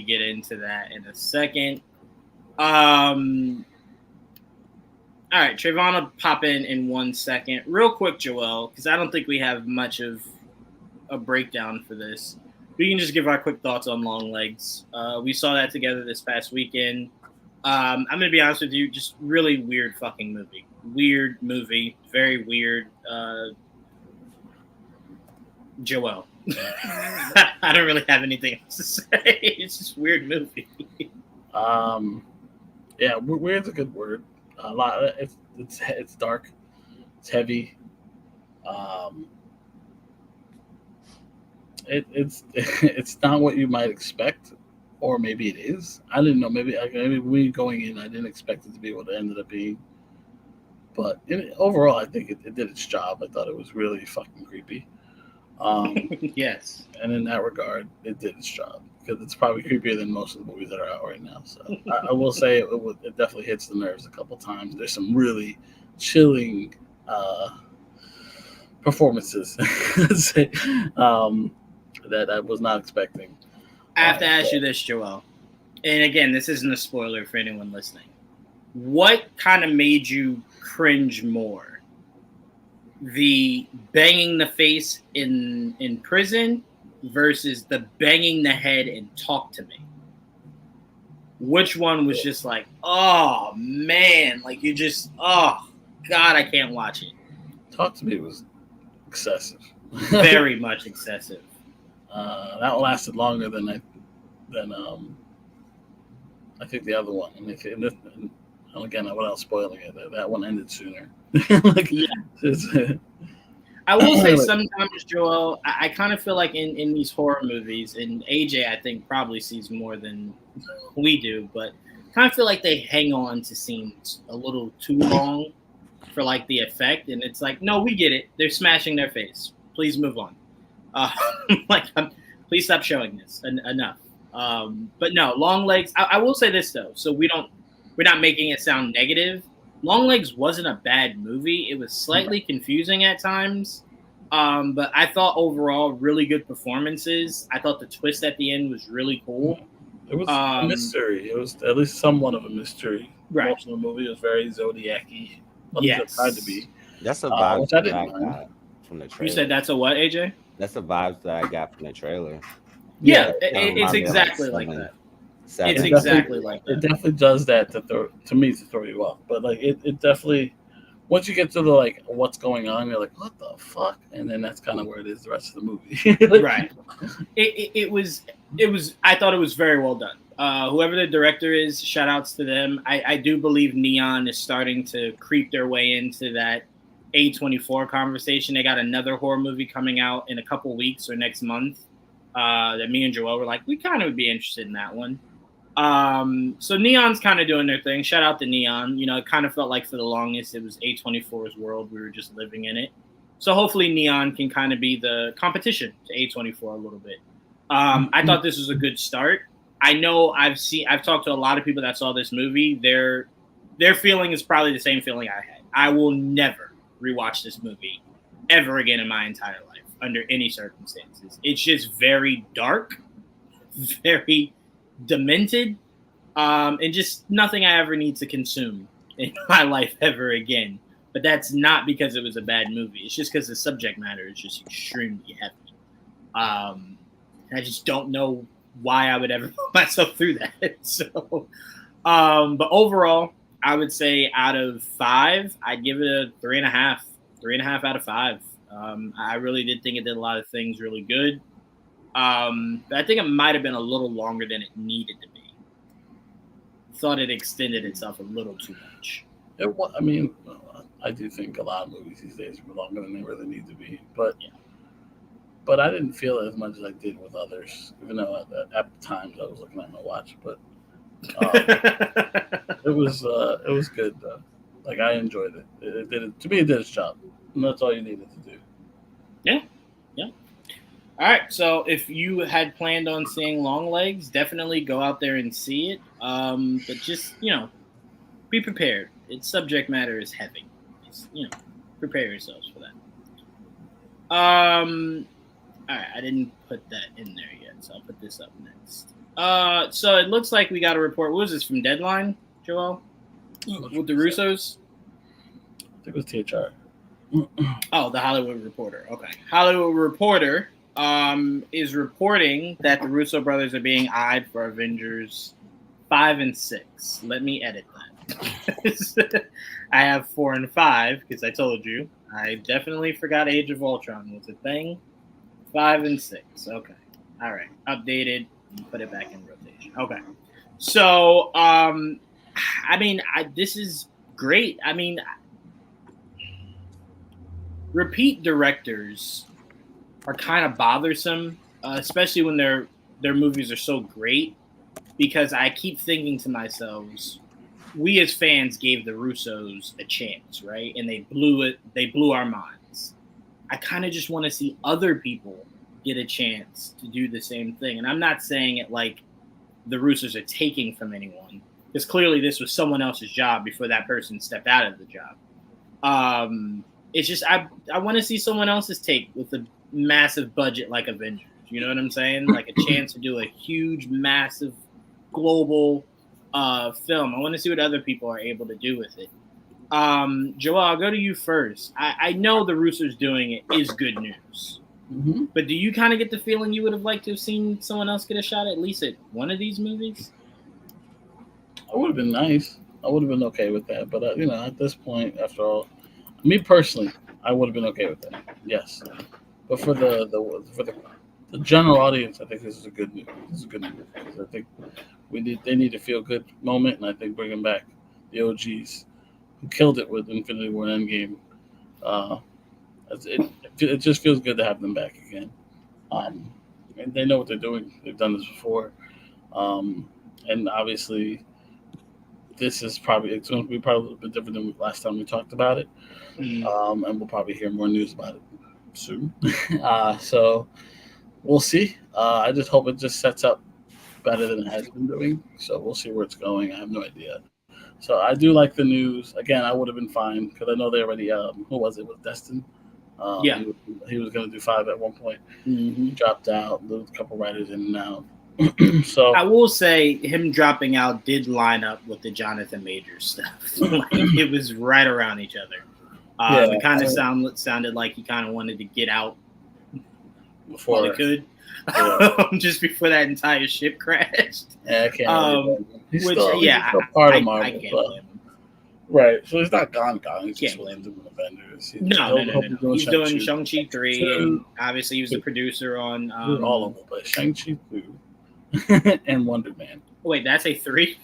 get into that in a second. All right, Trayvon will pop in 1 second. Real quick, Joel, because I don't think we have much of a breakdown for this. We can just give our quick thoughts on Long Legs. We saw that together this past weekend. I'm going to be honest with you, just really weird fucking movie. Weird movie. Very weird. Joel. I don't really have anything else to say. It's just a weird movie. Yeah, weird's a good word. A lot. It's dark. It's heavy. Um, it's it's not what you might expect, or maybe it is. I didn't know. Maybe we going in, I didn't expect it to be what it ended up being. But overall, I think it did its job. I thought it was really fucking creepy. Um, Yes. and in that regard, it did its job because it's probably creepier than most of the movies that are out right now. So I will say it definitely hits the nerves a couple times. There's some really chilling performances um, that I was not expecting. I have to ask you this, Joel. And again, this isn't a spoiler for anyone listening. What kind of made you cringe more? The banging the face in prison versus the banging the head and talk to me? Which one was just like, oh man, like you just, oh God, I can't watch it. Talk to Me was excessive. Very much excessive. That lasted longer than I think the other one. And again, without spoiling it, that one ended sooner. like, Yeah. it's, I will say sometimes, Joel, I kind of feel like in these horror movies, and AJ, I think, probably sees more than we do, but kind of feel like they hang on to scenes a little too long for like the effect. And it's like, no, we get it. They're smashing their face. Please move on. Uh, like, please stop showing this. Enough. But no, Long Legs. I will say this though, so we're not making it sound negative. Long Legs wasn't a bad movie. It was slightly confusing at times, but I thought overall really good performances. I thought the twist at the end was really cool. it was a mystery. It was at least somewhat of a mystery. Right. Most of the movie was very Zodiac-y. At least it Yes. tried to be. That's the vibes Which I that I didn't mind. got from the You trailer. said that's a what, AJ? That's the vibes that I got from the trailer. Yeah, It kinda it's remind me of, exactly like that. Seven. It's exactly like It that. definitely does that to me to throw you off. But like it definitely once you get to the like what's going on, you're like, what the fuck? And then that's kind of where it is the rest of the movie. Right. It was I thought it was very well done. Whoever the director is, shout outs to them. I do believe Neon is starting to creep their way into that A24 conversation. They got another horror movie coming out in a couple weeks or next month that me and Joel were like, we kind of would be interested in that one. So Neon's kind of doing their thing. Shout out to Neon. You know, it kind of felt like for the longest it was A24's world. We were just living in it. So hopefully Neon can kind of be the competition to A24 a little bit. I thought this was a good start. I know I've talked to a lot of people that saw this movie. Their feeling is probably the same feeling I had. I will never rewatch this movie ever again in my entire life under any circumstances. It's just very dark, very demented, and just nothing I ever need to consume in my life ever again. But that's not because it was a bad movie. It's just because the subject matter is just extremely heavy. I just don't know why I would ever put myself through that. So, but overall, I would say out of 5, I'd give it a 3.5. 3.5 out of 5. I really did think it did a lot of things really good. But I think it might have been a little longer than it needed to be. Thought it extended itself a little too much. I mean, I do think a lot of movies these days are longer than they really need to be, but Yeah. but I didn't feel it as much as I did with others, even though at times I was looking at my watch. But it was good though. Like I enjoyed it. It did it to me. It did its job, and that's all you needed to do. Yeah. All right. So if you had planned on seeing Long Legs, definitely go out there and see it. But just be prepared. Its subject matter is heavy. Just, prepare yourselves for that. All right. I didn't put that in there yet, so I'll put this up next. So it looks like we got a report. What was this from Deadline, Joel? With the Russos? I think it was THR. Oh, the Hollywood Reporter. Okay. Hollywood Reporter is reporting that the Russo brothers are being eyed for Avengers 5 and 6. Let me edit that. I have 4 and 5 because I told you. I definitely forgot Age of Ultron was a thing. 5 and 6. Okay. All right. Updated. Put it back in rotation. Okay. So, this is great. I mean, repeat directors are kind of bothersome, especially when their movies are so great, because I keep thinking to myself, we as fans gave the Russos a chance, right? And they blew our minds. I kind of just want to see other people get a chance to do the same thing. And I'm not saying it like the Russos are taking from anyone, because clearly this was someone else's job before that person stepped out of the job. It's just I want to see someone else's take with a massive budget like Avengers. You know what I'm saying? Like a chance to do a huge, massive, global film. I want to see what other people are able to do with it. Joel, I'll go to you first. I know the Russos doing it is good news. Mm-hmm. But do you kind of get the feeling you would have liked to have seen someone else get a shot at least at one of these movies? It would have been nice. I would have been okay with that. But, at this point, after all, me personally, I would have been okay with that. Yes. But for the general audience, I think this is a good move. This is a good move. I think they need a feel good moment, and I think bringing back the OGs who killed it with Infinity War and Endgame, it just feels good to have them back again. And they know what they're doing. They've done this before, and obviously, it's going to be probably a little bit different than last time we talked about it. Mm-hmm. And we'll probably hear more news about it soon. So we'll see. I just hope it just sets up better than it has been doing. So we'll see where it's going. I have no idea. So I do like the news. Again, I would have been fine because I know they already. Who was it? Was Destin? Yeah. He was going to do 5 at one point. Mm-hmm. He dropped out. There was a couple writers in and out. So I will say him dropping out did line up with the Jonathan Majors stuff. Like, it was right around each other. It kind of sounded like he kind of wanted to get out before he could, just before that entire ship crashed. Yeah, I can't. He's which, still, yeah, he's still part of Marvel, I can't blame him. Right, so he's not gone. He's Can't just blame doing Avengers. No. He's doing Shang-Chi 3, and obviously he was the producer on all of them, but Shang-Chi 2 and Wonder Man. Wait, did I say 3?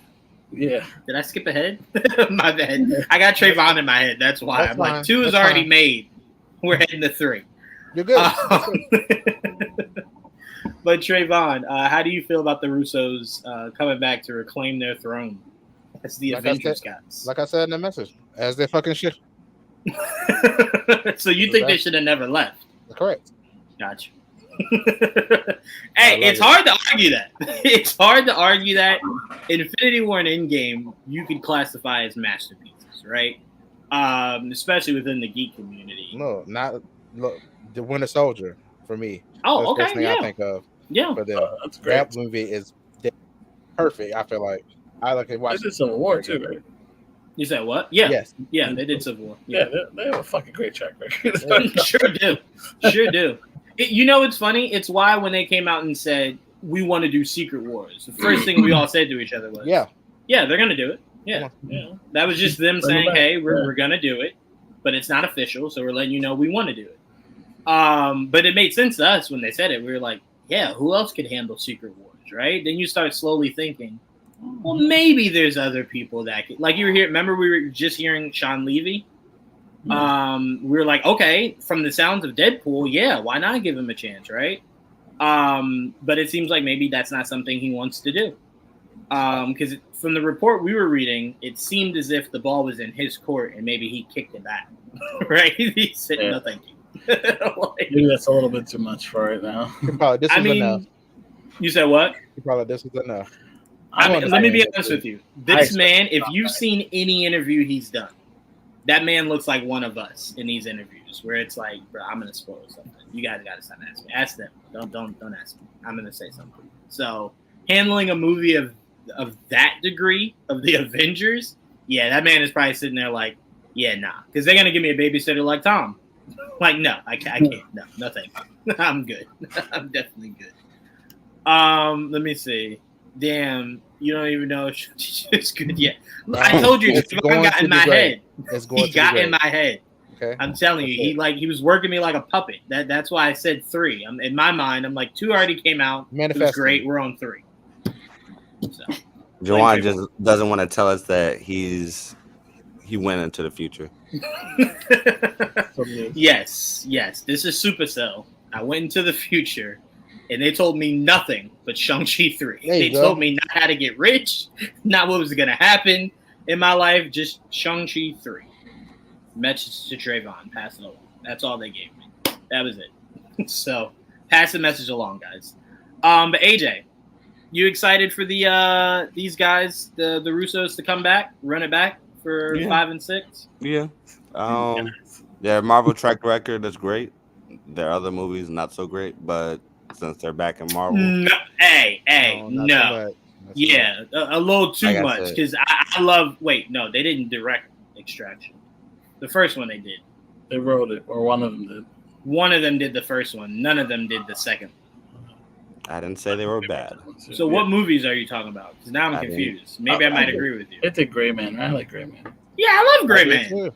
Yeah. Did I skip ahead? My bad. I got Trayvon in my head. That's why. That's I'm fine. like, 2 is That's already fine. made. We're heading to 3. You're good. But Trayvon, how do you feel about the Russos coming back to reclaim their throne as the Avengers guys? Like I said in the message, as they fucking shit. So you think they should have never left? Correct. Gotcha. Hey, it's hard to argue that. It's hard to argue that Infinity War and Endgame you could classify as masterpieces, right? Especially within the geek community. No, not look. The Winter Soldier for me. Oh, That's okay, the first thing yeah. I think of. Yeah. For them. That's great. That movie is perfect. I feel like I like to watch. This is Civil War too, right? You said what? Yeah. Yes. Yeah, they did Civil War. Yeah, they have a fucking great track record. Sure do. You know what's funny? It's why when they came out and said, we want to do Secret Wars, the first thing we all said to each other was, yeah, they're going to do it. Yeah. That was just them saying, hey, we're going to do it, but it's not official, so we're letting you know we want to do it. But it made sense to us when they said it. We were like, yeah, who else could handle Secret Wars, right? Then you start slowly thinking, well, maybe there's other people that could. Like you were here. Remember, we were just hearing Sean Levy. We were like, okay, from the sounds of Deadpool, yeah, why not give him a chance, right? But it seems like maybe that's not something he wants to do. Because from the report we were reading, it seemed as if the ball was in his court and maybe he kicked it back, right? He said, no, thank you. Maybe that's a little bit too much for right now. Enough. You said what? This is enough. Let me be honest with you. This man, if you've seen any interview he's done, that man looks like one of us in these interviews where it's like, bro, I'm going to spoil something. You guys got to stop asking me. Ask them. Don't ask me. I'm going to say something. So handling a movie of that degree of the Avengers, yeah, that man is probably sitting there like, yeah, nah, because they're gonna give me a babysitter like Tom. Like, no, I can't. No, thank you. I'm good. I'm definitely good. Let me see. Damn, you don't even know if it's good yet. I told you, It's Javon going got to in be my great. head. It's going He to got be in great. my head. Okay. I'm telling you, he was working me like a puppet. That's why I said 3. In my mind, I'm like 2 already came out. It was Manifesting. great. We're on 3. So Jawan just doesn't want to tell us that he went into the future. yes. This is Supercell. I went into the future, and they told me nothing but Shang-Chi 3. They told me not how to get rich, not what was going to happen in my life, just Shang-Chi 3. Message to Trayvon, pass it along. That's all they gave me. That was it. So, pass the message along, guys. But AJ, you excited for these guys, the Russos, to come back, run it back for 5 and 6? Yeah. Their Marvel track record is great. Their other movies not so great, but since they're back in Marvel, No, no. Yeah, a little too much because I love. Wait, no, they didn't direct Extraction. The first one they did. They wrote it, or one of them did. One of them did the first one. None of them did the second. I didn't say they were bad. So what movies are you talking about? Because now I'm confused. Maybe I might agree with you. It did Gray Man. I like Gray Man. Yeah, I love Gray Man.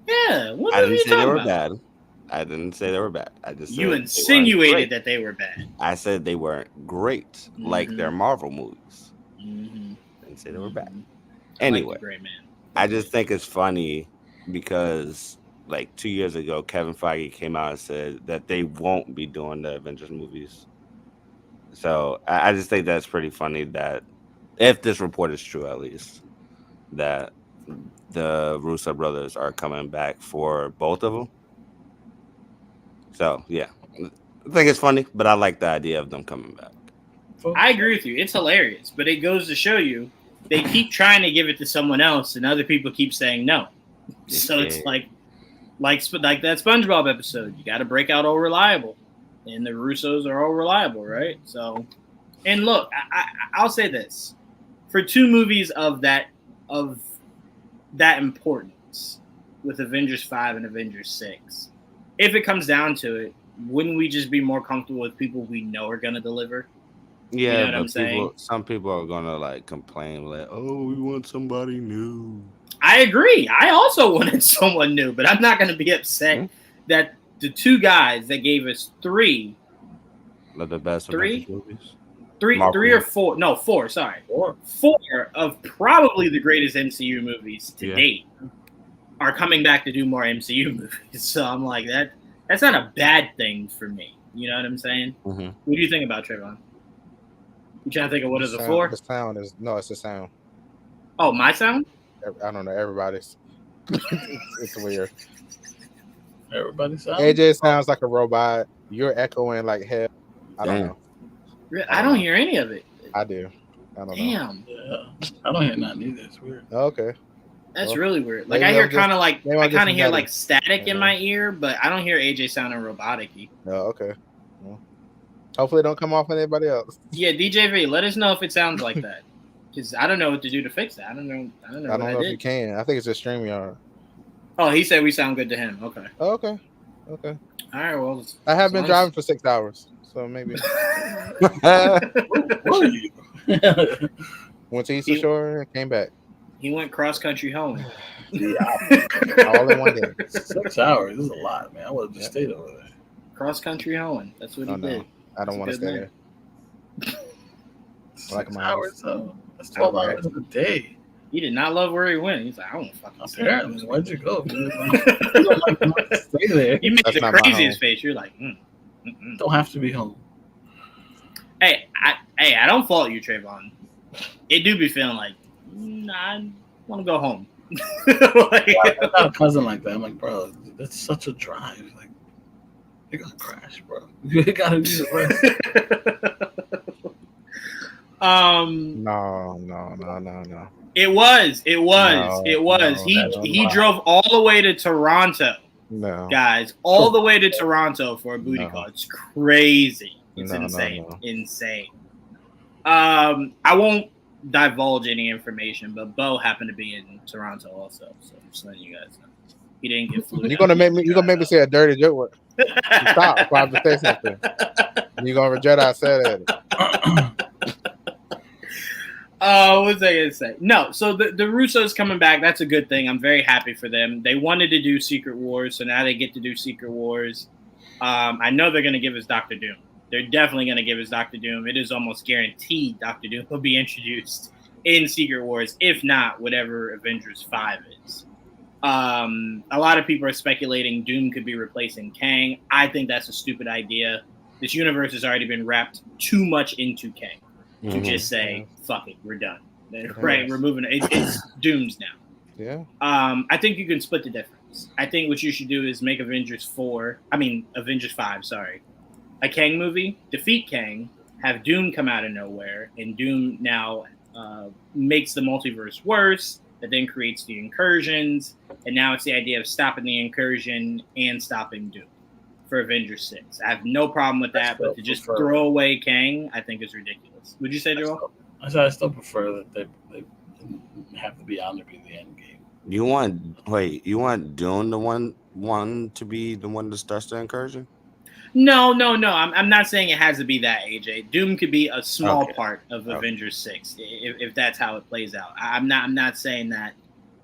Yeah, what I didn't say they were about? bad. I didn't say they were bad. I just said you insinuated that they were bad. I said they weren't great, like their Marvel movies. Mm-hmm. I didn't say they were bad. Anyway, Gray Man. I just think it's funny because like 2 years ago, Kevin Feige came out and said that they won't be doing the Avengers movies. So I just think that's pretty funny that if this report is true, at least, that the Russo brothers are coming back for both of them. So, yeah, I think it's funny, but I like the idea of them coming back. I agree with you. It's hilarious, but it goes to show you they keep trying to give it to someone else, and other people keep saying no. So it's like that SpongeBob episode. You got to break out all reliable, and the Russos are all reliable, right? So, and look, I'll say this: for 2 movies of that importance, with Avengers 5 and Avengers 6, if it comes down to it, wouldn't we just be more comfortable with people we know are going to deliver? Yeah, you know what I'm saying? Some people are gonna like complain, like, "Oh, we want somebody new." I agree. I also wanted someone new, but I'm not going to be upset that the 2 guys that gave us 3, Like the best 3 movies. 3 or 4. No, 4. Sorry, 4 of probably the greatest MCU movies to date are coming back to do more MCU movies. So I'm like that. That's not a bad thing for me. You know what I'm saying? Mm-hmm. What do you think about Trayvon? You trying to think of what is the 4? The sound is it's the sound. Oh, my sound? I don't know. Everybody's. It's weird. Everybody sounds. AJ sounds like a robot. You're echoing like hell. I don't know. I don't hear any of it. I do. I don't know. Damn. Yeah, I don't hear nothing either. It's weird. Okay. That's really weird. Like I hear kind of like hear like static in my ear, but I don't hear AJ sounding robotic-y. Oh, okay. Well, hopefully it don't come off on anybody else. Yeah, DJV, let us know if it sounds like that. Because I don't know what to do to fix that. I don't know if you can. I think it's just StreamYard. Oh, he said we sound good to him. Okay. Oh, okay. All right, well. I have been driving for 6 hours, so maybe. What are you? Went to Eastern Shore and came back. He went cross-country home. All in one day. 6 hours. This is a lot, man. I would have just stayed over there. Cross-country home. That's what he did. I don't want to stay there. 6 hours, though. That's 12 hours in a day. He did not love where he went. He's like, I don't fucking Apparently, where'd you go? You don't like to stay there. You made the craziest face. You're like, Don't have to be home. Hey, I don't fault you, Trayvon. It do be feeling like, I want to go home. I got a cousin like that. I'm like, bro, that's such a drive. Like, you're gonna crash, bro. You gotta do it. No. It was. He drove all the way to Toronto. No, guys, all the way to Toronto for a booty call. It's crazy. It's insane. Insane. I won't divulge any information, but Bo happened to be in Toronto also, so I'm just letting you guys know. He didn't get flued. You're gonna make me say a dirty joke. Stop! If I have to say something, you're gonna regret I said it. What was I gonna say? No, so the Russos coming back. That's a good thing. I'm very happy for them. They wanted to do Secret Wars, so now they get to do Secret Wars. I know they're gonna give us Doctor Doom. They're definitely gonna give us Doctor Doom. It is almost guaranteed Doctor Doom will be introduced in Secret Wars, if not whatever Avengers 5 is. A lot of people are speculating Doom could be replacing Kang. I think that's a stupid idea. This universe has already been wrapped too much into Kang to just say, fuck it, we're done. Right, we're moving. It's Doom's now. Yeah. I think you can split the difference. I think what you should do is make Avengers 5, sorry. A Kang movie, defeat Kang, have Doom come out of nowhere, and Doom now makes the multiverse worse. That then creates the incursions, and now it's the idea of stopping the incursion and stopping Doom for Avengers 6. I have no problem with that, but to just throw away Kang, I think is ridiculous. Would you say, Joel? I still prefer that they have the Beyonder be the end game. You want Doom the one to be the one that starts the incursion? No. I'm not saying it has to be that, AJ. Doom could be a small part of Avengers 6 if that's how it plays out. I'm not saying that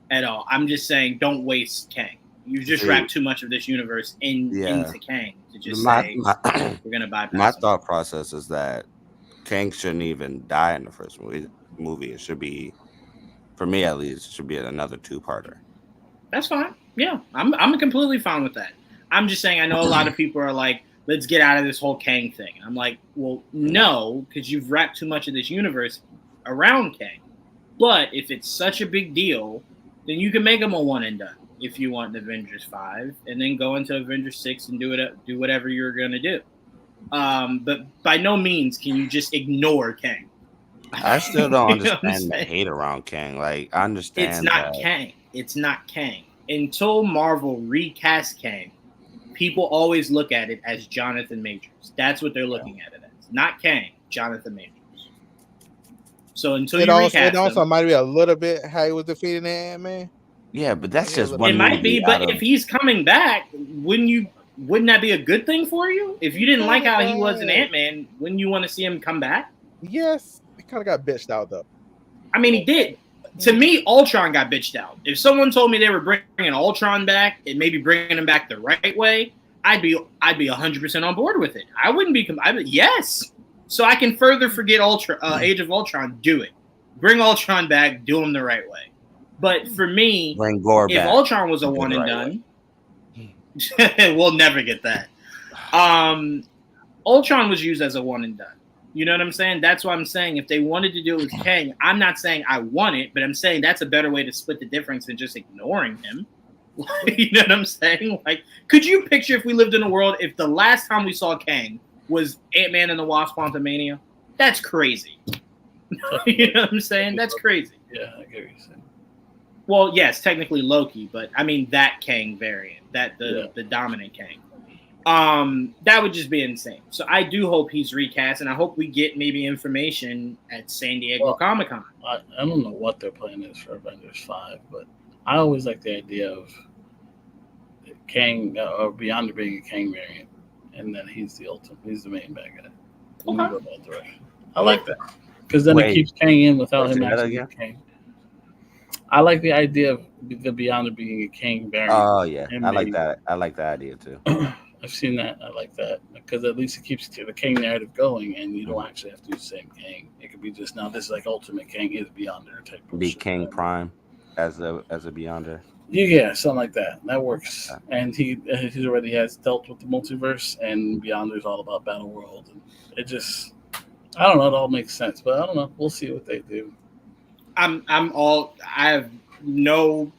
at all. I'm just saying don't waste Kang. You just wrap too much of this universe into Kang to just say we're gonna bypass. My thought process is that Kang shouldn't even die in the first movie. It should be, for me at least, it should be another two-parter. That's fine. Yeah, I'm completely fine with that. I'm just saying I know a lot of people are like, let's get out of this whole Kang thing. I'm like, well, no, because you've wrapped too much of this universe around Kang. But if it's such a big deal, then you can make him a one and done if you want in Avengers 5, and then go into Avengers 6 and do whatever you're gonna do. But by no means can you just ignore Kang. I still don't understand the hate around Kang. Like, I understand it's not Kang. It's not Kang. Until Marvel recast Kang, people always look at it as Jonathan Majors. That's what they're looking at it as. Not Kang, Jonathan Majors. So until you recast it also might be a little bit how he was defeating Ant-Man. Yeah, but that's just one. It might be, but if he's coming back, wouldn't that be a good thing for you? If you didn't like how he was in Ant-Man, wouldn't you want to see him come back? Yes, he kind of got bitched out though. I mean, he did. To me, Ultron got bitched out. If someone told me they were bringing Ultron back and maybe bringing him back the right way, I'd be 100% on board with it. I wouldn't be. Yes. So I can further forget Age of Ultron. Do it. Bring Ultron back. Do him the right way. But for me, bring Gore if back. Ultron was a one and done, we'll never get that. Ultron was used as a one and done. You know what I'm saying? That's why I'm saying if they wanted to do it with Kang, I'm not saying I want it, but I'm saying that's a better way to split the difference than just ignoring him. You know what I'm saying? Like, could you picture if we lived in a world if the last time we saw Kang was Ant-Man and the Wasp: Quantumania? That's crazy. You know what I'm saying? That's crazy. Yeah, I get what you're saying. Well, yes, technically Loki, but I mean that Kang variant, the dominant Kang. That would just be insane. So I do hope he's recast, and I hope we get maybe information at San Diego Comic-Con. I don't know what their plan is for Avengers 5, but I always like the idea of Kang or Beyonder being a Kang variant, and then he's the main bad guy. Okay. Go that direction. I like that because then it keeps Kang in without him actually being Kang. I like the idea of the Beyonder being a Kang variant. Oh yeah, I like that. I like that idea too. I've seen that. I like that because at least it keeps the Kang narrative going, and you don't actually have to do the same Kang. It could be just now. This is like Ultimate Kang is Beyonder type. Be Kang Prime as a Beyonder. Yeah, something like that. That works. And he already has dealt with the multiverse, and Beyonder's all about Battle World, and it just, I don't know. It all makes sense, but I don't know. We'll see what they do. I have no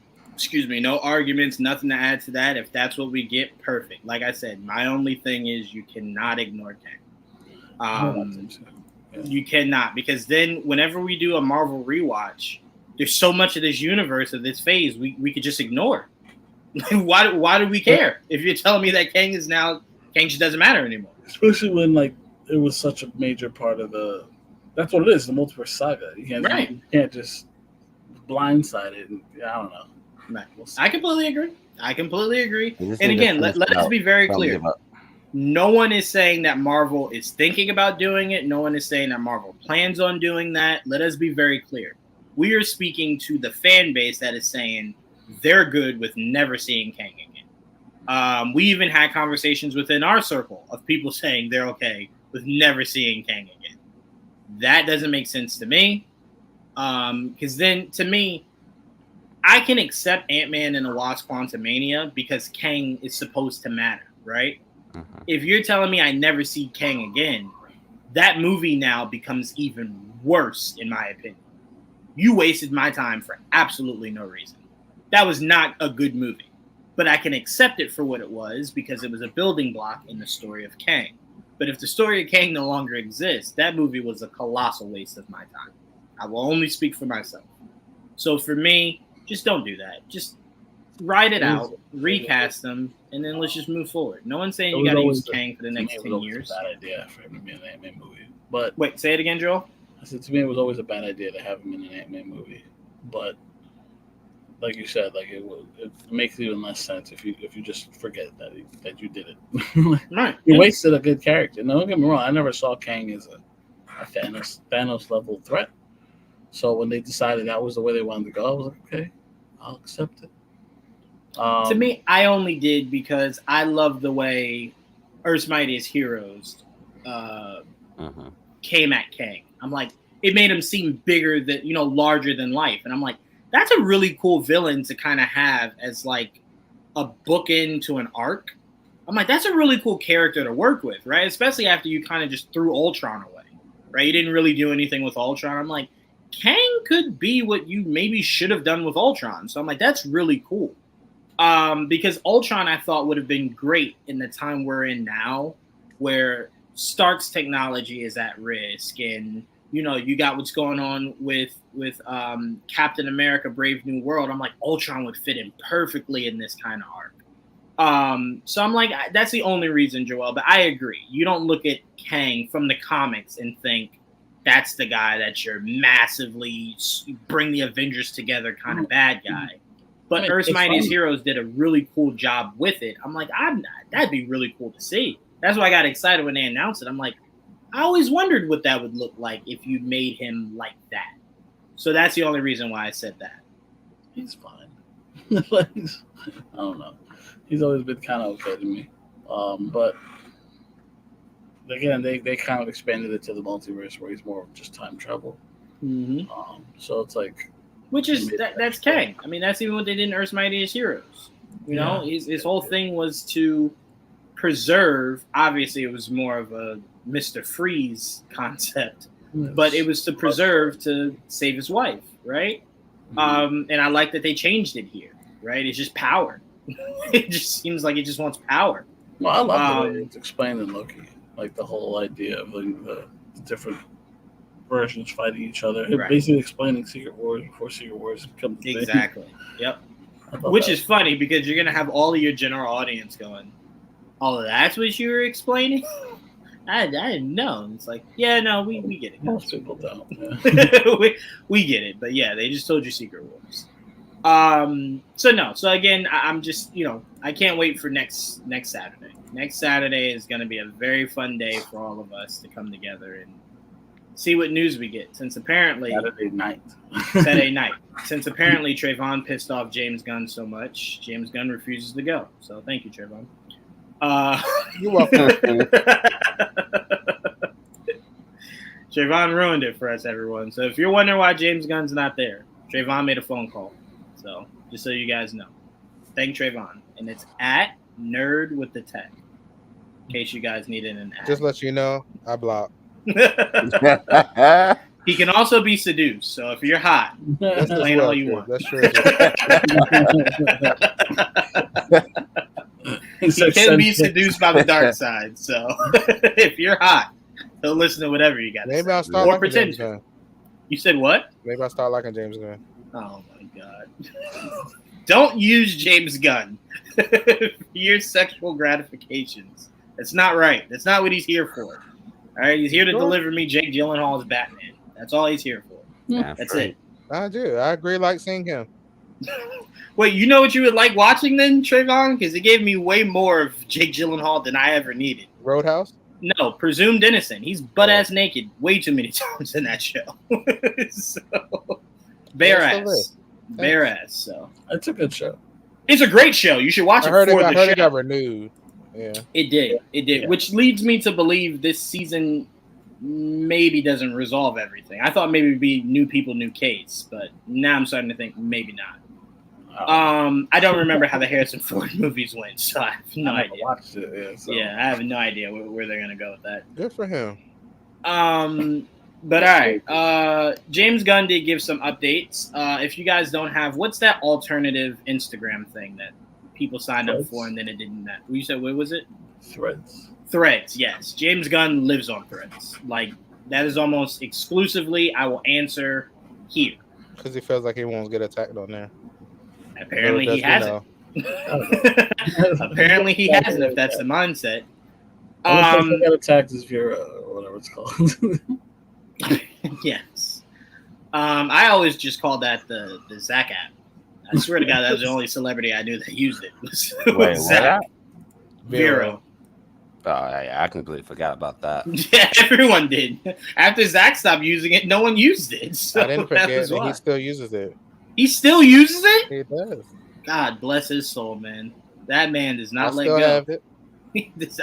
arguments, nothing to add to that. If that's what we get, perfect. Like I said, my only thing is you cannot ignore Kang. You cannot, because then whenever we do a Marvel rewatch, there's so much of this universe of this phase we could just ignore. Why do we care? If you're telling me that Kang just doesn't matter anymore. Especially when like it was such a major part of the That's what it is. The multiverse saga. Right. You can't just blindside it. And, I don't know. Right. We'll see. I completely agree. They just And need to again, finish let it us out. be very Don't clear. give up. No one is saying that Marvel is thinking about doing it. No one is saying that Marvel plans on doing that. Let us be very clear. We are speaking to the fan base that is saying they're good with never seeing Kang again. We even had conversations within our circle of people saying they're okay with never seeing Kang again. That doesn't make sense to me. Because then, to me, I can accept Ant-Man and the Wasp: Quantumania because Kang is supposed to matter, right? Mhm. If you're telling me I never see Kang again, that movie now becomes even worse, in my opinion. You wasted my time for absolutely no reason. That was not a good movie, but I can accept it for what it was because it was a building block in the story of Kang. But if the story of Kang no longer exists, that movie was a colossal waste of my time. I will only speak for myself. So for me, just don't do that. Just write it out, recast them, and then let's just move forward. No one's saying It you was got to use always Kang for the To me, next it was 10 always years. a bad idea for him to be in an Ant-Man movie. But Wait, say it again, Joel. I said to me, it was always a bad idea to have him in an Ant-Man movie. But like you said, like it makes even less sense if you just forget that you did it. Right. You wasted a good character. No, don't get me wrong. I never saw Kang as a Thanos level threat. So when they decided that was the way they wanted to go, I was like, okay, I'll accept it. To me, I only did because I love the way Earth's Mightiest Heroes Mhm. came at Kang. I'm like, it made him seem bigger than, larger than life. And I'm like, that's a really cool villain to kind of have as like a bookend to an arc. I'm like, that's a really cool character to work with, right? Especially after you kind of just threw Ultron away, right? You didn't really do anything with Ultron. I'm like, Kang could be what you maybe should have done with Ultron. So I'm like, that's really cool. Because Ultron, I thought, would have been great in the time we're in now, where Stark's technology is at risk, and you got what's going on with Captain America: Brave New World. I'm like, Ultron would fit in perfectly in this kind of arc. So I'm like, that's the only reason, Joel. But I agree. You don't look at Kang from the comics and think that's the guy that you're massively bring the Avengers together kind of bad guy. But I mean, Earth's it's Mightiest fun. Heroes did a really cool job with it. I'm like, that'd be really cool to see. That's why I got excited when they announced it. I'm like, I always wondered what that would look like if you made him like that. So that's the only reason why I said that. He's fine. I don't know. He's always been kind of okay to me. But again, they kind of expanded it to the multiverse where he's more of just time travel. Mm-hmm. So it's like, which is that's Kang. I mean, that's even what they did in Earth's Mightiest Heroes. His whole thing was to preserve. Obviously, it was more of a Mr. Freeze concept, but it was to preserve to save his wife, right? Mhm. And I like that they changed it here, right? It's just power. It just seems like it just wants power. Well, I love the way it's explained in Loki, like the whole idea of the different versions fighting each other, Right. basically explaining Secret Wars before Secret Wars come to Exactly. Yep. Which is funny because you're gonna have all of your general audience going, "Oh, that's what you were explaining." I didn't know. And it's like, yeah, no, we get it. Most people don't. Yeah. we get it, but yeah, they just told you Secret Wars. So again, I'm just I can't wait for next Saturday. Next Saturday is going to be a very fun day for all of us to come together and see what news we get. Since apparently Saturday night, since apparently Trayvon pissed off James Gunn so much, James Gunn refuses to go. So thank you, Trayvon. You're welcome. Trayvon ruined it for us, everyone. So if you're wondering why James Gunn's not there, Trayvon made a phone call. So just so you guys know, thank Trayvon, and it's at Nerd with the Tech. In case you guys needed an ad. Just let you know, I block. He can also be seduced. So if you're hot, That's explain all you want. That's true. He can be seduced by the dark side. So if you're hot, he'll listen to whatever you got. Maybe I'll start or liking pretend James Gunn. You said what? Maybe I'll start liking James Gunn. Oh my god! Don't use James Gunn for your sexual gratifications. That's not right. That's not what he's here for. All right, he's here to Sure. deliver me Jake Gyllenhaal's Batman. That's all he's here for. Yeah, That's free. it. I do. I agree. Like seeing him. Wait, you know what you would like watching then, Trayvon? Because it gave me way more of Jake Gyllenhaal than I ever needed. Roadhouse. No, Presumed Innocent. He's butt ass naked way too many times in that show. So, bare That's the ass, list. bare ass. So It's a good show. it's a great show. You should watch I it heard for it. I the heard it show. got renewed. Yeah. It did. It did. Yeah. Which leads me to believe this season maybe doesn't resolve everything. I thought maybe it'd be new people, new case, but now I'm starting to think maybe not. I don't remember how the Harrison Ford movies went, so I have no I never idea. watched it. Yeah, so. Yeah, I have no idea where they're gonna go with that. Good for him. But all right. James Gunn did give some updates. If you guys don't have, what's that alternative Instagram thing that people signed up Threads. for and then it didn't matter? You said what was it? Threads. Threads, yes. James Gunn lives on Threads. Like that is almost exclusively I will answer here. Because he feels like he won't get attacked on there. Apparently Little he does hasn't. know. Apparently he hasn't, if that's the mindset. I got attacked as Vera or whatever it's called. Yes. I always just called that the Zach app. I swear to God, that was the only celebrity I knew that used it. Was Wait, Zach. what? Vero. Oh, I completely forgot about that. Yeah, everyone did. After Zach stopped using it, no one used it. So I didn't that forget was that why. he still uses it. He still uses it? He does. God bless his soul, man. That man does I not let still go. have it.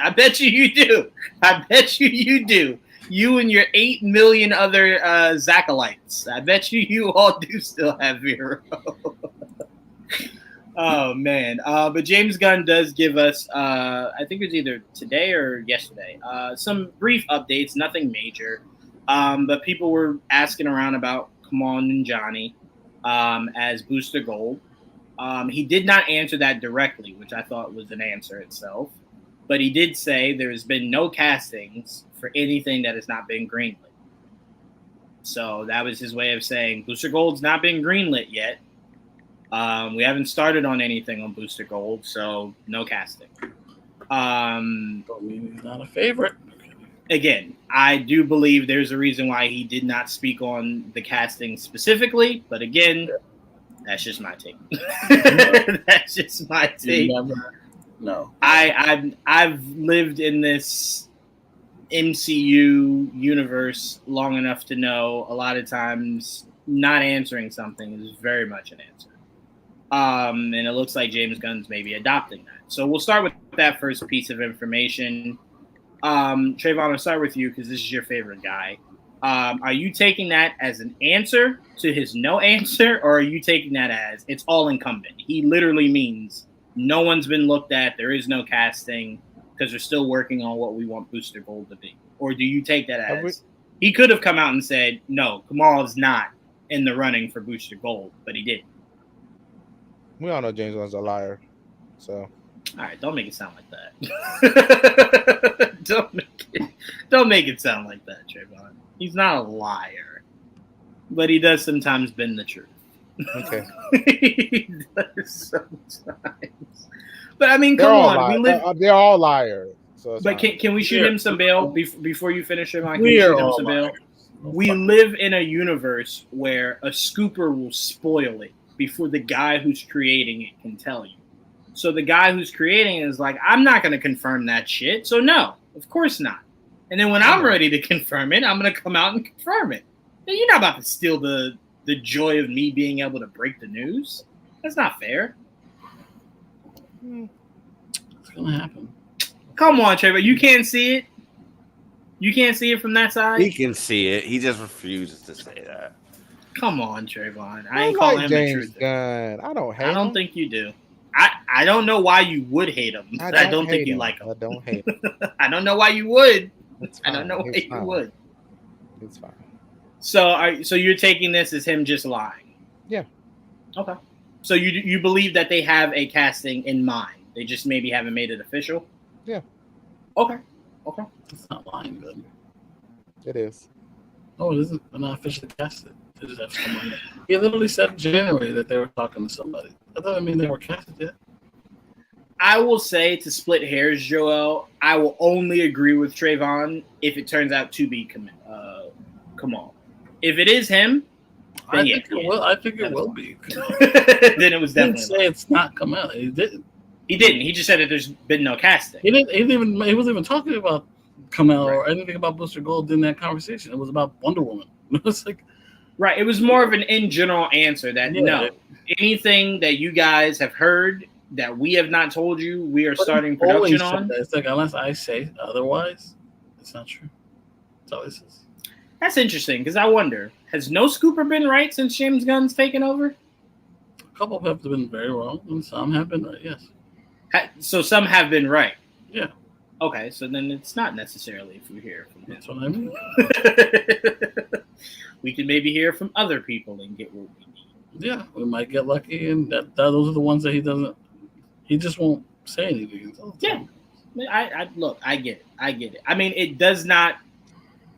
I bet you do. I bet you do. You and your 8 million other Zachalites. I bet you all do still have Vero. Oh, man. But James Gunn does give us, I think it was either today or yesterday, some brief updates, nothing major. But people were asking around about Kumail Nanjiani as Booster Gold. He did not answer that directly, which I thought was an answer itself. But he did say there's been no castings for anything that has not been greenlit. So that was his way of saying Booster Gold's not been greenlit yet. We haven't started on anything on Booster Gold, so no casting. Don't mean he's not a favorite. Again, I do believe there's a reason why he did not speak on the casting specifically, but again, that's just my take. That's just my take. No. I've lived in this MCU universe long enough to know a lot of times not answering something is very much an answer. And it looks like James Gunn's maybe adopting that. So we'll start with that first piece of information. Trayvon, I'll start with you because this is your favorite guy. Are you taking that as an answer to his no answer, or are you taking that as it's all incumbent? He literally means no one's been looked at. There is no casting because we're still working on what we want Booster Gold to be. Or do you take that as he could have come out and said, no, Kumail is not in the running for Booster Gold, but he didn't. We all know James Gunn's a liar. So All right, don't make it sound like that. don't make it sound like that, Trayvon. He's not a liar, but he does sometimes bend the truth. okay. He does sometimes. But I mean, They're come all on, we liars. live. They're all liars. So it's But fine. can we shoot him some bail before you finish, Trayvon? Can We we are shoot him all some bail? liars. No We fucking- live in a universe where a scooper will spoil it before the guy who's creating it can tell you. So the guy who's creating it is like, I'm not going to confirm that shit. So no, of course not. And then when I'm ready to confirm it, I'm going to come out and confirm it. Now, you're not about to steal the joy of me being able to break the news. That's not fair. It's gonna happen. Come on, Trevor. You can't see it. You can't see it from that side. He can see it. He just refuses to say that. Come on, Trayvon. I I ain't calling like him the James truth. Gunn. I don't hate I don't him. think you do. I don't know why you would hate him. I don't think hate you him. like him. I don't hate him. I don't know why you would. It's I don't know fine. why It's you fine. would. It's fine. So you're taking this as him just lying? Yeah. Okay. So you believe that they have a casting in mind? They just maybe haven't made it official? Yeah. Okay. It's not lying, good. It is. No, it isn't. They're not officially casted. They just have someone. He literally said in January that they were talking to somebody. That doesn't mean they were casted yet. I will say, to split hairs, Joel, I will only agree with Trayvon if it turns out to be Kamal. If it is him, I then think it will. I think it will be. then it was He didn't definitely. say it's not Kamala. He didn't. He didn't. He just said that there's been no casting. He didn't even. He wasn't even talking about Kamala or anything about Booster Gold in that conversation. It was about Wonder Woman. It was like, Right. It was more of an in general answer that Yeah. no, anything that you guys have heard that we have not told you, we are starting always production said on. that. It's like unless I say otherwise, it's not true. It's always says. That's interesting because I wonder, has No Scooper been right since James Gunn's taken over? A couple have been very wrong, and some have been right. Yes. So some have been right. Yeah. Okay, so then it's not necessarily if we hear from him. That's what I mean. We can maybe hear from other people and get what we need. Yeah, we might get lucky, and those are the ones that he doesn't. He just won't say anything. Yeah. I look, I get it. I mean, it does not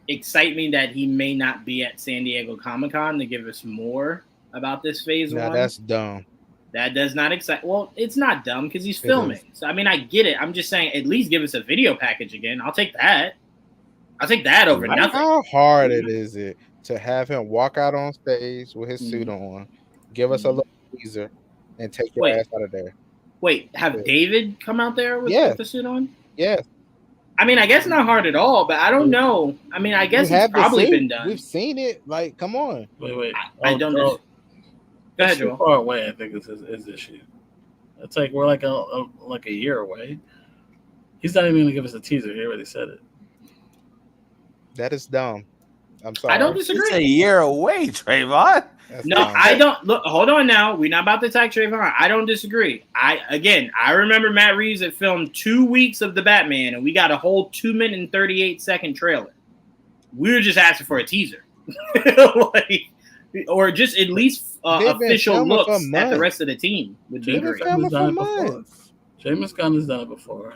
excite me that he may not be at San Diego Comic-Con to give us more about this phase Now one. that's dumb. That does not excite. Well, it's not dumb because he's It filming. is. So I mean, I get it. I'm just saying, at least give us a video package again. I'll take that. I'll take that over Right. nothing. How hard it is it to have him walk out on stage with his suit on, give us a little teaser, and take your Wait. ass out of there? Wait, have David come out there with Yes. the suit on? Yes. I mean, I guess not hard at all, but I don't know. I mean, I guess We it's have the probably suit. been done. We've seen it. Like, come on. Wait. I don't know. Go ahead, Too Joel. far away. I think is his issue. It's like we're like a year away. He's not even going to give us a teaser. He already said it. That is dumb. I'm sorry. I don't It's disagree. a year away, Trayvon. That's No, dumb. I don't. Look, hold on now. We're not about to attack Trayvon. I don't disagree. I remember Matt Reeves had filmed 2 weeks of the Batman, and we got a whole 2-minute and 38-second trailer. We were just asking for a teaser, or just at least They've been official filming looks for at the months. rest of the team would be They've been great. filming He's done for it before. months. James Gunn has done it before.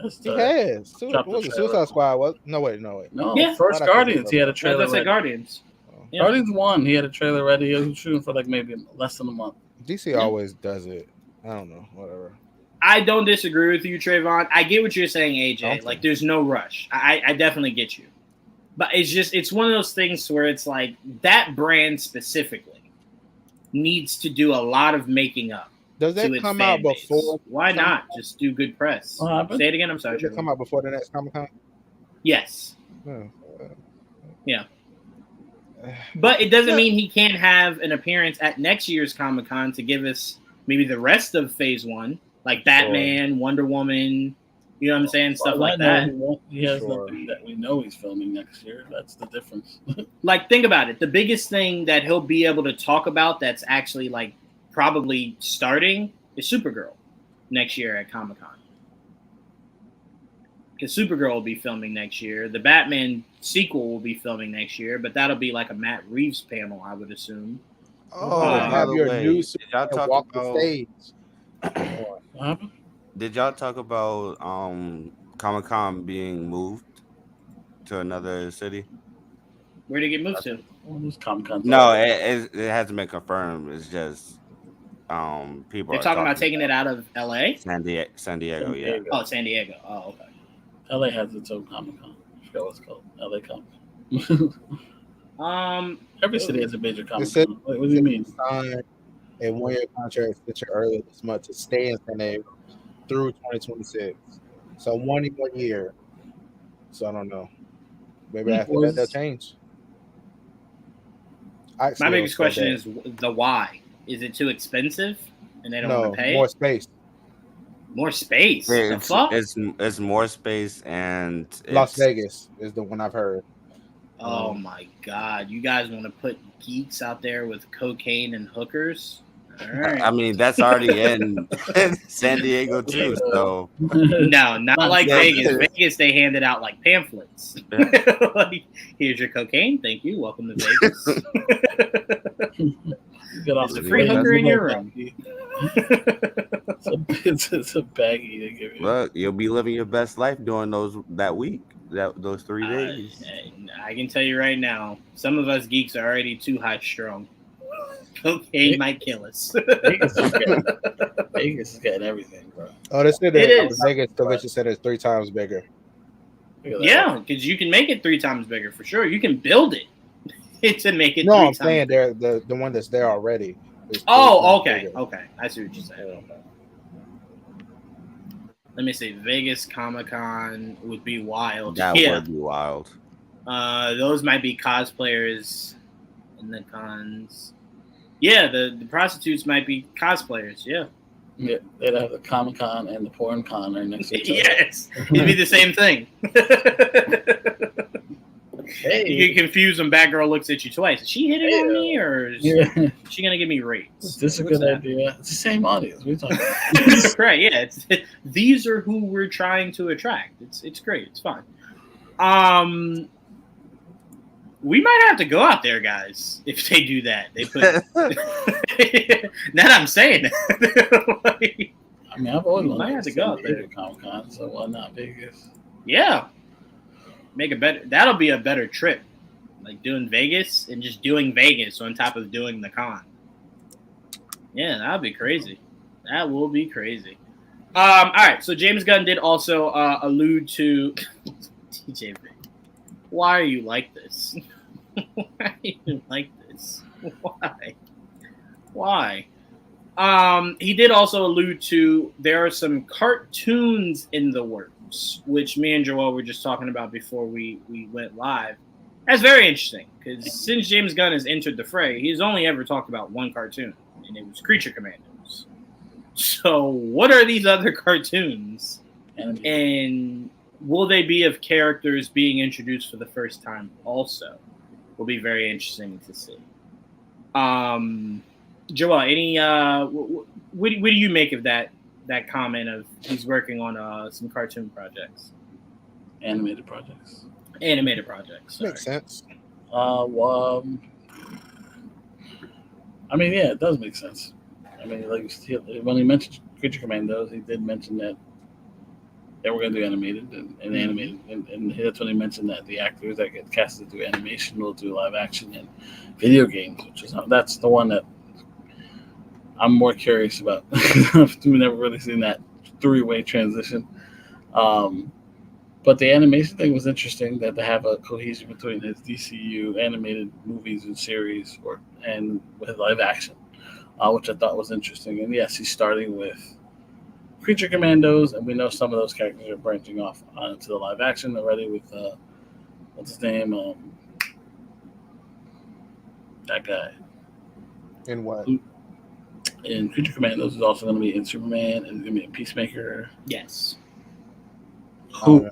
That's He the- has. Dropped the What was it? trailer. Suicide Squad? What? No, wait. No, Yeah. first Why'd I Guardians, think he had a That's trailer like ready. Guardians. Yeah. Guardians 1, he had a trailer ready. He was shooting for like maybe less than a month. DC Yeah. always does it. I don't know. Whatever. I don't disagree with you, Trayvon. I get what you're saying, AJ. Okay. Like, there's no rush. I definitely get you. But it's one of those things where it's like that brand specifically needs to do a lot of making up. Does to that its come fan out base. before? Why not? Just do good press. What happened? Say it again. I'm sorry. Does it come Trayvon. out before the next Comic Con? Yes. Yeah. But it doesn't Yeah. mean he can't have an appearance at next year's Comic Con to give us maybe the rest of Phase 1, like Batman, Wonder Woman, you know what I'm saying? Stuff like that. He has Sure. nothing that we know he's filming next year. That's the difference. Like, think about it. The biggest thing that he'll be able to talk about that's actually, like, probably starting is Supergirl next year at Comic-Con. Because Supergirl will be filming next year. The Batman sequel will be filming next year, but that'll be like a Matt Reeves panel, I would assume. Oh, by have the your way, new did y'all Superman talk walk about- the stage. What happened? Did y'all talk about Comic-Con being moved to another city? Where did it get moved to? Well, it was Comic-Con. No, it hasn't been confirmed. It's just people They're are talking about taking it out of LA? San Diego, yeah. Oh, San Diego. Oh, okay. LA has its own Comic-Con. I forgot what it's called. LA Comic-Con. Every city has a major said- Comic-Con. What do you mean? Signed a 1-year contract extension earlier this month to stay in San Diego through 2026. So 1 year. So I don't know. Maybe after that they'll change. My biggest question is the why. Is it too expensive and they don't no want to pay? more space. More space? The It's, fuck? it's more space and Las it's- Vegas is the one I've heard. Oh my god. You guys want to put geeks out there with cocaine and hookers? All right. I mean, that's already in San Diego too. So No, not like Yeah. Vegas. Vegas, they handed out like pamphlets. Like, here's your cocaine. Thank you. Welcome to Vegas. Get off There's a the free plane. hooker in your It's a baggie to give you. look, you'll be living your best life during that week, those 3 days. I can tell you right now, some of us geeks are already too high strung. Cocaine might kill us. Vegas is getting everything, bro. Oh, they said It that is. Vegas Convention Center is 3 times bigger. Yeah, because you can make it 3 times bigger for sure. You can build it to make it. No, 3 I'm times saying bigger. they're the one that's there already. is 3 Oh, times okay, bigger. okay. I see what you're saying. Yeah. Let me see. Vegas Comic Con would be wild. That Yeah, would be wild. those might be cosplayers in the cons. Yeah, the prostitutes might be cosplayers. Yeah. Yeah, they'd have the Comic Con and the Porn Con are next to each other. Yes, it'd be the same thing. Hey. You get confused when Batgirl looks at you twice. Is she hitting on me, or is Yeah. she gonna give me rates? Is this a What's good that? idea? It's the same audience. We're talking about. Right? Yeah. These are who we're trying to attract. It's great. It's fun. We might have to go out there, guys, if they do that. They put. Now that I'm saying that. Like, I mean, I've always We might wanted have to to go go out there. to Comic Con, so why not Vegas? yeah. Make a better. That'll be a better trip. Like doing Vegas and just doing Vegas on top of doing the con. Yeah, that'll be crazy. That will be crazy. All right. So James Gunn did also allude to TJ. Why are you like this? Why are you like this? Why? He did also allude to there are some cartoons in the works, which me and Joel were just talking about before we went live. That's very interesting because since James Gunn has entered the fray, he's only ever talked about one cartoon, and it was Creature Commandos. So, what are these other cartoons? And will they be of characters being introduced for the first time also? Will be very interesting to see. Joel, any what do you make of that comment of he's working on some cartoon projects? Animated projects. Animated projects. Sorry. Makes sense. Well, I mean, yeah, it does make sense. I mean, like when he mentioned Creature Commandos, he did mention that they were going to do animated and animated, and that's when he mentioned that the actors that get casted to do animation will do live action and video games, that's the one that I'm more curious about. We've never really seen that 3-way transition. But the animation thing was interesting that they have a cohesion between his DCU animated movies and series and with live action, which I thought was interesting. And yes, he's starting with Creature Commandos, and we know some of those characters are branching off into the live action already with what's his name? That guy. In what? In Creature Commandos is also going to be in Superman and going to be in Peacemaker. Yes. Who?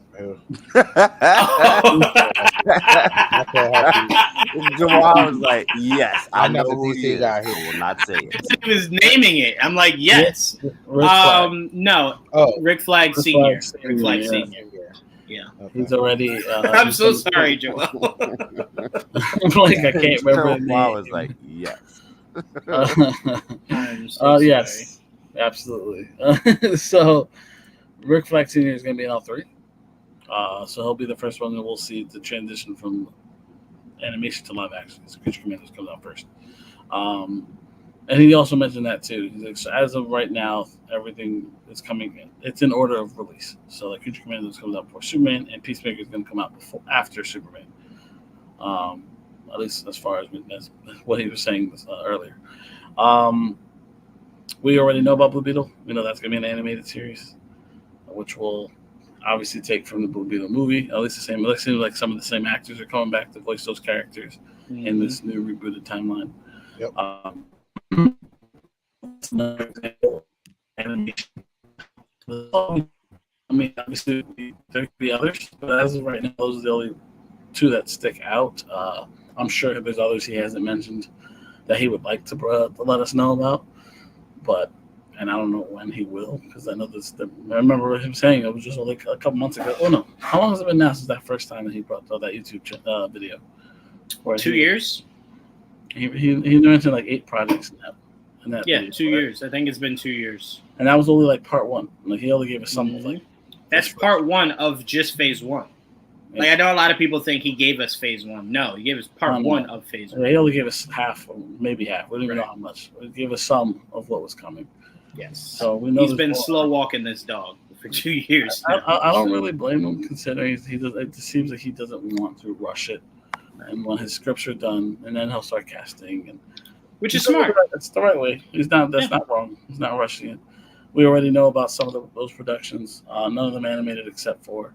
Jamal was like, "Yes, I I'm know not the who he DC is. guy I here. will not say it." He was naming it. I'm like, yes. Rick Flag. No, Oh, Rick Flag Rick Senior. Flag Rick Flag Senior, Senior. Yeah. okay. He's already. I'm so sorry, Joel. I'm like, I can't remember his Jamal name. was like, "Yes." I'm so sorry. Yes, absolutely. So, Rick Flag Senior is going to be in all 3. So he'll be the first one that we'll see the transition from animation to live action. So Creature Commandos comes out first. And he also mentioned that too. He's like, so as of right now, everything is coming in. It's in order of release. So like Creature Commandos comes out before Superman, and Peacemaker is going to come out after Superman. At least as far as what he was saying earlier. We already know about Blue Beetle. We know that's going to be an animated series, which will obviously take from the Blue Beetle movie. At least the same. It seems like some of the same actors are coming back to voice those characters in this new rebooted timeline. Yep. It's another example. Animation. I mean, obviously there could be others, but as of right now, those are the only 2 that stick out. I'm sure there's others he hasn't mentioned that he would like to let us know about, and I don't know when he will, because I know I remember him saying it was just like a couple months ago. Oh no, how long has it been now since that first time that he brought that YouTube video? 2 years? He mentioned like 8 projects in that Yeah, video, 2 right? years. I think it's been 2 years. And that was only like part 1. Like he only gave us some of like That's part 1 of just phase 1. Like, I know a lot of people think he gave us phase 1. No, he gave us part 1 of phase 1. He only gave us half, maybe half. We don't even know how much. He gave us some of what was coming. Yes. So we know he's been slow walking this dog for 2 years. I don't really blame him, considering he does. It seems like he doesn't want to rush it, and when his scripts are done, and then he'll start casting, and which is smart. That's the right way. That's not wrong. He's not rushing it. We already know about some of those productions. None of them animated except for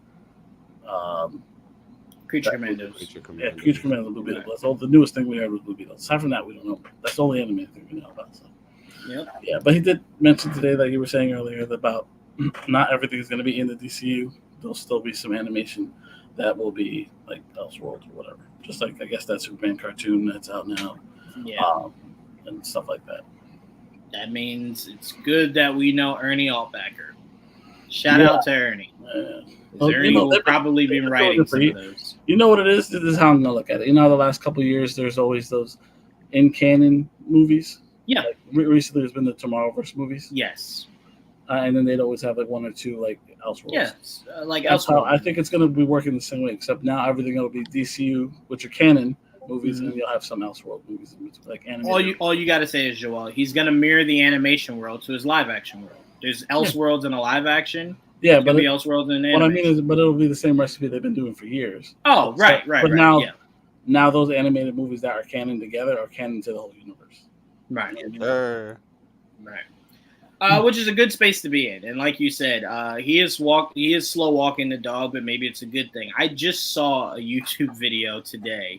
Creature Commandos. Yeah, Creature Commandos, Blue Beetle. That's all the newest thing we heard was Blue Beetle. Aside from that, we don't know. That's the only animated thing we know about. So. Yep. Yeah, but he did mention today, like you were saying earlier, about not everything is going to be in the DCU. There'll still be some animation that will be like Elseworlds or whatever. Just like, I guess, that Superman cartoon that's out now. Yeah. And stuff like that. That means it's good that we know Ernie Altbacker. Shout out to Ernie. Ernie will probably be writing some of those. You know what it is? This is how I'm going to look at it. You know, the last couple of years, there's always those in-canon movies. Yeah. Like, recently, there's been the Tomorrowverse movies. Yes. And then they'd always have like 1 or 2 like Elseworlds. Yes, like Elseworlds. I think it's going to be working the same way, except now everything will be DCU, which are canon movies, and you'll have some Elseworld movies, like animated. All you got to say is, Joel, he's going to mirror the animation world to his live action world. There's Elseworlds in a live action. Yeah, but Elseworlds in animation. What I mean is, but it'll be the same recipe they've been doing for years. Oh, right. But now those animated movies that are canon together are canon to the whole universe. Right. Right. Which is a good space to be in, and like you said, he is slow walking the dog, but maybe it's a good thing. I just saw a YouTube video today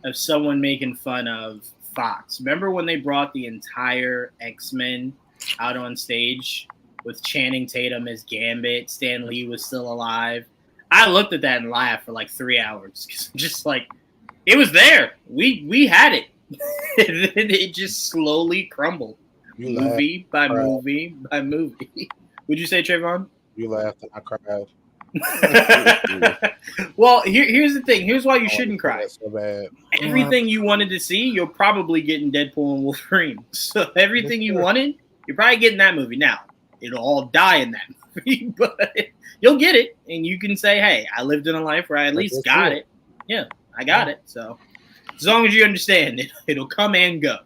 of someone making fun of Fox. Remember when they brought the entire X-Men out on stage with Channing Tatum as Gambit? Stan Lee was still alive. I looked at that and laughed for like 3 hours, just like it was there. We had it. It just slowly crumbled. Movie by movie by movie. Would you say, Trayvon? You laughed and I cried. Well, here's the thing. Here's why you shouldn't cry. So bad. Everything you wanted to see, you'll probably get in Deadpool and Wolverine. So everything you wanted, you're probably getting that movie. Now, it'll all die in that movie, but you'll get it. And you can say, hey, I lived in a life where I at least got it. Yeah, I got it. So as long as you understand, it'll come and go.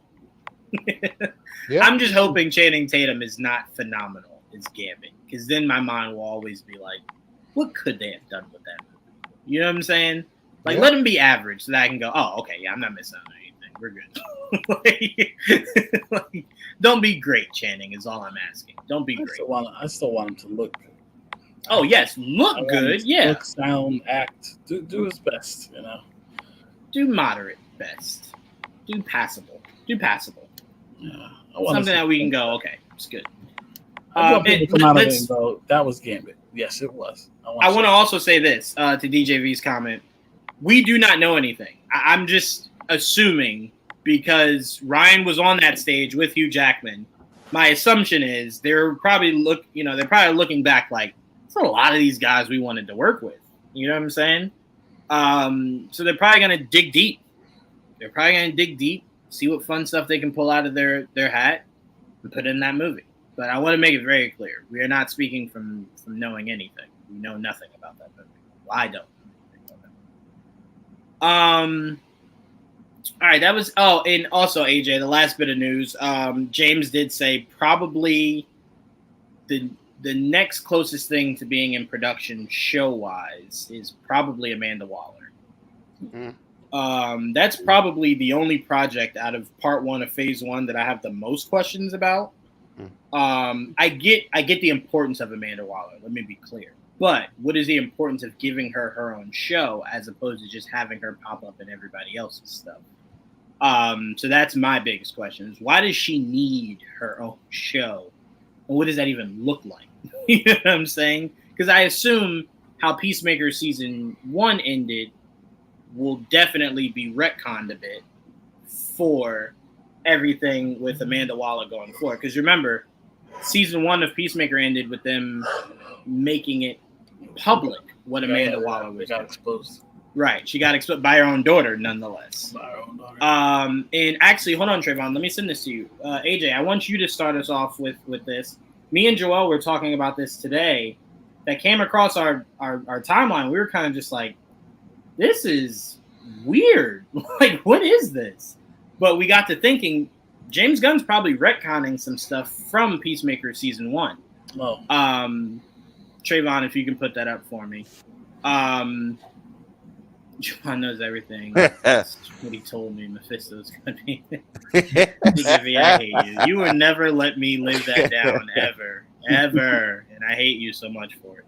Yeah. I'm just hoping Channing Tatum is not phenomenal as Gambit, because then my mind will always be like, what could they have done with that movie? You know what I'm saying? Like, let him be average so that I can go, oh, okay, yeah, I'm not missing out on anything. We're good. Like, don't be great, Channing, is all I'm asking. Don't be great. I still want him to look good. Oh, yes, look good, yeah. Look, sound, act, do his best, you know. Do moderate best. Do passable. Yeah. Something that we can go, okay, it's good. Come out of it, though, that was Gambit. Yes, it was. I want to also say this to DJV's comment. We do not know anything. I'm just assuming, because Ryan was on that stage with Hugh Jackman. My assumption is they're probably looking back like, it's a lot of these guys we wanted to work with. You know what I'm saying? So they're probably going to dig deep. See what fun stuff they can pull out of their hat and put in that movie. But I want to make it very clear. We are not speaking from knowing anything. We know nothing about that movie. Well, I don't. All right, that was and also AJ, the last bit of news. James did say probably the next closest thing to being in production show-wise is probably Amanda Waller. Mm-hmm. That's probably the only project out of part 1 of phase 1 that I have the most questions about. I get the importance of Amanda Waller. Let me be clear. But what is the importance of giving her own show as opposed to just having her pop up in everybody else's stuff? So that's my biggest question: is why does she need her own show, and what does that even look like? You know what I'm saying? Because I assume how Peacemaker season 1 ended will definitely be retconned a bit for everything with Amanda Waller going forward. Because remember, season 1 of Peacemaker ended with them making it public what Amanda Waller was. Got exposed. Right, she got exposed by her own daughter, nonetheless. By her own daughter. And actually, hold on, Trayvon. Let me send this to you, AJ. I want you to start us off with this. Me and Joel were talking about this today. That came across our timeline. We were kind of just like, this is weird. Like, what is this? But we got to thinking, James Gunn's probably retconning some stuff from Peacemaker season 1. Oh. Trayvon, if you can put that up for me. John knows everything. That's what he told me. Mephisto's gonna be. I hate you. You would never let me live that down ever, and I hate you so much for it.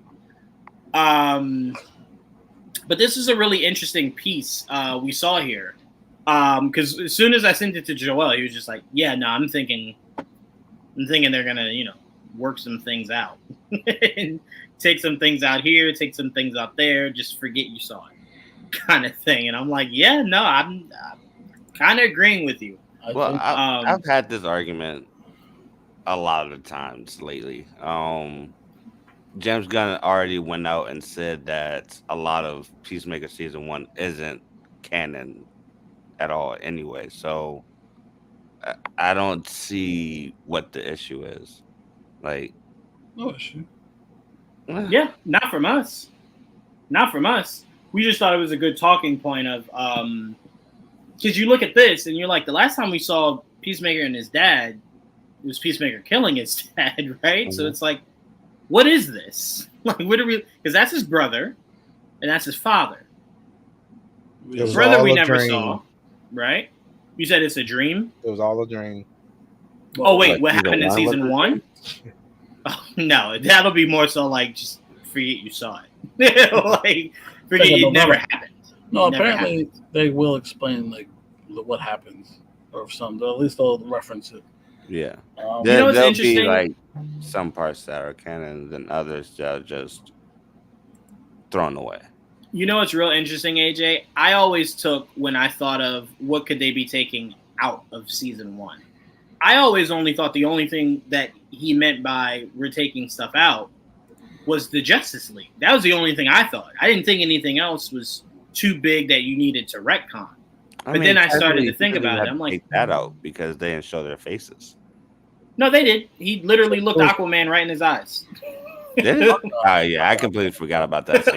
But this is a really interesting piece we saw here. Because as soon as I sent it to Joel, he was just like, "Yeah, no, I'm thinking they're gonna, work some things out, and take some things out here, take some things out there, just forget you saw it, kind of thing." And I'm like, "Yeah, no, I'm kind of agreeing with you." Well, I've had this argument a lot of the times lately. James Gunn already went out and said that a lot of Peacemaker season 1 isn't canon at all anyway. So I don't see what the issue is. Like, no issue. Yeah, not from us. Not from us. We just thought it was a good talking point of because you look at this and you're like, the last time we saw Peacemaker and his dad, it was Peacemaker killing his dad, right? Mm-hmm. So it's like, what is this? Like, what are we? Because that's his brother, and that's his father. His brother we never saw, right? You said it's a dream. It was all a dream. Oh wait, what happened in season 1? Oh, no, that'll be more so like just forget you saw it. Like forget it never happened. No, apparently they will explain like what happens or something. At least they'll reference it. Yeah, there'll be like some parts that are canon and others that are just thrown away. You know what's real interesting, AJ? I always took when I thought of what could they be taking out of season 1. I always only thought the only thing that he meant by we're taking stuff out was the Justice League. That was the only thing I thought. I didn't think anything else was too big that you needed to retcon. But then I started to think about it. I'm like, take that out because they didn't show their faces. No, they did. He literally looked Aquaman right in his eyes. Did it? Yeah, I completely forgot about that.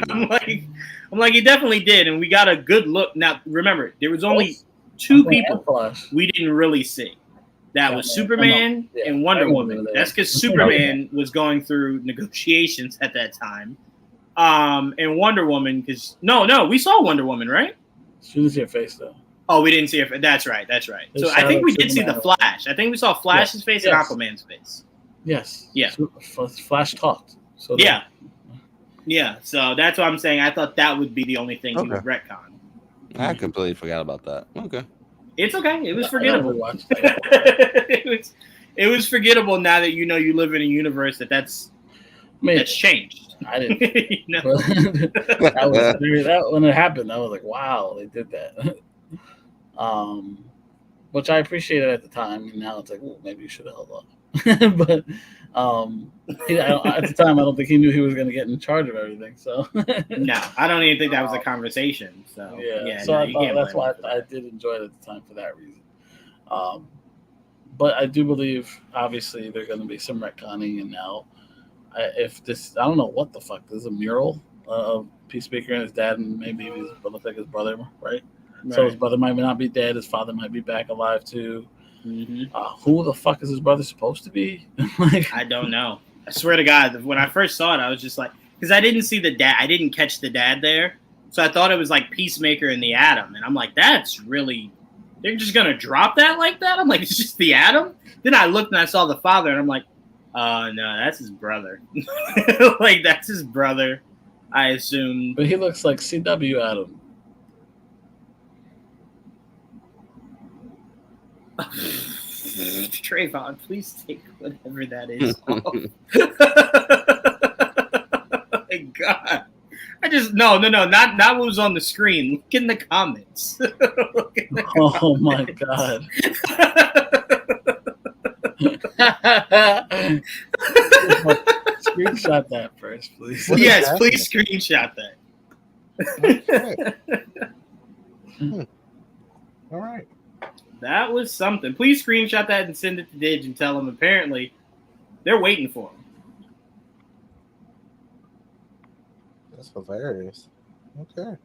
I'm like, he definitely did, and we got a good look. Now, remember, there was only 2 people we didn't really see. That was Superman and Wonder Woman. That's because Superman was going through negotiations at that time. And Wonder Woman, because no, we saw Wonder Woman, right? She didn't see her face though. Oh, we didn't see her. That's right. So I think we did see the Flash. I think we saw Flash's face and Aquaman's face. Yes. Yeah. Flash talked. So yeah. Yeah. So that's what I'm saying. I thought that would be the only thing he would retcon. I completely forgot about that. Okay. It's okay. It was forgettable. It was forgettable now that you live in a universe that's changed. I didn't. That when it happened, I was like, "Wow, they did that." Which I appreciated at the time, and now it's like, "Well, maybe you should have held up." But at the time, I don't think he knew he was going to get in charge of everything. So no, I don't even think that was a conversation. So that's why I did enjoy it at the time for that reason. But I do believe, obviously, there's going to be some retconning, and now I don't know what the fuck. There's a mural of Peacemaker and his dad, and maybe it looks like his brother, right? So his brother might not be dead. His father might be back alive too. Mm-hmm. Who the fuck is his brother supposed to be? I don't know. I swear to God, when I first saw it, I was just like, because I didn't see the dad. I didn't catch the dad there. So I thought it was like Peacemaker and the Atom. And I'm like, that's really, they're just going to drop that like that? I'm like, it's just the Atom? Then I looked and I saw the father and I'm like, no, that's his brother. Like, that's his brother, I assume. But he looks like CW Atom. Trayvon, please take whatever that is off. Oh my God. Not what was on the screen. Look in the comments. Oh my God. Screenshot that first, please. Yes, please screenshot that. All right. That was something. Please screenshot that and send it to Didge and tell him apparently they're waiting for him. That's hilarious. Okay.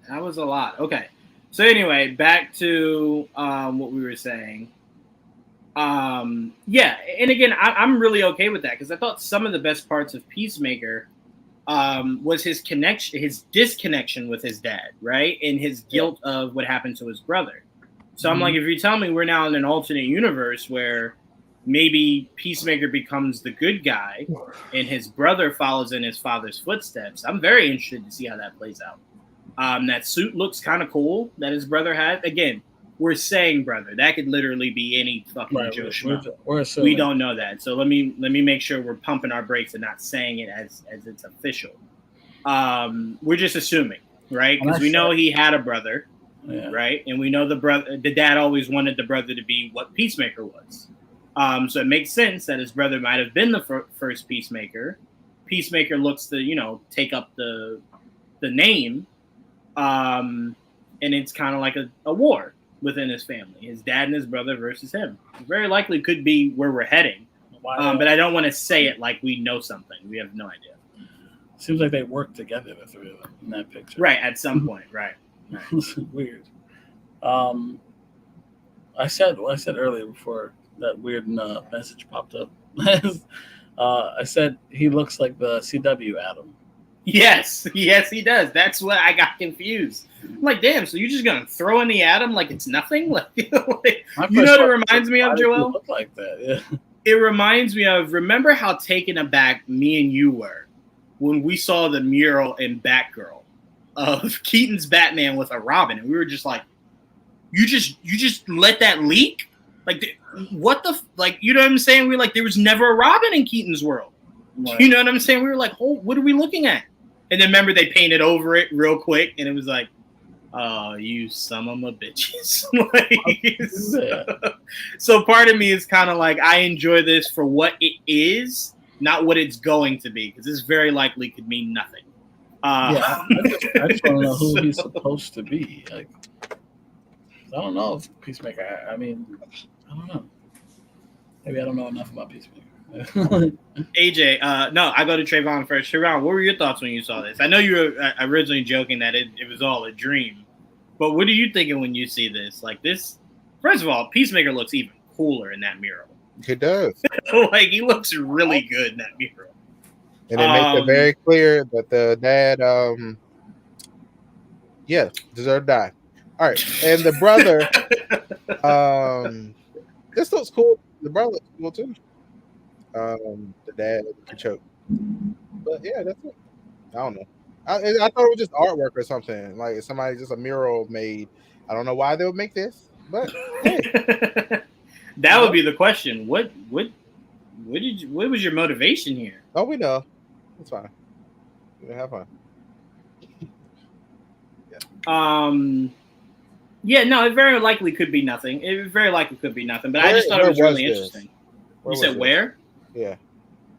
That was a lot. Okay. So anyway, back to what we were saying. Yeah, and again, I'm really okay with that because I thought some of the best parts of Peacemaker was his disconnection with his dad, right, and his guilt of what happened to his brother. So I'm like, if you tell me we're now in an alternate universe where maybe Peacemaker becomes the good guy and his brother follows in his father's footsteps, I'm very interested to see how that plays out. That suit looks kind of cool that his brother had. Again, we're saying brother. That could literally be any fucking Joe Schmo. We don't know that. So let me make sure we're pumping our brakes and not saying it as it's official. We're just assuming, right? Because we know he had a brother, right? And we know the dad always wanted the brother to be what Peacemaker was. So it makes sense that his brother might have been the first Peacemaker. Peacemaker looks to, take up the name. And it's kind of like a war within his family, his dad and his brother versus him. Very likely could be where we're heading. But I don't want to say it like we know something. We have no idea. Seems like they work together, the three of them, in that picture. Right, at some point, right. Weird. I said earlier before that weird message popped up. I said he looks like the CW Adam. Yes, he does. That's what I got confused. I'm like, damn, so you're just gonna throw in the Atom like it's nothing? Like, you know what it reminds me of, Joel? Look like that, yeah. It reminds me of, remember how taken aback me and you were when we saw the mural in Batgirl of Keaton's Batman with a Robin, and we were just like, you just let that leak? Like, what the like? You know what I'm saying? We were like, there was never a Robin in Keaton's world. Right. You know what I'm saying? We were like, oh, what are we looking at? And then remember they painted over it real quick, and it was like, oh, you some of my bitches. So part of me is kind of like, I enjoy this for what it is, not what it's going to be, because this very likely could mean nothing. I just want to know who he's supposed to be. Like, I don't know if Peacemaker. I mean, I don't know. Maybe I don't know enough about Peacemaker. AJ, no, I go to Trayvon first. Trayvon, what were your thoughts when you saw this? I know you were originally joking that it was all a dream, but what are you thinking when you see this? Like this, first of all, Peacemaker looks even cooler in that mural. He does. Like he looks really good in that mural. And it makes it very clear that the dad, deserved to die. All right, and the brother, this looks cool. The brother looks cool too. The dad could choke, but yeah, that's it. I don't know. I thought it was just artwork or something. Like somebody just a mural made. I don't know why they would make this, but hey. That would be the question. What was your motivation here? Oh, we know. It's fine. We have fun. Yeah, no, it very likely could be nothing. But I just thought it was really interesting. You said where? Yeah.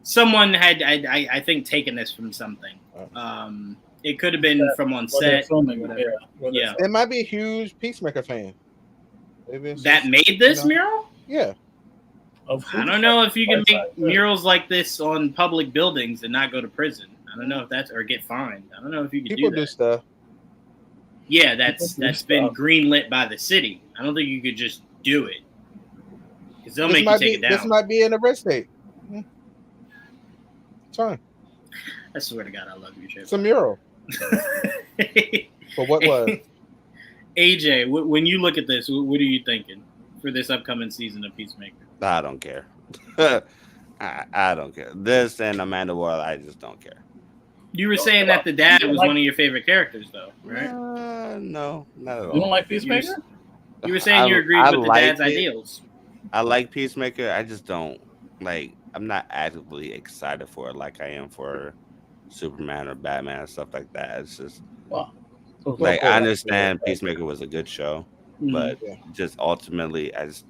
Someone had, I think, taken this from something. It could have been from on set. Yeah. It might be a huge Peacemaker fan. That made this mural? Yeah. I don't know if you can make murals like this on public buildings and not go to prison. I don't know if that's, or get fined. I don't know if you can do that. People do stuff. Yeah, that's been greenlit by the city. I don't think you could just do it. Because they'll make you take it down. This might be an arrest date. It's fine. I swear to God, I love you, Chip. It's a mural. But what was? AJ, when you look at this, what are you thinking for this upcoming season of Peacemaker? I don't care. I don't care. This and Amanda Waller, I just don't care. You were saying that the dad was one of your favorite characters, though, right? No, not at all. You don't like Peacemaker? You were saying you agreed with the dad's ideals. I like Peacemaker. I just don't like. I'm not actively excited for it like I am for Superman or Batman and stuff like that. It's just like I understand Peacemaker was a good show, but just ultimately, I just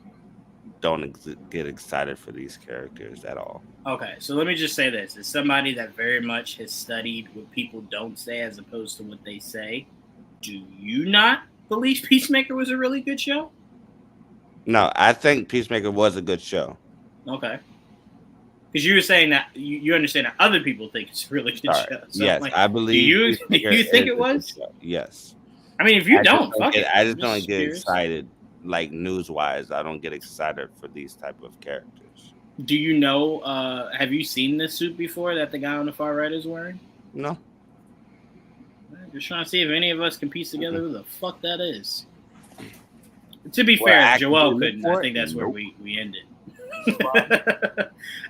don't get excited for these characters at all. Okay, so let me just say this: as somebody that very much has studied what people don't say as opposed to what they say, do you not believe Peacemaker was a really good show? No, I think Peacemaker was a good show. Okay. Because you were saying that you understand that other people think it's a really good show. So yes, I believe. Do you think it was? Yes. I mean, if you I don't, fuck it. I just I'm don't get curious. excited, like news wise. I don't get excited for these type of characters. Do you know? Have you seen this suit before that the guy on the far right is wearing? No. Just trying to see if any of us can piece together who the fuck that is. To be Well, fair, if actually, Joel look couldn't. for I it. think that's where Nope. we ended.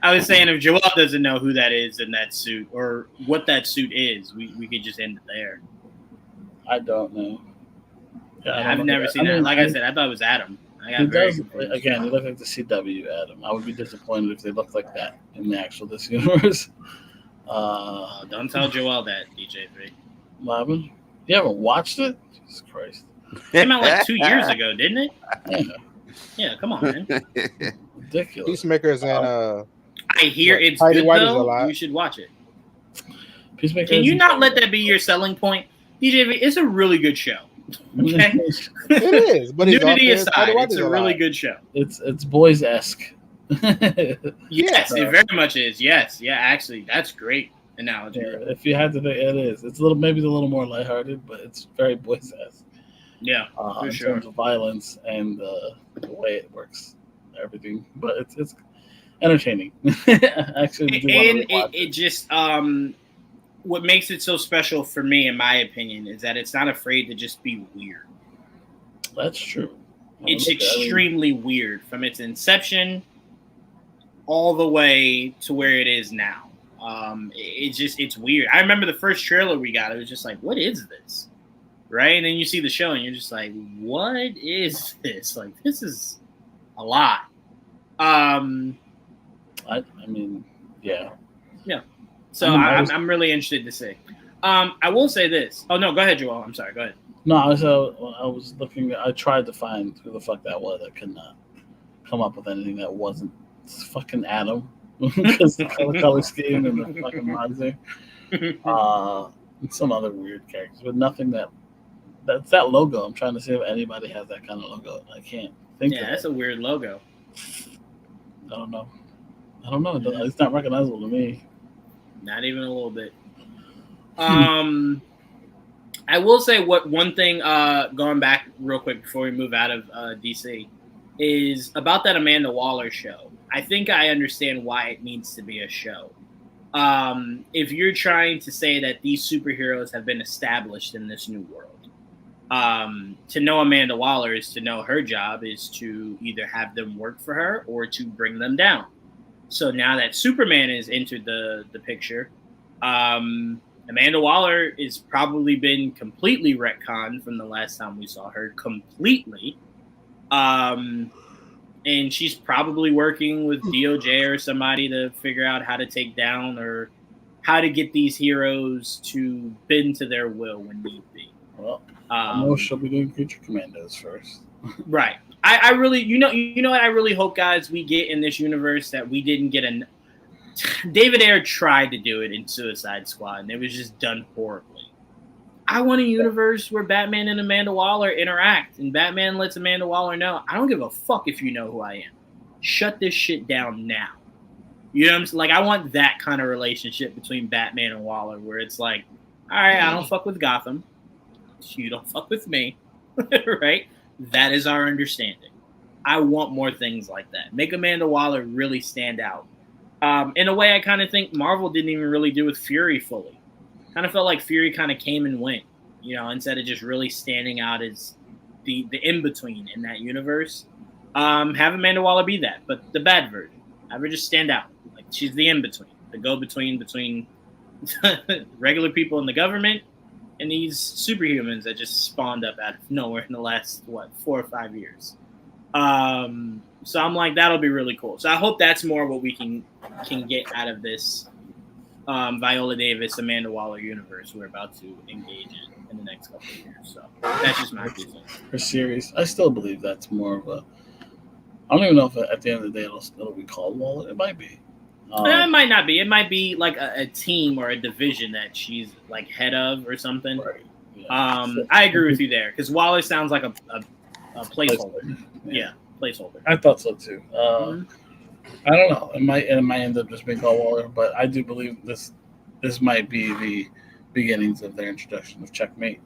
I was saying if Joel doesn't know who that is in that suit or what that suit is, we could just end it there. I don't know. Yeah, I don't I've know. never seen that. Like I said, I thought it was Adam. I got He very does confused. again. He looked like the CW Adam. I would be disappointed if they looked like that in the actual this universe. Oh, don't tell Joel that, DJ3. Marvin, you haven't watched it? Jesus Christ! Came out like 2 years ago, didn't it? Yeah, Yeah, come on, man. ridiculous. Peacemakers and I hear What, it's Heidi good White is a though. lot. You should watch it. Peacemaker. Can you isn't- not let that be your selling point, DJ? It's a really good show. Okay, it is, but it's nudity also, aside, Heidi White it's is a really lot. good show. it's boys esque. Yes, Yeah. it very much is. Yes, yeah, actually, that's great analogy. If you had to think, it is. It's a little, maybe a little more lighthearted, but it's very boys esque. Yeah, for In sure. terms of violence and the way it works, everything. But it's entertaining. Actually, do And want to rewatch it just what makes it so special for me, in my opinion, is that it's not afraid to just be weird. That's true. It's Look, I mean, extremely weird from its inception all the way to where it is now. It's weird. I remember the first trailer we got. It was just like, what is this? Right? And then you see the show and you're just like, what is this? Like, this is a lot. I mean, yeah. So I mean, I'm really interested to see. I will say this. Oh, no, go ahead, Joel. I'm sorry. Go ahead. No, I was looking. I tried to find who the fuck that was. I could not come up with anything that wasn't fucking Adam because the color scheme and the fucking monster. And some other weird characters, but nothing that's that logo. I'm trying to see if anybody has that kind of logo. I can't think. Yeah, of that's it. a weird logo. I don't know. It's not recognizable to me. Not even a little bit. I will say one thing, going back real quick before we move out of DC, is about that Amanda Waller show. I think I understand why it needs to be a show. If you're trying to say that these superheroes have been established in this new world, to know Amanda Waller is to know her job is to either have them work for her or to bring them down. So now that Superman has entered the picture, Amanda Waller has probably been completely retconned from the last time we saw her, completely. And she's probably working with DOJ or somebody to figure out how to take down or how to get these heroes to bend to their will when need be. Well, I know she'll be doing Creature Commandos first. Right. I really, you know what I really hope, guys, we get in this universe that we didn't get David Ayer tried to do it in Suicide Squad, and it was just done horribly. I want a universe where Batman and Amanda Waller interact, and Batman lets Amanda Waller know, I don't give a fuck if you know who I am. Shut this shit down now. You know what I'm saying? Like, I want that kind of relationship between Batman and Waller, where it's like, all right, I don't fuck with Gotham. You don't fuck with me. Right? That is our understanding. I want more things like that. Make Amanda Waller really stand out. In a way, I kind of think Marvel didn't even really do with Fury fully. Kind of felt like Fury kind of came and went, instead of just really standing out as the in-between in that universe. Have Amanda Waller be that, but the bad version. Have her just stand out. Like, she's the in-between, the go-between between regular people in the government and these superhumans that just spawned up out of nowhere in the last, 4 or 5 years. So I'm like, that'll be really cool. So I hope that's more what we can get out of this Viola Davis, Amanda Waller universe we're about to engage in the next couple of years. So that's just my opinion. Her series, I still believe that's more of a. I don't even know if at the end of the day it'll be called Waller. It might be. It might not be. It might be like a team or a division that she's like head of or something. Right. Yeah. I agree with you there because Waller sounds like a placeholder. Yeah, placeholder. I thought so too. I don't know. It might end up just being called Waller, but I do believe this might be the beginnings of their introduction of Checkmate.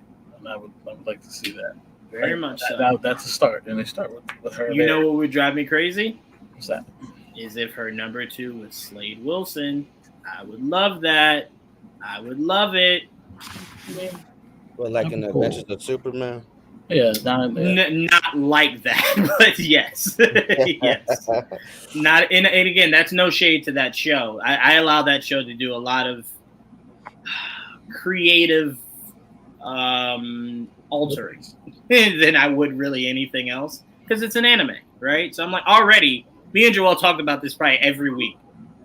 and I would like to see that. Very much so. That's a start, and they start with her. You know what would drive me crazy? What's that? Is if her number 2 was Slade Wilson. I would love that. I would love it. Well, like in the Adventures of Superman. Yeah, not like that, but yes, yes. Not and again, that's no shade to that show. I allow that show to do a lot of creative altering than I would really anything else because it's an anime, right? So I'm like, already, me and Joel talked about this probably every week.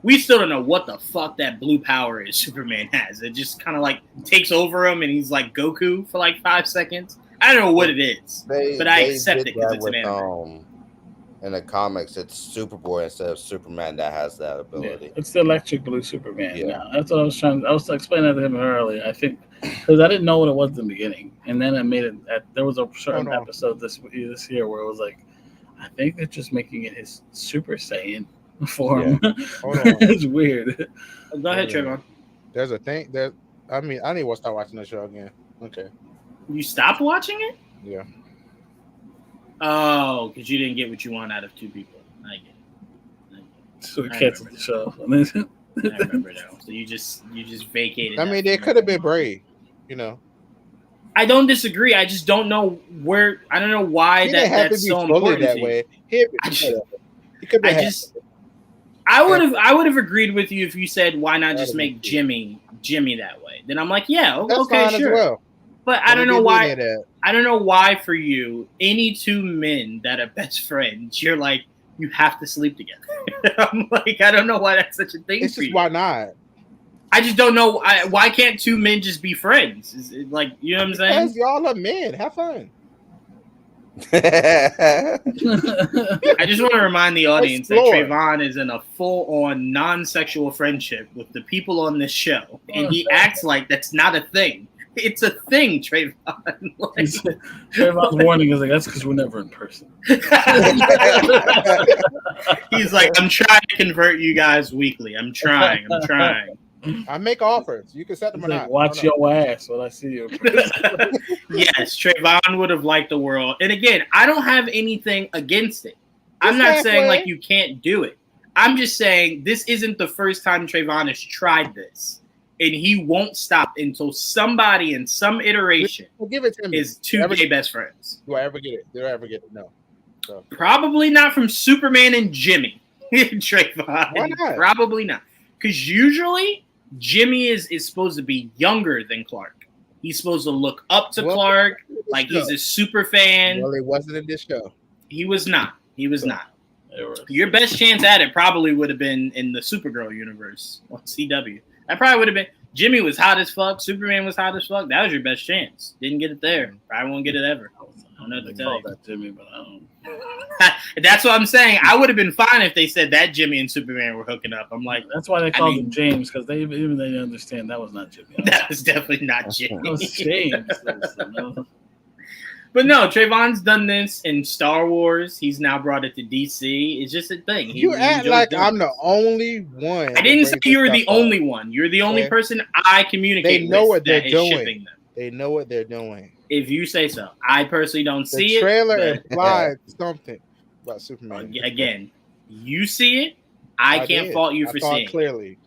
We still don't know what the fuck that blue power is Superman has. It just kind of like takes over him and he's like Goku for like 5 seconds. I don't know what it is, but I accept it because it's an anime. In the comics, it's Superboy instead of Superman that has that ability. Yeah, it's the electric blue Superman. Yeah, that's what I was trying. I was explaining that to him earlier. I think because I didn't know what it was in the beginning, and then I made it. There was a certain episode this year where it was like, I think they're just making it his Super Saiyan form. Yeah. It's weird. Go ahead, Trevor. There's a thing that I need to start watching the show again. Okay. You stopped watching it? Yeah. Oh, because you didn't get what you want out of 2 people. I get it. So we canceled the show. I remember now. So you just vacated. I mean, they could have been brave, you know. I don't disagree. I just don't know where. I don't know why that's so important that way. I would have agreed with you if you said why not just make Jimmy that way. Then I'm like, yeah, okay, sure. Well. But I don't know why. I don't know why for you, any 2 men that are best friends, you're like, you have to sleep together. I'm like, I don't know why that's such a thing. It's just why not? I just don't know why can't 2 men just be friends? Is it like, you know what I'm saying? Because y'all are men. Have fun. I just want to remind the audience that Trayvon is in a full-on non-sexual friendship with the people on this show, and he acts like that's not a thing. It's a thing, Trayvon. Trayvon's warning is like, that's because we're never in person. He's like, I'm trying to convert you guys weekly. I'm trying. I make offers. You can set them or not. Watch your ass when I see you. Yes, Trayvon would have liked the world. And again, I don't have anything against it. I'm not saying like you can't do it. I'm just saying this isn't the first time Trayvon has tried this. And he won't stop until somebody in some iteration is 2 gay best friends. Do I ever get it? Did I ever get it? No. So. Probably not from Superman and Jimmy. Trayvon. Why not? Probably not. Because usually Jimmy is supposed to be younger than Clark. He's supposed to look up to Clark like he's a super fan. Well, it wasn't in this show. He was not. Your best chance at it probably would have been in the Supergirl universe on CW. That probably would have been. Jimmy was hot as fuck. Superman was hot as fuck. That was your best chance. Didn't get it there. Probably won't get it ever. I don't know what to tell you. That Jimmy, but I don't. That's what I'm saying. I would have been fine if they said that Jimmy and Superman were hooking up. I'm like, that's why they called him James, because they didn't understand that was not Jimmy. That was definitely not Jimmy. That was James. But no, Trayvon's done this in Star Wars. He's now brought it to DC. It's just a thing. You act like I'm the only one. I didn't say you were the only one. You're the only person I communicate with. They know what they're doing. They know what they're doing. If you say so. I personally don't see it. The trailer implied something about Superman. Again, you see it. I can't fault you for seeing it. Clearly.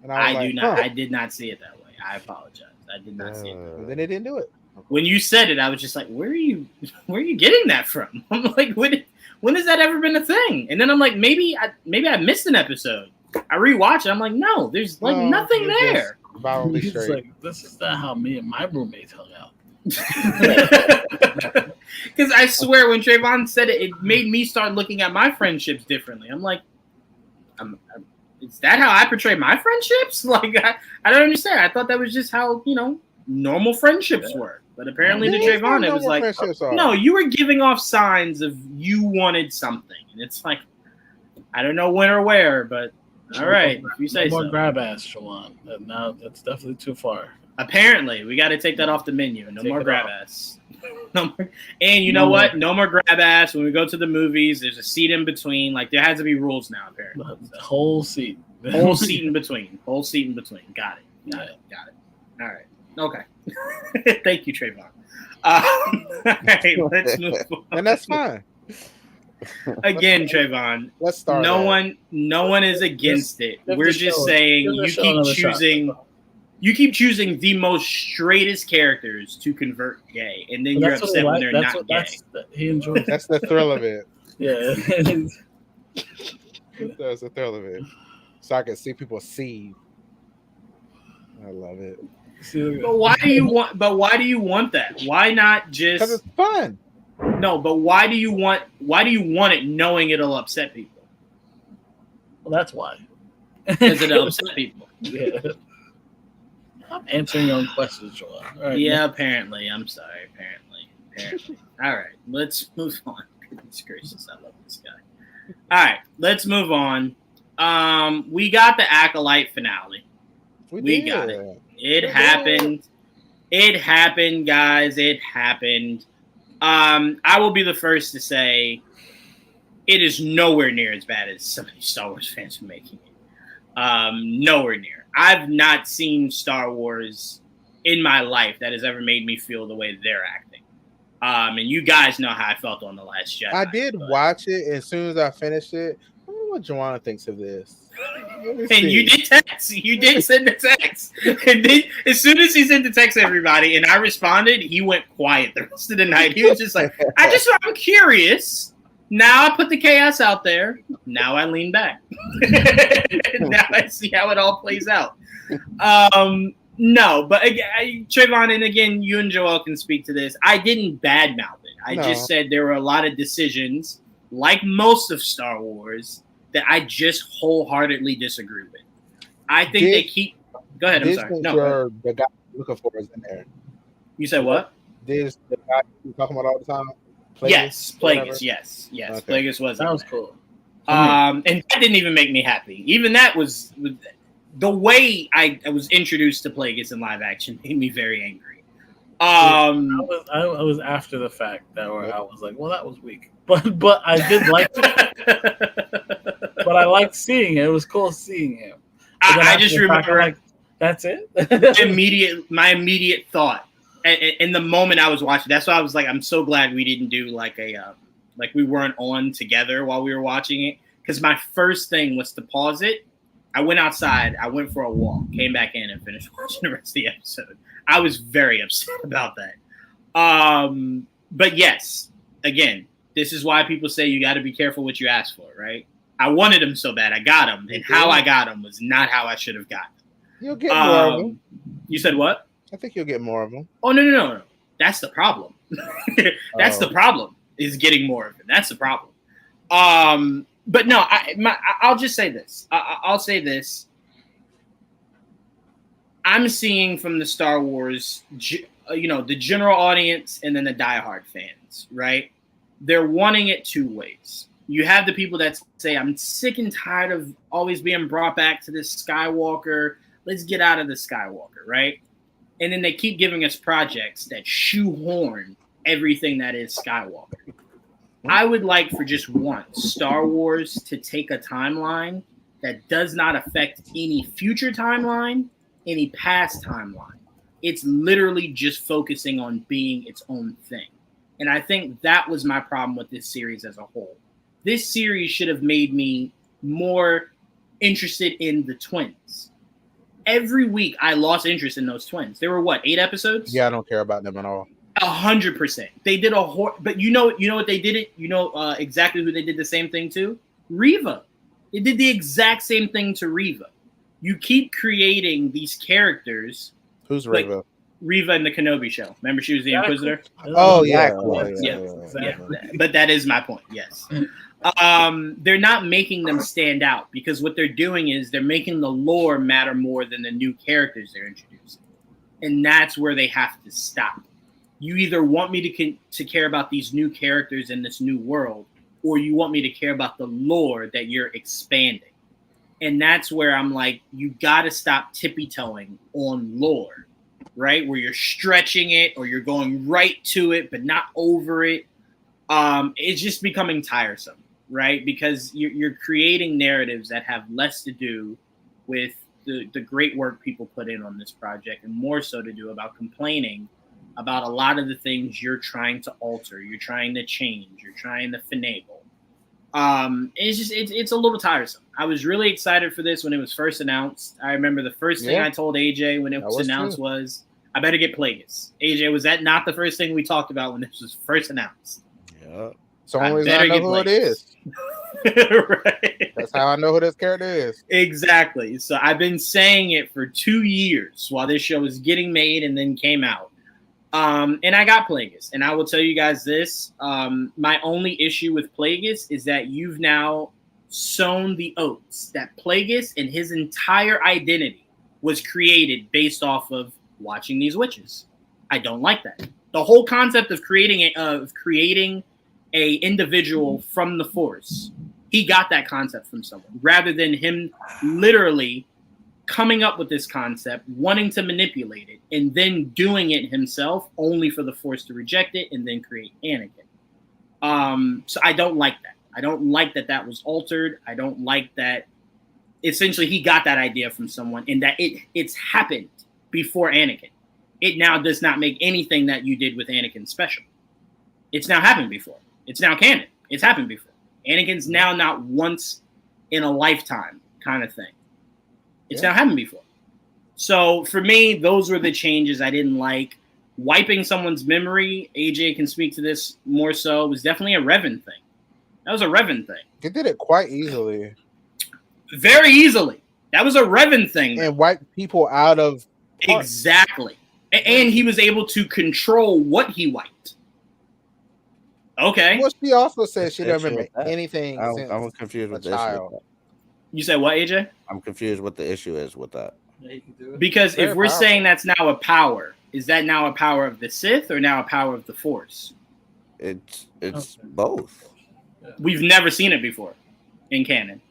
And I do not. I did not see it that way. I apologize. I did not see it. Then they didn't do it. When you said it, I was just like, where are you getting that from? I'm like, when has that ever been a thing? And then I'm like, maybe I missed an episode. I rewatch it. I'm like, no, there's like nothing there. He's like, this is not how me and my roommates hung out. Because I swear, when Trayvon said it, it made me start looking at my friendships differently. I'm like, is that how I portray my friendships? Like, I don't understand. I thought that was just how, normal friendships were. But apparently to Trayvon, it was like, no, you were giving off signs of you wanted something. And it's like, I don't know when or where, but all right, if you say so. More grab ass, Shalon. Now that's definitely too far. Apparently, we got to take that off the menu. No more grab ass. No more. And you know what? No more grab ass. When we go to the movies, there's a seat in between. Like, there has to be rules now, apparently. The whole seat. Whole seat in between. Got it. All right. Okay. Thank you, Trayvon. All right, let's move on. And that's fine. Again, Trayvon. Let's start. No one is against it. We're just saying you keep choosing the most straightest characters to convert gay, and then you're upset when they're not gay. He enjoys. That's the thrill of it. Yeah. That's the thrill of it. So I can see people see. I love it. But why do you want that? Why not just? Because it's fun. No, but why do you want it knowing it'll upset people? Well, that's why. Because it'll upset people. Yeah. I'm answering your own questions, Joel. Right, yeah, apparently. I'm sorry. Apparently. All right, let's move on. Goodness gracious, I love this guy. All right, let's move on. We got the Acolyte finale. We got it. It happened. It happened, guys. It happened. I will be the first to say it is nowhere near as bad as some of these Star Wars fans are making it. Nowhere near. I've not seen Star Wars in my life that has ever made me feel the way they're acting. And you guys know how I felt on The Last Jedi. I did watch it, and as soon as I finished it, I wonder what Joanna thinks of this. And you did text. You did send the text. And then as soon as he sent the text to everybody and I responded, he went quiet the rest of the night. He was just like, I'm curious. Now I put the chaos out there. Now I lean back. Now I see how it all plays out. No, but again, Trayvon, and again, you and Joel can speak to this. I didn't badmouth it. I just said there were a lot of decisions, like most of Star Wars, that I just wholeheartedly disagree with. I think they keep. Go ahead. I'm sorry. No, the guy you're looking for is in there. You said what? This the guy you're talking about all the time. Plagueis, yes, Plagueis. Yes. Okay. Plagueis was. That was cool. And that didn't even make me happy. Even that was the way I was introduced to Plagueis in live action made me very angry. I was after the fact that where I was like, well, that was weak, but I did like it. But I liked seeing it. It was cool seeing him. I just remember that's it. My immediate thought in the moment I was watching. That's why I was like, I'm so glad we didn't do like we weren't on together while we were watching it. Because my first thing was to pause it. I went outside. I went for a walk. Came back in and finished watching the rest of the episode. I was very upset about that. But yes, again, this is why people say you got to be careful what you ask for, right? I wanted him so bad. I got him. And how I got him was not how I should have gotten him. You'll get more of them. You said what? I think you'll get more of them. Oh, no. That's the problem. That's the problem, is getting more of it. That's the problem. But no, I'll just say this. I'll say this. I'm seeing from the Star Wars, the general audience and then the diehard fans, right? They're wanting it two ways. You have the people that say, I'm sick and tired of always being brought back to this Skywalker. Let's get out of the Skywalker, right? And then they keep giving us projects that shoehorn everything that is Skywalker. I would like for just once Star Wars to take a timeline that does not affect any future timeline, any past timeline. It's literally just focusing on being its own thing. And I think that was my problem with this series as a whole. This series should have made me more interested in the twins. Every week I lost interest in those twins. There were 8 episodes? Yeah, I don't care about them at all. 100%. They did but you know what they did it? You know exactly who they did the same thing to? Reva. They did the exact same thing to Reva. You keep creating these characters. Who's Reva? Like Reva in the Kenobi show. Remember she was the Inquisitor? Oh, yeah. Yeah. But that is my point, yes. They're not making them stand out because what they're doing is they're making the lore matter more than the new characters they're introducing. And that's where they have to stop. You either want me to care about these new characters in this new world, or you want me to care about the lore that you're expanding. And that's where I'm like, you got to stop tippy-toeing on lore, right? Where you're stretching it or you're going right to it, but not over it. It's just becoming tiresome, right? Because you're creating narratives that have less to do with the great work people put in on this project, and more so to do about complaining about a lot of the things you're trying to alter, you're trying to change, you're trying to finagle. It's a little tiresome. I was really excited for this when it was first announced. I remember the first thing I told AJ when it was announced was, I better get Plagueis. AJ, was that not the first thing we talked about when this was first announced? Yeah. So only reason I know who it is. Right. That's how I know who this character is. Exactly. So I've been saying it for 2 years while this show was getting made and then came out. And I got Plagueis. And I will tell you guys this. My only issue with Plagueis is that you've now sown the oats that Plagueis and his entire identity was created based off of watching these witches. I don't like that. The whole concept of creating a individual from the Force, he got that concept from someone rather than him literally coming up with this concept, wanting to manipulate it, and then doing it himself only for the Force to reject it and then create Anakin. So I don't like that. I don't like that that was altered. I don't like that essentially he got that idea from someone and that it's happened before Anakin. It now does not make anything that you did with Anakin special. It's now happened before. It's now canon. It's happened before. Anakin's now not once in a lifetime kind of thing. It's now happened before. So for me, those were the changes I didn't like. Wiping someone's memory, AJ can speak to this more so, was definitely a Revan thing. That was a Revan thing. They did it quite easily. Very easily. That was a Revan thing. And wiped people out of parts. Exactly. And he was able to control what he wiped. Okay. Well, she also said she doesn't remember anything. I'm confused with the issue. You said what, AJ? I'm confused what the issue is with that. Because if we're saying that's now a power, is that now a power of the Sith or now a power of the Force? It's both. We've never seen it before in canon.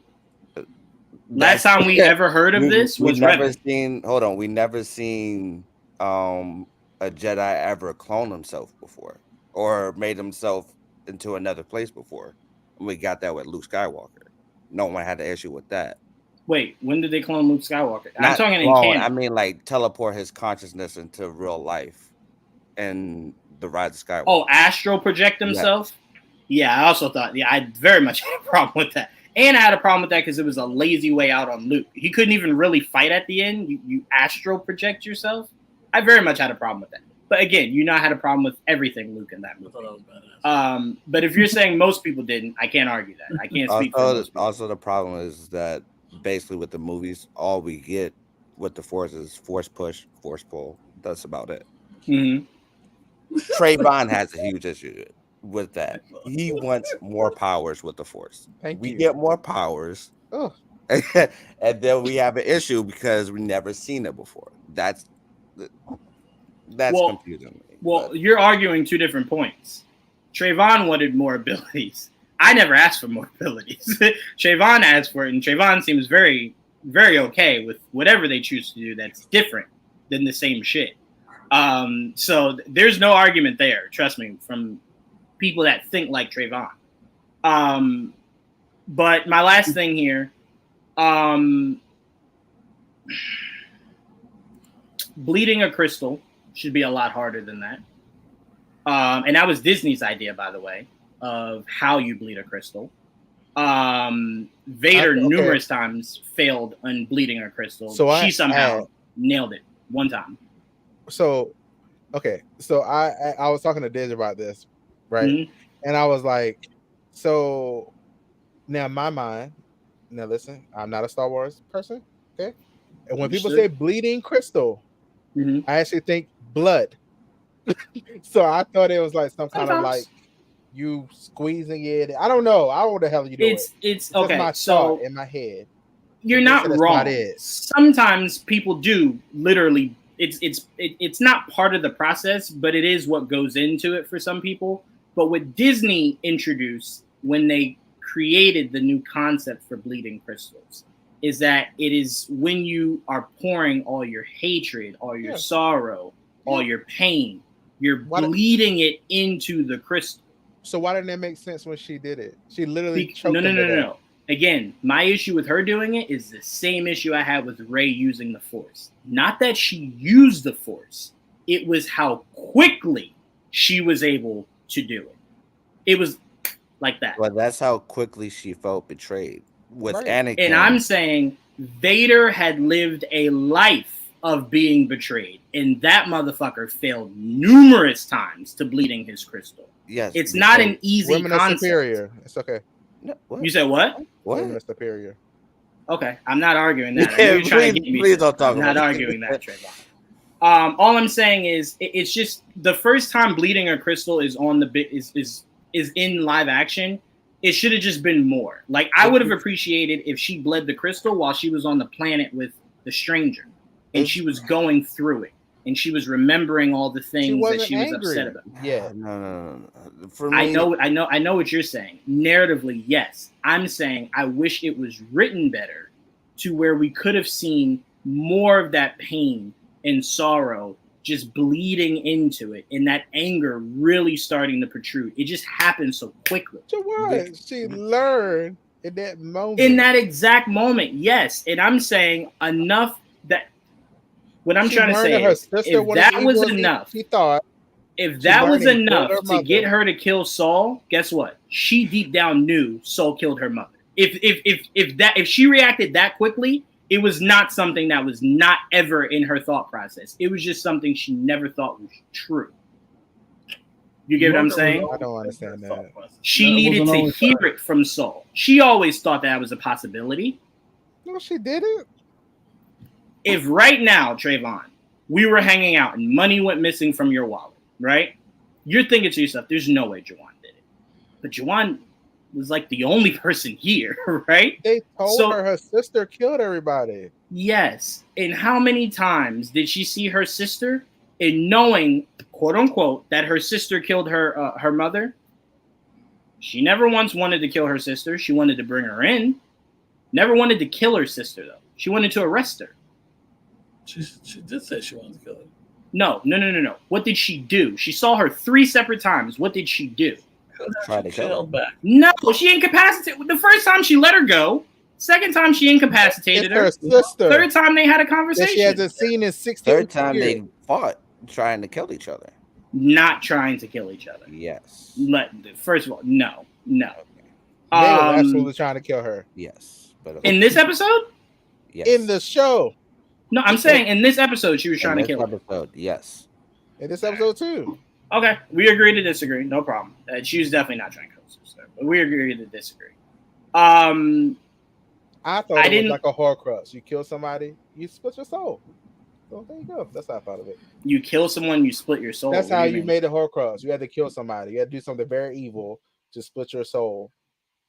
Last time we ever heard of this was Revan. We never seen a Jedi ever clone himself before or made himself into another place before. We got that with Luke Skywalker. No one had an issue with that. Wait, when did they clone Luke Skywalker? I'm talking in canon. I mean, like teleport his consciousness into real life and the Rise of Skywalker. Oh, astral project himself? Yeah, I also thought. Yeah, I very much had a problem with that. And I had a problem with that because it was a lazy way out on Luke. He couldn't even really fight at the end. You astral project yourself. I very much had a problem with that. But again, you not had a problem with everything Luke in that movie. But if you're saying most people didn't, I can't argue that. I can't speak for most people. Also, the problem is that basically with the movies, all we get with the Force is Force push, Force pull. That's about it. Mm-hmm. Trayvon has a huge issue with that. He wants more powers with the Force. We get more powers. Oh. And then we have an issue because we never seen it before. That's confusing me. Well, you're arguing two different points. Trayvon wanted more abilities. I never asked for more abilities. Trayvon asked for it, and Trayvon seems very, very okay with whatever they choose to do that's different than the same shit. So there's no argument there, trust me, from people that think like Trayvon. But my last thing here, bleeding a crystal should be a lot harder than that. And that was Disney's idea, by the way, of how you bleed a crystal. Vader numerous times failed on bleeding a crystal. So she somehow nailed it one time. So, I was talking to Diz about this, right? Mm-hmm. And I was like, so now in my mind, now listen, I'm not a Star Wars person, okay? And when people say bleeding crystal, I actually think blood. So I thought it was like some kind of like you squeezing it. I don't know. I don't know what the hell you doing. It's okay. My so in my head, you're not wrong. Sometimes people do literally. It's not part of the process, but it is what goes into it for some people. But what Disney introduced when they created the new concept for bleeding crystals is that it is when you are pouring all your hatred, all your sorrow, all your pain, you're bleeding it into the crystal. So why didn't that make sense when she did it? She literally choked No. Again, my issue with her doing it is the same issue I had with Rey using the Force. Not that she used the Force, it was how quickly she was able to do it. It was like that. Well, that's how quickly she felt betrayed with Anakin. And I'm saying Vader had lived a life of being betrayed, and that motherfucker failed numerous times to bleeding his crystal. Yes, it's not an easy women concept. Are superior. It's okay. No, you said what? Women are superior. Okay, I'm not arguing that. Yeah, you're trying to get me. Please don't talk I'm about not arguing that, Trayvon. All I'm saying is it's just the first time bleeding a crystal is on the is in live action. It should have just been more. Like I would have appreciated if she bled the crystal while she was on the planet with the stranger, and she was going through it, and she was remembering all the things that she was upset about. Yeah, no. For me, I know what you're saying. Narratively, yes. I'm saying I wish it was written better, to where we could have seen more of that pain and sorrow just bleeding into it, and that anger really starting to protrude. It just happened so quickly. So what? She learned in that moment. In that exact moment, yes. And I'm saying enough that what I'm trying to say is, if that was enough, she thought if that was enough to get her to kill Saul, guess what? She deep down knew Saul killed her mother. If she reacted that quickly, it was not something that was not ever in her thought process. It was just something she never thought was true. You get what I'm saying? I don't understand that. She needed to hear it from Saul. She always thought that was a possibility. No, she didn't. If right now, Trayvon, we were hanging out and money went missing from your wallet, right? You're thinking to yourself, there's no way Juwan did it. But Juwan was like the only person here, right? They told her sister killed everybody. Yes. And how many times did she see her sister, and knowing, quote unquote, that her sister killed her mother? She never once wanted to kill her sister. She wanted to bring her in. Never wanted to kill her sister, though. She wanted to arrest her. She did say she wanted to kill her. No. What did she do? She saw her 3 separate times. What did she do? Try to kill her back. No, she incapacitated. The first time she let her go. Second time she incapacitated her. Sister. Third time they had a conversation. That she hasn't seen in 16 Third time they fought, trying to kill each other. Not trying to kill each other. Yes. First of all, no. They were absolutely trying to kill her. Yes. But in this episode? Yes. In the show. No, I'm saying in this episode she was trying to kill her. Yes. In this episode too. Okay, we agree to disagree. No problem. She was definitely not trying to kill her sister, but we agree to disagree. I thought it was like a Horcrux. You kill somebody, you split your soul. So there you go. That's how I thought of it. You kill someone, you split your soul. That's how you made a Horcrux. You had to kill somebody. You had to do something very evil to split your soul.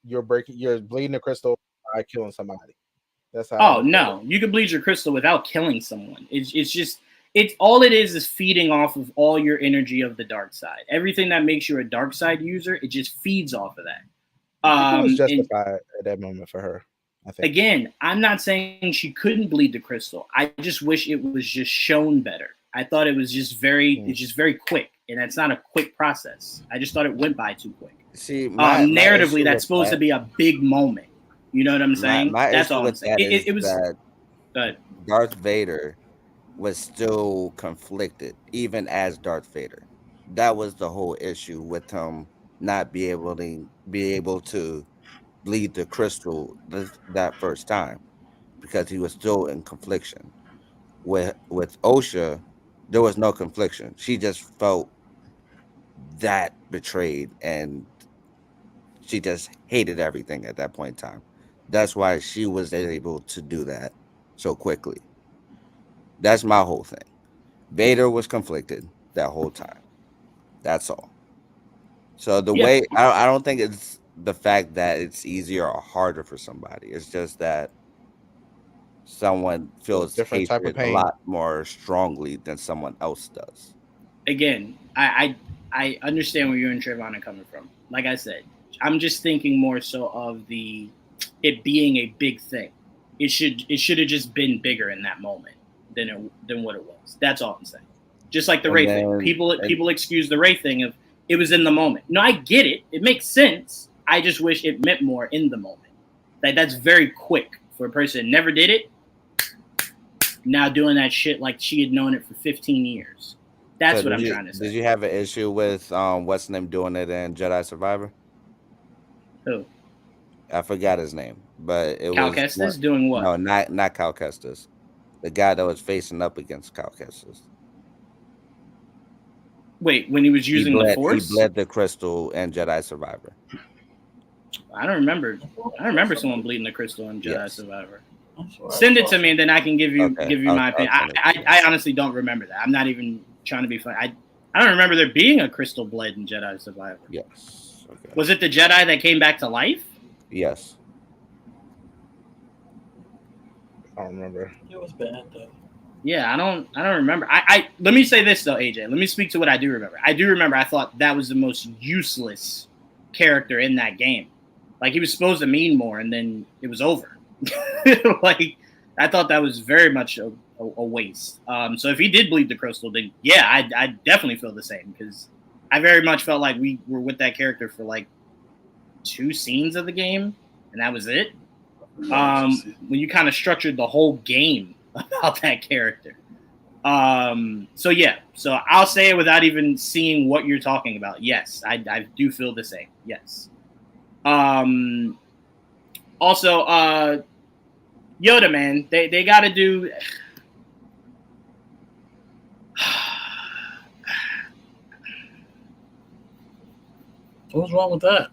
You're bleeding the crystal by killing somebody. That's how. Oh no, you can bleed your crystal without killing someone. It's all it is feeding off of all your energy of the dark side. Everything that makes you a dark side user, it just feeds off of that. It was justified at that moment for her. I think. Again, I'm not saying she couldn't bleed the crystal. I just wish it was just shown better. I thought it was just it's just very quick, and that's not a quick process. I just thought it went by too quick. See, narratively, that's supposed to be a big moment. You know what I'm saying? That's all I'm saying. It was that Darth Vader was still conflicted, even as Darth Vader. That was the whole issue with him not be able to bleed the crystal that first time, because he was still in confliction. With Osha, there was no confliction. She just felt that betrayed, and she just hated everything at that point in time. That's why she was able to do that so quickly. That's my whole thing. Vader was conflicted that whole time. That's all. So way, I don't think it's the fact that it's easier or harder for somebody. It's just that someone feels hatred a lot more strongly than someone else does. Again, I understand where you and Trayvon are coming from. Like I said, I'm just thinking more so of it being a big thing. It should have just been bigger in that moment than what it was. That's all I'm saying. Just like the Rey thing. People excuse the Rey thing of it was in the moment. No, I get it. It makes sense. I just wish it meant more in the moment. That's very quick for a person that never did it. Now doing that shit like she had known it for 15 years. That's what I'm trying to say. Did you have an issue with what's the name doing it in Jedi Survivor? Who? I forgot his name, but it Cal was Kestis doing what? No, not Cal Kestis. The guy that was facing up against Cal Kestis. Wait, when he was using the Force? He bled the crystal in Jedi Survivor. I don't remember. I remember someone bleeding the crystal in Jedi Survivor. Send it to me, and then I can give you my opinion. I honestly don't remember that. I'm not even trying to be funny. I don't remember there being a crystal blade in Jedi Survivor. Yes. Okay. Was it the Jedi that came back to life? Yes. I don't remember. It was bad though. Yeah, I don't remember. I let me say this though, AJ. Let me speak to what I do remember. I do remember I thought that was the most useless character in that game. Like he was supposed to mean more, and then it was over. Like I thought that was very much a waste. So if he did bleed the crystal, then yeah, I definitely feel the same because I very much felt like we were with that character for like 2 scenes of the game, and that was it. When you kind of structured the whole game about that character. So yeah, so I'll say it without even seeing what you're talking about. Yes, I do feel the same. Yes. Also, Yoda, man, they got to do. What's wrong with that?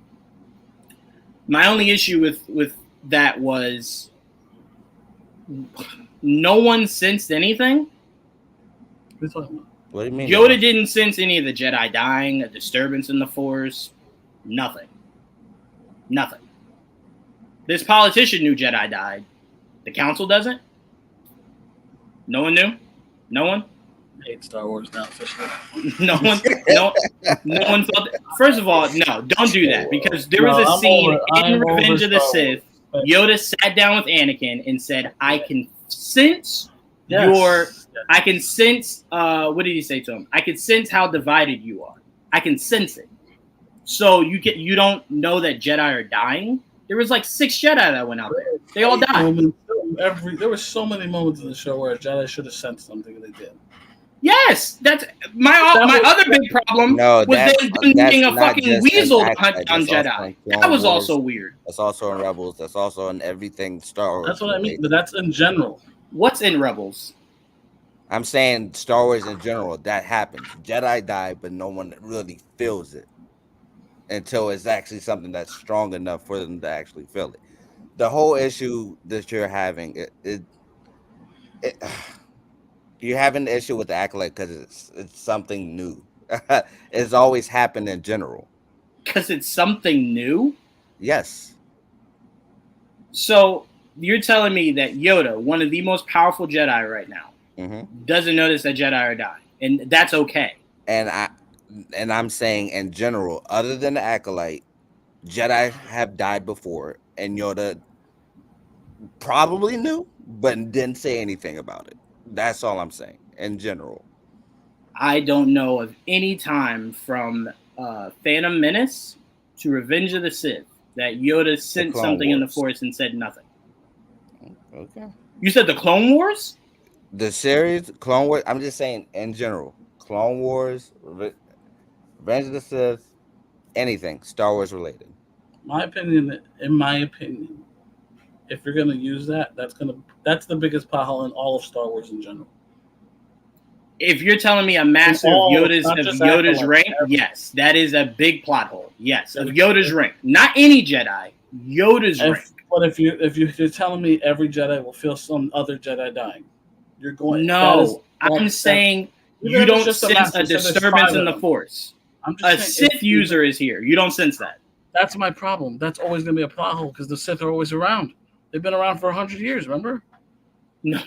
My only issue with that was no one sensed anything. What are you talking about? What do you mean? Yoda didn't sense any of the Jedi dying, a disturbance in the Force, nothing. Nothing. This politician knew Jedi died. The Council doesn't? No one knew? No one? I hate Star Wars now, officially. No one felt it. First of all, no, don't do that because there was a scene in Revenge of the Sith. Yoda sat down with Anakin and said, I can sense I can sense what did he say to him? I can sense how divided you are. I can sense it. So you don't know that Jedi are dying? There was like 6 Jedi that went out there. They all died. There were so many moments in the show where a Jedi should have sensed something and they did. Yes, that's my other big problem was them being a fucking weasel to hunt on Jedi. That was also weird. That's also in Rebels. That's also in everything Star Wars. That's what I mean, but that's in general. What's in Rebels? I'm saying Star Wars in general. That happens. Jedi die, but no one really feels it until it's actually something that's strong enough for them to actually feel it. The whole issue that you're having, you're having an issue with the Acolyte because it's something new. It's always happened in general. Because it's something new? Yes. So you're telling me that Yoda, one of the most powerful Jedi right now, doesn't notice that Jedi are dying, and that's okay. And I'm saying in general, other than the Acolyte, Jedi have died before, and Yoda probably knew, but didn't say anything about it. That's all I'm saying in general. I don't know of any time from Phantom Menace to Revenge of the Sith that Yoda sensed something in the Force and said nothing. Okay. You said the Clone Wars? The series, Clone Wars, I'm just saying in general. Clone Wars, Revenge of the Sith, anything Star Wars related. In my opinion, if you're gonna use that, that's the biggest plot hole in all of Star Wars in general. If you're telling me a master of Yoda's rank, yes, that is a big plot hole. Yes, of Yoda's rank, not any Jedi, Yoda's rank. But if you're telling me every Jedi will feel some other Jedi dying, you're going. No, I'm saying you don't sense a disturbance in the Force. A Sith user is here. You don't sense that. That's my problem. That's always going to be a plot hole because the Sith are always around. They've been around for 100 years. Remember? No.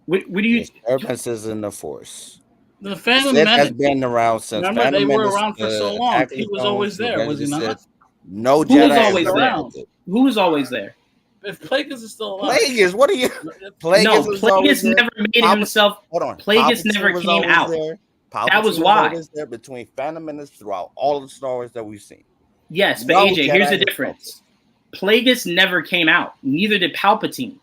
What do you? Disturbances in the Force. The Phantom Menace has been around since. Remember, Phantom they were Menace, around for so long. He was always there, was he not? No Who was Jedi always there? Who was always there? If Plagueis is still alive. Plagueis, what are you? Plagueis never made himself. Hold on. Plagueis never came out. That was why. There between Phantom Menace throughout all of the Star Wars that we've seen. Yes, but AJ, here's the difference. Plagueis never came out. Neither did Palpatine.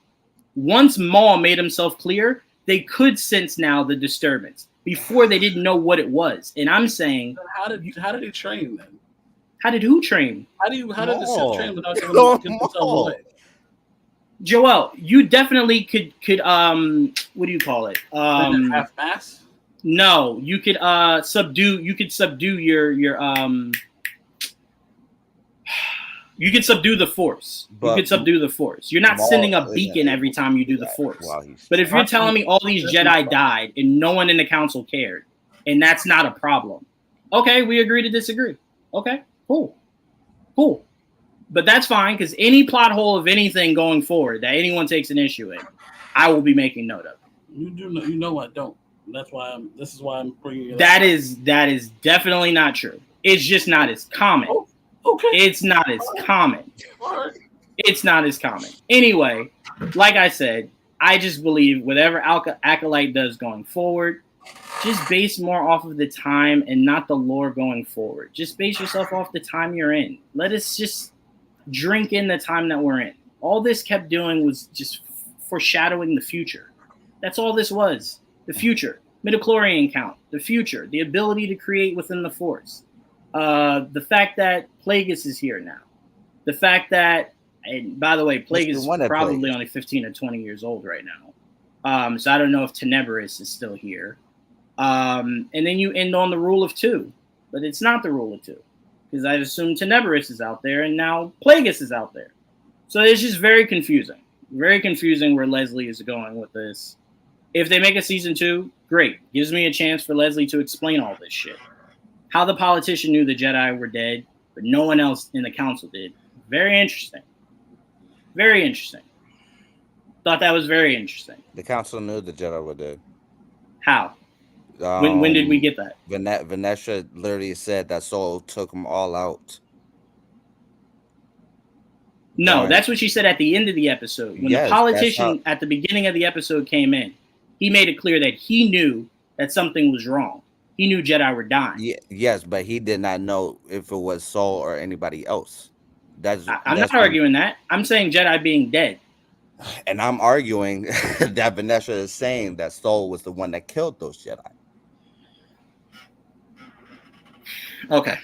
Once Maul made himself clear, they could sense now the disturbance. Before they didn't know what it was. And I'm saying, how did he train then? How did who train? How did the Sith train without getting themselves away? Joel, you definitely could what do you call it? Half mass? No, you could subdue your you can subdue the Force. You can subdue the Force. You're not sending a beacon every time you do the Force. But if you're telling me all these Jedi died and no one in the council cared, and that's not a problem, okay, we agree to disagree. Okay, cool. But that's fine, because any plot hole of anything going forward that anyone takes an issue in, I will be making note of. You know I don't. That's why this is why I'm bringing it up. That is definitely not true. It's just not as common. Oh, okay. It's not as common. Right. It's not as common. Anyway, like I said, I just believe whatever Acolyte does going forward, just base more off of the time and not the lore going forward. Just base yourself off the time you're in. Let us just drink in the time that we're in. All this kept doing was just foreshadowing the future. That's all this was. The future. Midichlorian count. The future. The ability to create within the Force. The fact that Plagueis is here now. The fact that, and by the way, Plagueis is probably only 15 or 20 years old right now. So I don't know if Tenebris is still here. And then you end on the rule of 2. But it's not the rule of 2. Because I assume Tenebris is out there, and now Plagueis is out there. So it's just very confusing. Very confusing where Leslie is going with this. If they make a season 2, great. Gives me a chance for Leslie to explain all this shit. How the politician knew the Jedi were dead, but no one else in the council did. Very interesting. Very interesting. Thought that was very interesting. The council knew the Jedi were dead. How? When did we get that? Vanessa literally said that Saul took them all out. No, that's what she said at the end of the episode. When the politician at the beginning of the episode came in, he made it clear that he knew that something was wrong. He knew Jedi were dying. Yes, but he did not know if it was Saul or anybody else. I'm not arguing that. I'm saying Jedi being dead. And I'm arguing that Vanessa is saying that Saul was the one that killed those Jedi. Okay.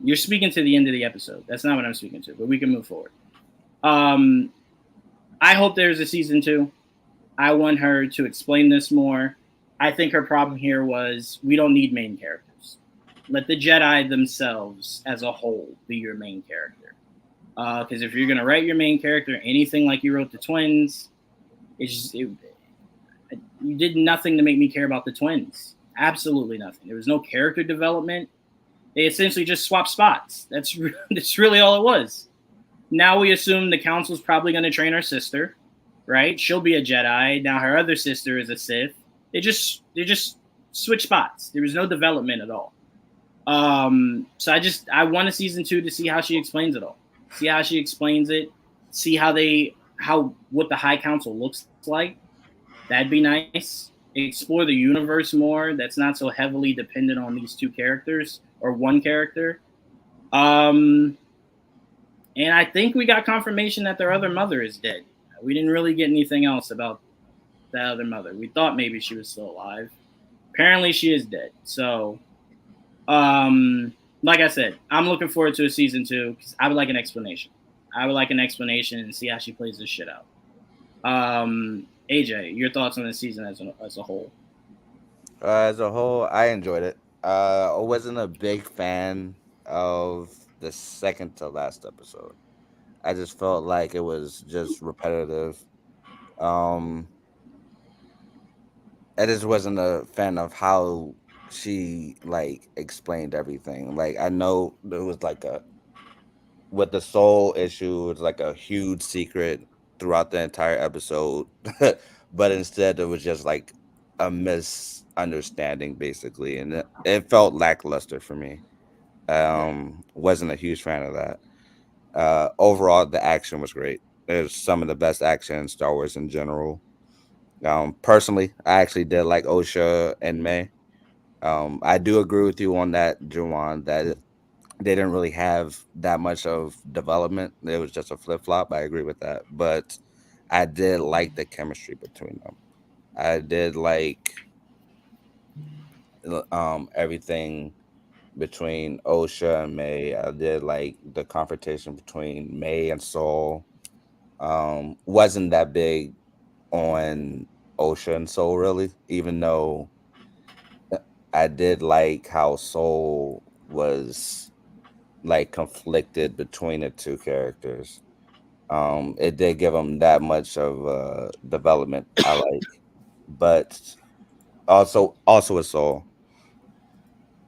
You're speaking to the end of the episode. That's not what I'm speaking to, but we can move forward. I hope there's a season 2. I want her to explain this more. I think her problem here was we don't need main characters. Let the Jedi themselves as a whole be your main character. Because if you're going to write your main character anything like you wrote the twins, you did nothing to make me care about the twins. Absolutely nothing. There was no character development. They essentially just swapped spots. That's really all it was. Now we assume the council's probably going to train her sister, right? She'll be a Jedi. Now her other sister is a Sith. They just switch spots. There was no development at all. So I want a season 2 to see how she explains it all. See how she explains it. See what the High Council looks like. That'd be nice. Explore the universe more. That's not so heavily dependent on these 2 characters or one character. And I think we got confirmation that their other mother is dead. We didn't really get anything else about that other mother. We thought maybe she was still alive. Apparently she is dead. So, like I said, I'm looking forward to a season 2 because I would like an explanation. I would like an explanation and see how she plays this shit out. AJ, your thoughts on this season as a whole? As a whole, I enjoyed it. I wasn't a big fan of the second to last episode. I just felt like it was just repetitive. I just wasn't a fan of how she explained everything. Like, I know there was with the soul issue, it's like a huge secret throughout the entire episode, but instead it was just like a misunderstanding basically, and it felt lackluster for me. Wasn't a huge fan of that. Overall, the action was great. It was some of the best action in Star Wars in general. Personally, I actually did like Osha and May. I do agree with you on that, Juwan, that they didn't really have that much of development. It was just a flip flop. I agree with that, but I did like the chemistry between them. I did like everything between Osha and May. I did like the confrontation between May and Soul. Wasn't that big on Osha and Soul really, even though I did like how Soul was like conflicted between the two characters. It did give them that much of development I like, but also with Soul,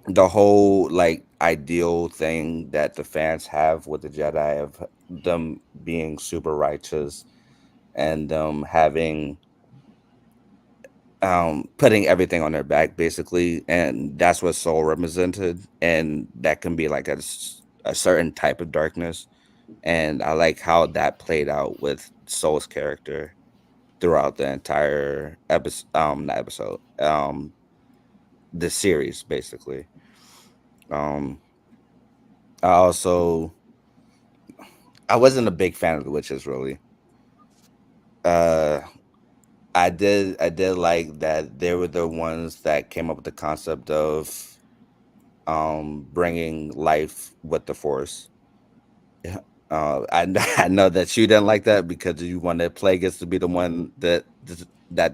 the whole like ideal thing that the fans have with the Jedi of them being super righteous and them having putting everything on their back basically, and that's what Soul represented, and that can be like a certain type of darkness, and I like how that played out with Soul's character throughout the entire episode, not episode, the series basically. I also I wasn't a big fan of the witches really. uh I did like that they were the ones that came up with the concept of bringing life with the Force. Yeah. I know that you didn't like that because you wanted Plagueis to be the one that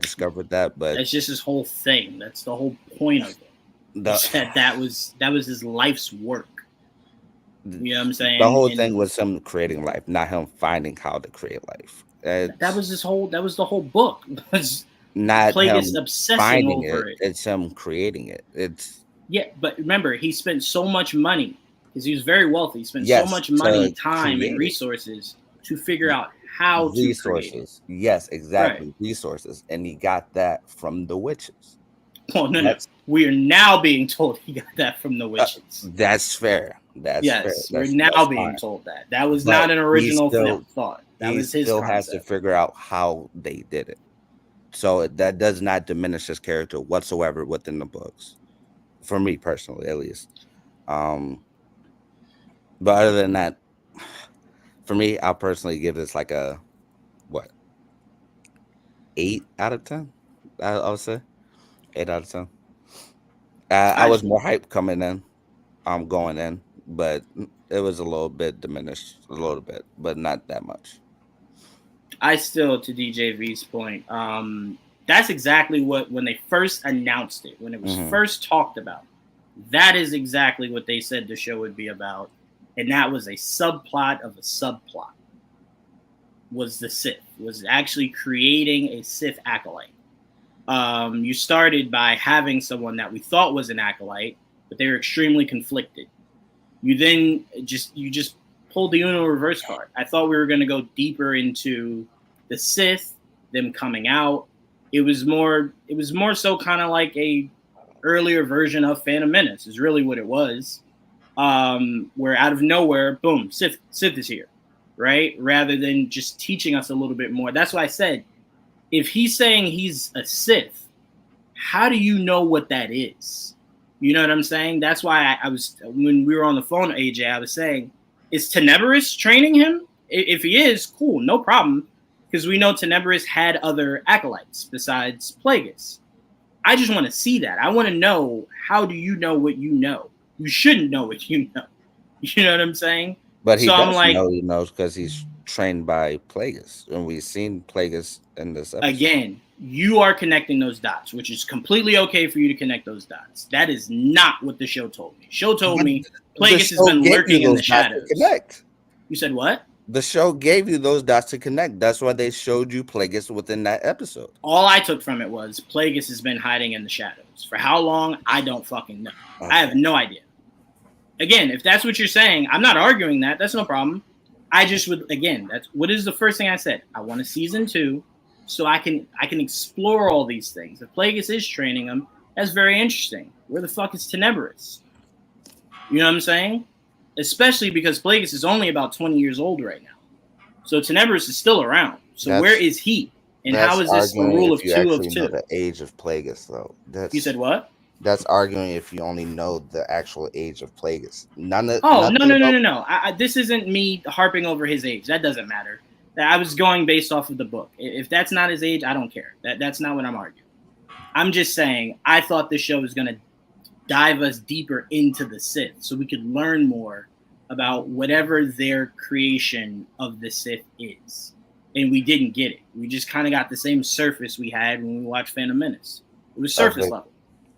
discovered that, but That's just his whole thing. That's the whole point of it. He said that was his life's work. You know what I'm saying? The whole thing was him creating life, not him finding how to create life. That was the whole book. Was not Plagueis him obsessing finding over it. It's him creating it. It's but remember, he spent so much money because he was very wealthy. He spent Yes, so much money, to time, create and it. resources to figure out how to create it. resources. Yes, exactly. Resources. And he got that from the witches. Oh no, That's- we are now being told he got that from the witches. That's fair. That's Yes, fair. we're That's now being fine. told that. That was But not an he original still- thought. That He was his still has to concept. figure out how they did it. So that does not diminish his character whatsoever within the books. For me personally, at least. But other than that, for me, I'll personally give this like a 8 out of 10. I would say 8 out of 10. I was more hyped coming in, going in, but it was a little bit diminished, a little bit, but not that much. I still, to DJV's point, that's exactly what, when they first announced it, when it was first talked about, that is exactly what they said the show would be about. And that was a subplot of a subplot. Was the Sith, was actually creating a Sith acolyte. You started by having someone that we thought was an acolyte, but they were extremely conflicted. You then just pulled the Uno reverse card. I thought we were going to go deeper into the Sith, them coming out. It was more so kind of like a earlier version of Phantom Menace is really what it was. Where out of nowhere, boom, Sith is here, right? Rather than just teaching us a little bit more. That's why I said, if he's saying he's a Sith, how do you know what that is? You know what I'm saying? That's why I was, when we were on the phone, AJ, I was saying, is Tenebrous training him? If he is, cool, no problem. Because we know Tenebrous had other acolytes besides Plagueis. I just want to see that. I want to know, how do you know what you know? You shouldn't know what you know. You know what I'm saying? But he So does I'm like, know he knows because he's trained by Plagueis, and we've seen Plagueis in this episode. Again, you are connecting those dots, which is completely okay for you to connect those dots. That is not what the show told me. Show told me Plagueis has been lurking in the shadows. Connect. You said what? The show gave you those dots to connect. That's why they showed you Plagueis within that episode. All I took from it was Plagueis has been hiding in the shadows. For how long? I don't fucking know. Okay. I have no idea. Again, if that's what you're saying, I'm not arguing that. That's no problem. I just would, again, that's what is the first thing I said. I want a season 2 so I can explore all these things. If Plagueis is training them, that's very interesting. Where the fuck is Tenebrous? You know what I'm saying? Especially because Plagueis is only about 20 years old right now. So Tenebrous is still around. So where is he? And how is this a rule of 2 of 2? The age of Plagueis, though. You said what? That's arguing if you only know the actual age of Plagueis. Oh, no. This isn't me harping over his age. That doesn't matter. I was going based off of the book. If that's not his age, I don't care. That's not what I'm arguing. I'm just saying I thought this show was going to dive us deeper into the Sith so we could learn more about whatever their creation of the Sith is. And we didn't get it. We just kind of got the same surface we had when we watched Phantom Menace. It was surface level.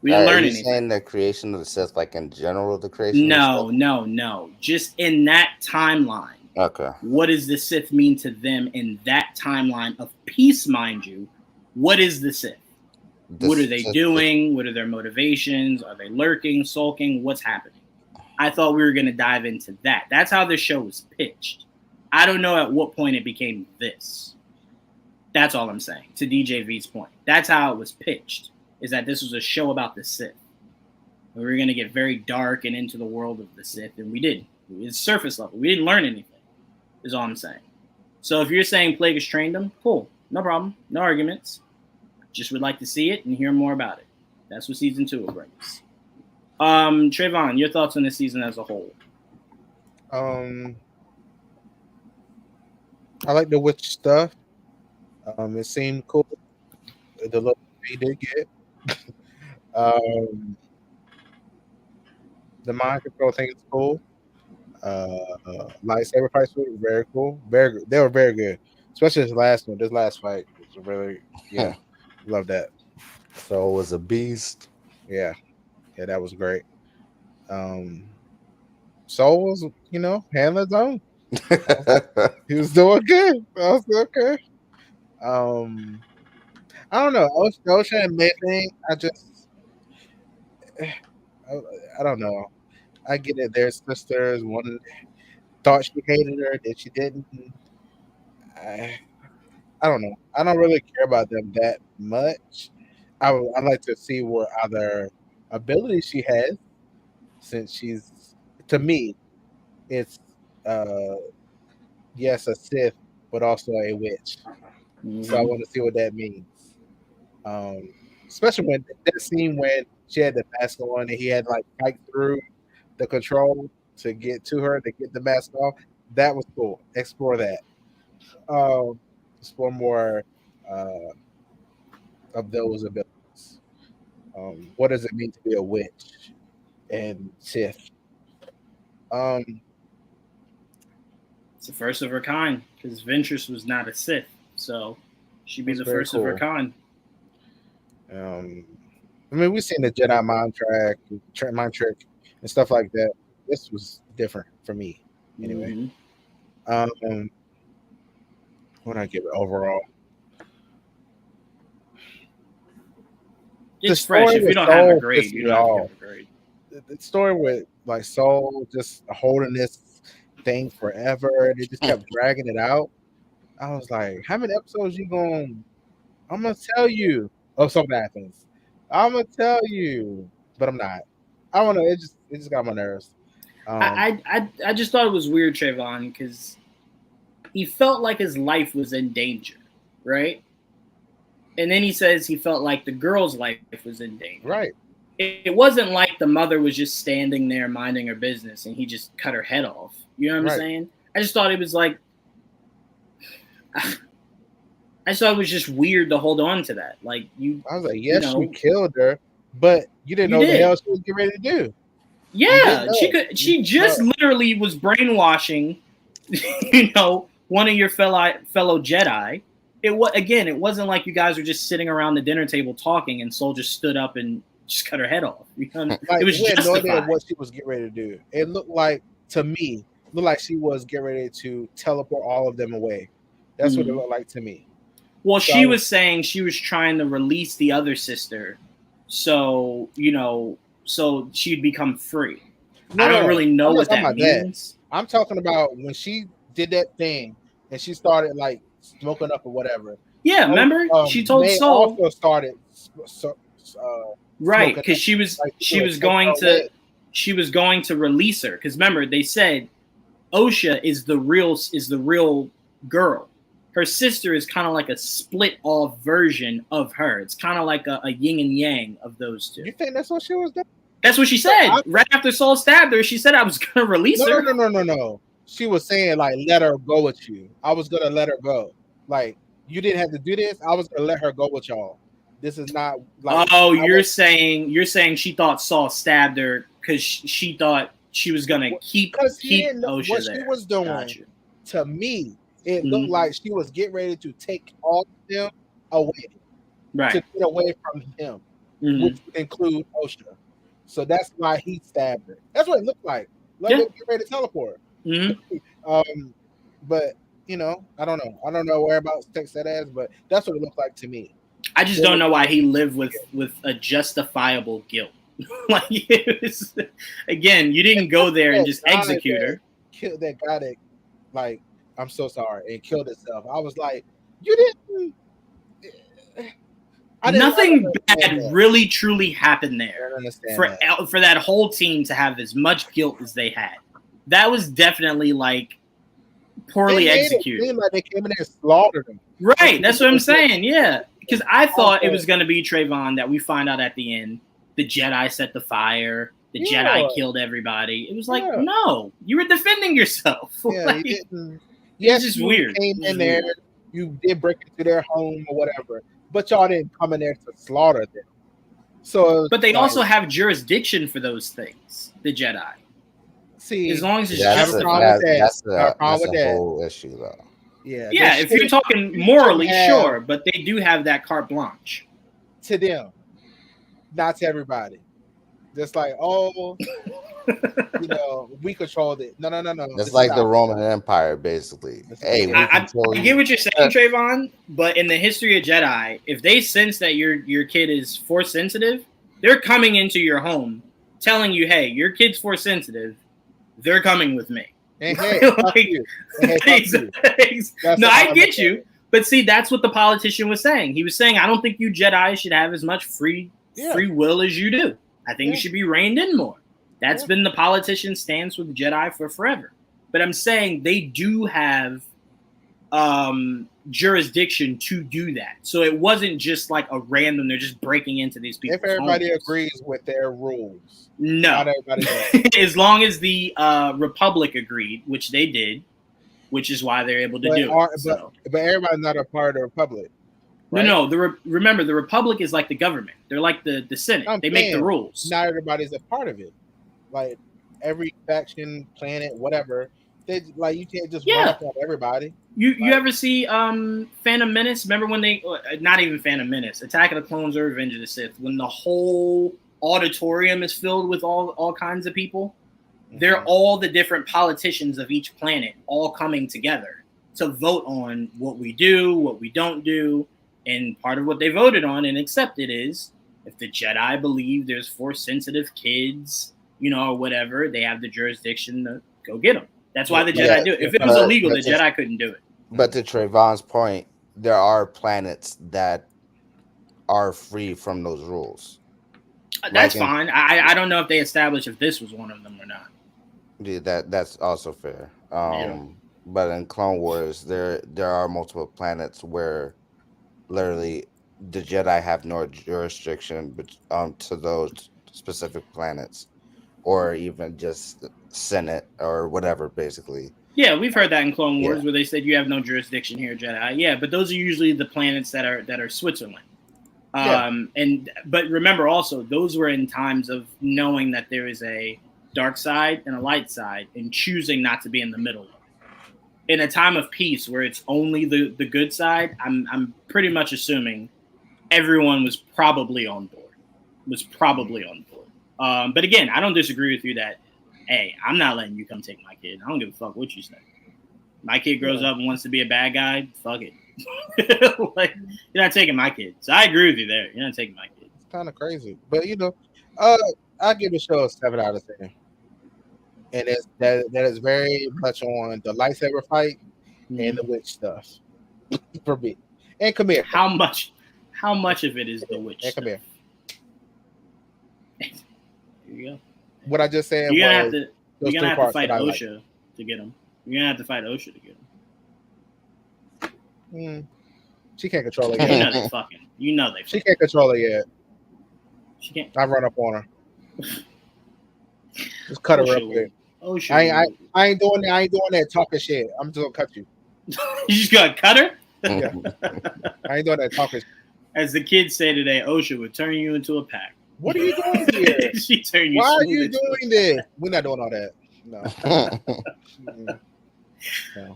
We didn't learn anything. Saying the creation of the Sith, like in general, the creation? No. Just in that timeline. Okay. What does the Sith mean to them in that timeline of peace, mind you? What is the Sith? What are they doing? What are their motivations? Are they lurking, sulking? What's happening? I thought we were going to dive into that. That's how this show was pitched. I don't know at what point it became this. That's all I'm saying, to DJ V's point. That's how it was pitched, is that this was a show about the Sith. We were going to get very dark and into the world of the Sith, and we didn't. It's surface level. We didn't learn anything, is all I'm saying. So if you're saying Plagueis trained them, cool. No problem. No arguments. Just would like to see it and hear more about it. That's what season 2 will bring us. Trayvon, your thoughts on this season as a whole? I like the witch stuff. It seemed cool. The look he did get. The mind control thing is cool. Lightsaber fights were very cool. They were very good. Especially this last one. This last fight was really, love that. So it was a beast. Yeah, that was great. Soul was, handling his own. He was doing good. I was okay. I don't know. Osha and Maything, I don't know. I get it. They're sisters. One thought she hated her, then she didn't. I don't know. I don't really care about them that much. I'd like to see what other abilities she has, since she's, to me, it's yes, a Sith, but also a witch. Mm-hmm. So I want to see what that means. Especially when that scene when she had the mask on and he had like fight through the control to get to her to get the mask off. That was cool. Explore that. Explore more of those abilities. What does it mean to be a witch and Sith? It's the first of her kind, because Ventress was not a Sith, so she'd be the first of her kind. We've seen the Jedi mind trick, and stuff like that. This was different for me, anyway. Mm-hmm. What did I give it overall? It's fresh. If you don't have a grade, you don't have a grade. The story with like Soul just holding this thing forever, and it just kept dragging it out. I was like, how many episodes you going? I'm gonna tell you. Oh, something happens. I'm gonna tell you, but I'm not. I don't know. It just got my nerves. I just thought it was weird, Trayvon, because he felt like his life was in danger, right? And then he says he felt like the girl's life was in danger. Right. It wasn't like the mother was just standing there minding her business and he just cut her head off. You know what I'm saying? I just thought it was like, I just thought it was just weird to hold on to that. Like I was like, yes, you killed her, but you didn't know what the hell she was getting ready to do. Yeah, she just literally was brainwashing, one of your fellow Jedi. It wasn't like you guys were just sitting around the dinner table talking and Soul just stood up and just cut her head off. It was justified. No idea what she was getting ready to do. It looked like, to me, she was getting ready to teleport all of them away. That's what it looked like to me. Well, she was saying she was trying to release the other sister, so so she'd become free. I don't really know what that means. I'm talking about when she did that thing and she started like smoking up or whatever. Yeah, remember she told Soul. Also started. Right, because she was going to release her. Because remember, they said Osha is the real girl. her sister is kind of like a split off version of her. It's kind of like a yin and yang of those two. You think that's what she was doing? That's what she said. Right after Saul stabbed her, she said I was going to release her. No. She was saying, like, let her go with you. I was going to let her go. Like, you didn't have to do this. I was going to let her go with y'all. This is not like. Oh, you're saying she thought Saul stabbed her because she thought she was going to keep Osha what there. She was doing. To me, it looked like she was getting ready to take all of them away. Right. To get away from him, which would include Osha. So that's why he stabbed her. That's what it looked like. Like get ready to teleport. But I don't know. I don't know whereabouts text that as, but that's what it looked like to me. I just don't know why he lived with a justifiable guilt. Like it was, again, you didn't go there and just execute her. Killed that guy that, like, I'm so sorry, and killed himself. I was like, you didn't. Nothing bad really truly happened there for that whole team to have as much guilt as they had. That was definitely like poorly executed. It seemed like they came in there and slaughtered them. Right, that's what I'm saying. Yeah, because I thought it was going to be Trayvon that we find out at the end. The Jedi set the fire. The Jedi killed everybody. It was like, no, you were defending yourself. Yeah, like, you didn't. Yes, it's just weird. Came in there, you did break into their home or whatever, but y'all didn't come in there to slaughter them. So, but they also have jurisdiction for those things. The Jedi. See, as long as it's that's a whole issue, though. Yeah, if you're talking morally, sure, but they do have that carte blanche to them, not to everybody. Just like, we controlled it. No. It's like the Roman Empire, basically. Hey, I get what you're saying, Trayvon, but in the history of Jedi, if they sense that your kid is force sensitive, they're coming into your home, telling you, "Hey, your kid's force sensitive. They're coming with me." And hey, no, I get you, but see, that's what the politician was saying. He was saying, "I don't think you Jedi should have as much free will as you do. I think you should be reined in more." That's been the politician's stance with Jedi for forever. But I'm saying they do have jurisdiction to do that. So it wasn't just like a random, they're just breaking into these people's If everybody homes. agrees with their rules. No. Not everybody does. As long as the Republic agreed, which they did, which is why they're able to do it. But everybody's not a part of the Republic. Right? No. Remember, the Republic is like the government. They're like the Senate. They make the rules. Not everybody's a part of it. Like every faction, planet, whatever. They you can't just run up on everybody. You ever see Phantom Menace? Remember when they not even Phantom Menace, Attack of the Clones or Revenge of the Sith, when the whole auditorium is filled with all kinds of people? Mm-hmm. They're all the different politicians of each planet all coming together to vote on what we do, what we don't do. And part of what they voted on and accepted is if the Jedi believe there's force sensitive kids, or whatever, they have the jurisdiction to go get them. That's why the Jedi do it. If it was illegal, the Jedi couldn't do it. But to Trayvon's point, there are planets that are free from those rules. That's fine. I don't know if they established if this was one of them or not. Yeah, that's also fair. But in Clone Wars, there are multiple planets where literally the Jedi have no jurisdiction to those specific planets, or even just Senate or whatever, basically. Yeah, we've heard that in Clone Wars where they said you have no jurisdiction here, Jedi. Yeah, but those are usually the planets that are Switzerland. But remember also, those were in times of knowing that there is a dark side and a light side and choosing not to be in the middle. In a time of peace where it's only the good side, I'm pretty much assuming everyone was probably on board. But again, I don't disagree with you that, hey, I'm not letting you come take my kid. I don't give a fuck what you say. My kid grows up and wants to be a bad guy. Fuck it. Like, you're not taking my kid. So I agree with you there. You're not taking my kid. It's kind of crazy. But, I give the show a 7 out of 10. And that is very much on the lightsaber fight and the witch stuff for me. And come here. How much of it is the witch and come stuff? Here. Here you go. What I just said you're gonna have to fight Osha to get him. You're gonna have to fight Osha to get him. She can't control it You yet. know they fucking. You know they. She can't control it yet. She can't. I run up on her. Just cut her real quick. Oh shit! I ain't doing that. I ain't doing that talking shit. I'm just gonna cut you. You just got to cut her. Yeah. I ain't doing that talking. As the kids say today, OSHA would turn you into a pack. What are you doing here? She turned you. Why are smooth you into doing this? We're not doing all that. No.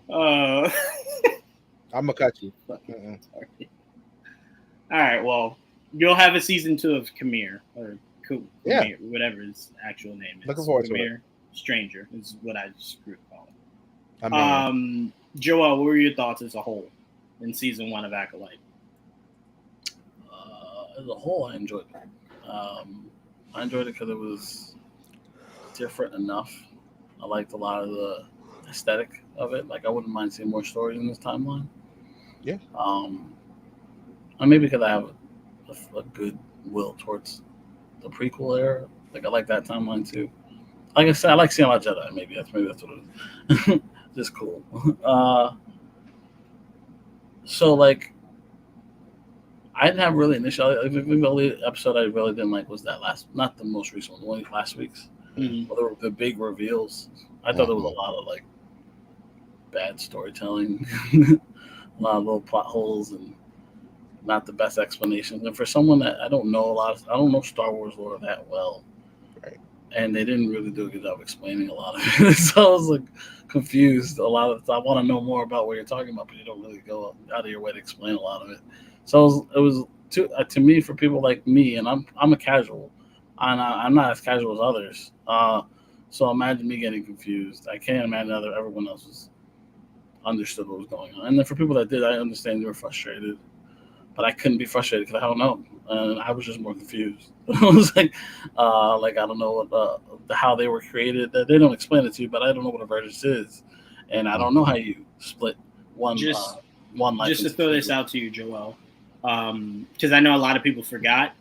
No. I'm gonna cut you. All right. Well, you'll have a season 2 of Khmer or Khmer, whatever his actual name is. Looking forward to Khmer it. Stranger is what I screwed call it. I mean, Joel, what were your thoughts as a whole in season 1 of Acolyte? As a whole, I enjoyed it. I enjoyed it because it was different enough. I liked a lot of the aesthetic of it. Like, I wouldn't mind seeing more stories in this timeline. Yeah. And maybe because I have a good will towards the prequel era. Like, I like that timeline too. Like I said, I like seeing a lot of Jedi. Maybe that's what it is. Just cool. So like, I didn't have really initial. I think the only episode I really didn't like was that not the most recent one, the one last week's. Mm-hmm. The big reveals. I thought there was a lot of like bad storytelling, a lot of little plot holes, and not the best explanations. And for someone that I don't know I don't know Star Wars lore that well, right? And they didn't really do a good job explaining a lot of it. So I was like confused a lot of the time. I want to know more about what you're talking about, but you don't really go out of your way to explain a lot of it. So it was to me, for people like me, and I'm a casual, and I'm not as casual as others. So imagine me getting confused. I can't imagine everyone else was understood what was going on. And then for people that did, I understand they were frustrated, but I couldn't be frustrated because I don't know, and I was just more confused. I was like I don't know what how they were created. They don't explain it to you, but I don't know what a Vergence is, and I don't know how you split one life. Just to throw this out to you, Joel. Because I know a lot of people forgot,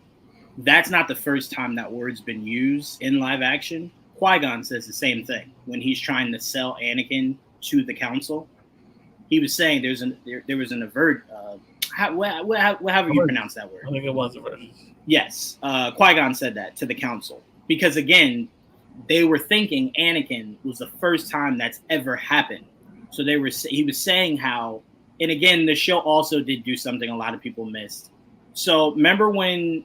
that's not the first time that word's been used in live action. Qui-Gon says the same thing when he's trying to sell Anakin to the council. He was saying there was an avert. However you pronounce that word. I think it was a Vergence. Yes, Qui-Gon said that to the council because again, they were thinking Anakin was the first time that's ever happened. So he was saying how. And again, the show also did do something a lot of people missed. So remember when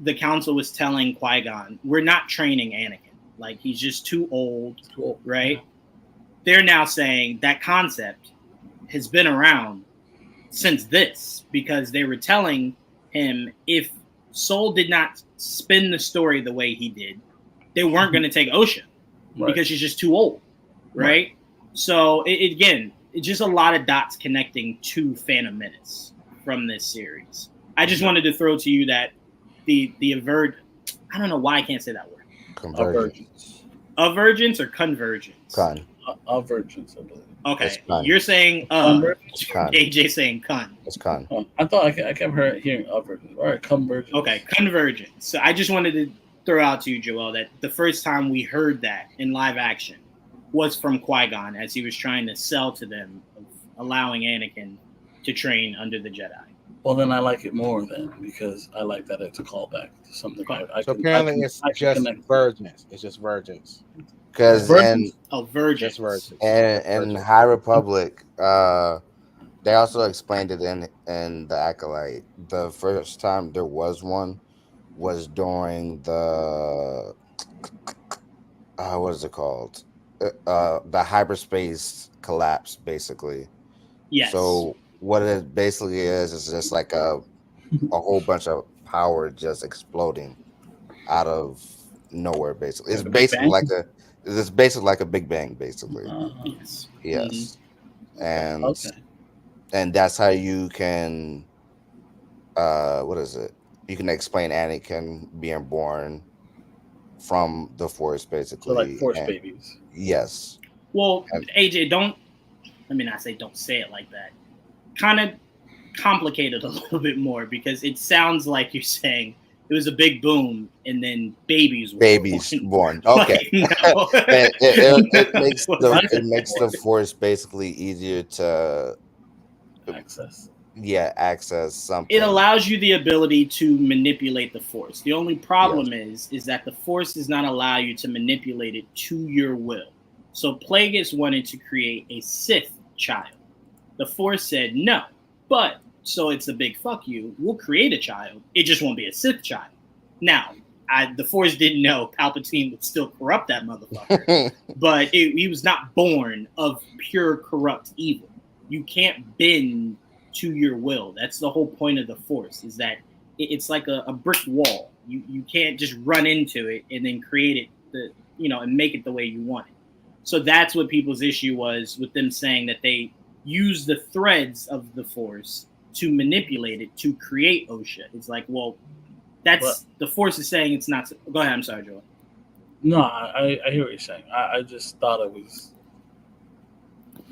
the council was telling Qui-Gon, we're not training Anakin. Like, he's just too old, right? Yeah. They're now saying that concept has been around since this because they were telling him if Soul did not spin the story the way he did, they weren't going to take Osha because she's just too old, right? So, again, it's just a lot of dots connecting to Phantom Menace from this series. I just wanted to throw to you that the avert, I don't know why I can't say that word. Convergence. Avergence or convergence? Avergence, I believe. Okay. You're saying AJ saying con. It's con. I thought I kept hearing avergence. All right, convergence. Okay, convergence. So I just wanted to throw out to you, Joel, that the first time we heard that in live action was from Qui-Gon as he was trying to sell to them of allowing Anakin to train under the Jedi. Well, then I like it more then because I like that it's a callback to something. So apparently it's just Vergence. It's just Vergence. Because Vergence. And High Republic, they also explained it in the Acolyte. The first time there was one was during the what is it called? The hyperspace collapse, basically. Yes. So what it basically is just like a whole bunch of power just exploding out of nowhere. Basically, it's basically like a Big Bang, basically. Yes. Yes. And that's how you can what is it? You can explain Anakin being born from the Force, basically. So like Force babies. Yes. Well, AJ, don't say it like that. Kind of complicate it a little bit more because it sounds like you're saying it was a big boom and then babies were born. Okay. It makes the Force basically easier to access. Yeah, access something. It allows you the ability to manipulate the Force. The only problem is that the Force does not allow you to manipulate it to your will. So Plagueis wanted to create a Sith child. The Force said no, but so it's a big fuck you. We'll create a child. It just won't be a Sith child. Now, the Force didn't know Palpatine would still corrupt that motherfucker, but he was not born of pure corrupt evil. You can't bend to your will. That's the whole point of the Force, is that it's like a brick wall. You can't just run into it and then create it, and make it the way you want it. So that's what people's issue was with them saying that they use the threads of the Force to manipulate it to create Osha. It's like, well, the Force is saying it's not. Go ahead. I'm sorry, Joel. No, I hear what you're saying. I just thought it was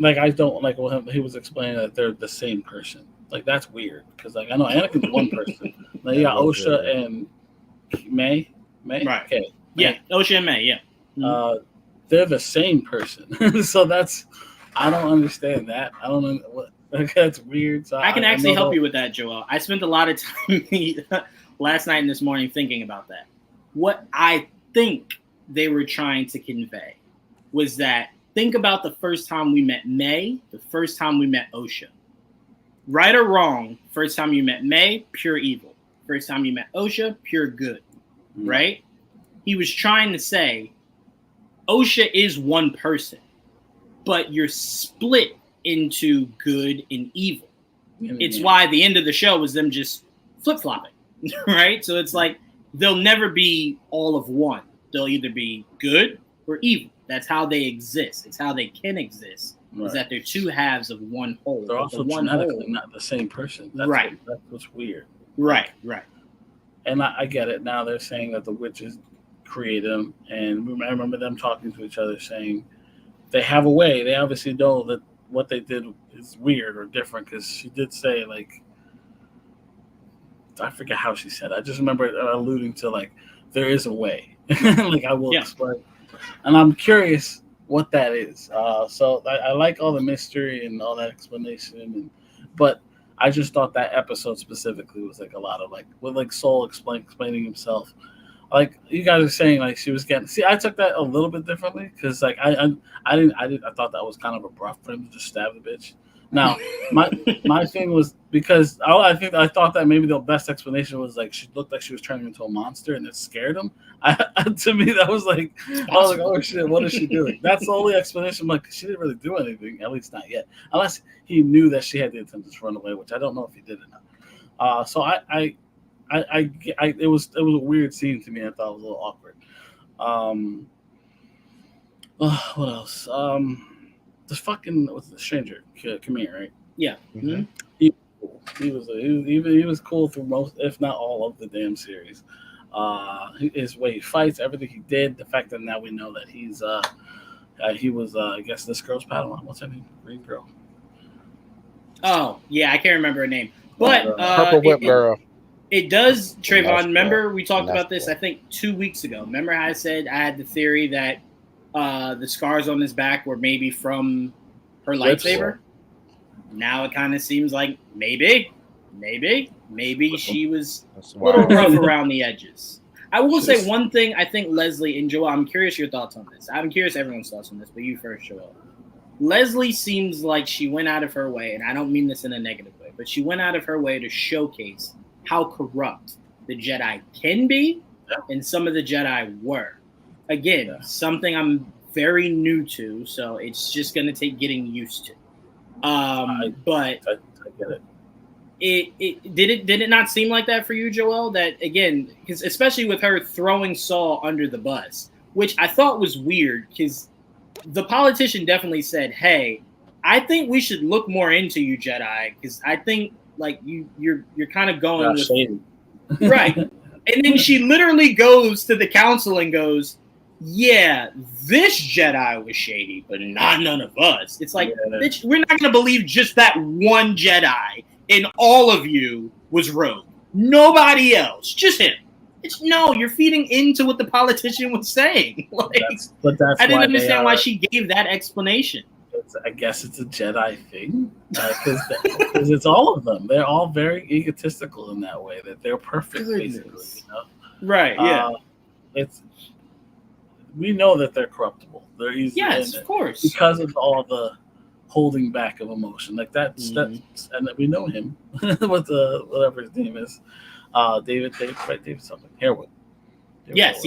like, I don't like when he was explaining that they're the same person. Like, that's weird because like I know Anakin's one person. Like, you got Osha and May. Right. Okay. Yeah, Osha and May. Yeah. Mm-hmm. They're the same person. So I don't understand that. I don't know what. Like, that's weird. So I can actually help you with that, Joel. I spent a lot of time last night and this morning thinking about that. What I think they were trying to convey was that, think about the first time we met May, the first time we met Osha. Right or wrong, first time you met May, pure evil. First time you met Osha, pure good. Mm-hmm. Right? He was trying to say, Osha is one person, but you're split into good and evil. Mm-hmm. It's why the end of the show was them just flip-flopping, right? So it's like they'll never be all of one. They'll either be good or evil. That's how they exist. It's how they can exist. Right. Is that they're two halves of one whole. They're also genetically not the same person. That's right. That's what's weird. Right. And I get it. Now they're saying that the witches create them. And I remember them talking to each other saying they have a way. They obviously know that what they did is weird or different, because she did say, like, I forget how she said it. I just remember alluding to, like, there is a way. Like, I will explain. And I'm curious what that is. So I like all the mystery and all that explanation. But I just thought that episode specifically was, like, a lot of, like, with, like, Soul explaining himself. Like, you guys are saying, like, she was getting. See, I took that a little bit differently because, like, I thought that was kind of abrupt for him to just stab the bitch. Now, my thing was because I thought that maybe the best explanation was, like, she looked like she was turning into a monster and it scared him. To me, that was like, I was like, oh shit, what is she doing? That's the only explanation. I'm like, she didn't really do anything, at least not yet, unless he knew that she had the intent to run away, which I don't know if he did or not. So it was a weird scene to me. I thought it was a little awkward. What else? The fucking what's the stranger? Kamir, right? Yeah. Mm-hmm. He was cool through most, if not all, of the damn series. His way he fights, everything he did, the fact that now we know that he was I guess this girl's Padawan. What's her name? Green girl. Oh yeah, I can't remember her name, but Purple Whip Girl. It does, Trayvon. Remember we talked about this, I think 2 weeks ago. Remember how I said I had the theory that the scars on his back were maybe from her lightsaber? Now it kind of seems like maybe she was a little rough around the edges. I will say one thing. I think Leslie and Joel, I'm curious your thoughts on this. I'm curious everyone's thoughts on this, but you first, Joel. Leslie seems like she went out of her way, and I don't mean this in a negative way, but she went out of her way to showcase how corrupt the Jedi can be, and some of the Jedi were. Again, something I'm very new to, so it's just going to take getting used to. But I get it. Did it not seem like that for you, Joel? That again, because especially with her throwing Saul under the bus, which I thought was weird, because the politician definitely said, "Hey, I think we should look more into you, Jedi, because I think like you're kind of going with shady." Right." And then she literally goes to the council and goes, "Yeah, this Jedi was shady, but not none of us." It's like, bitch, we're not going to believe just that one Jedi and all of you was rogue. Nobody else, just him. No, you're feeding into what the politician was saying. Like, but that's I didn't understand why she gave that explanation. I guess it's a Jedi thing because it's all of them. They're all very egotistical in that way. That they're perfect, basically. Right? Yeah. We know that they're corruptible. They're easy. Yes, of course. Because of all the holding back of emotion, like that's and we know him with the whatever his name is, David something Harewood. Yes.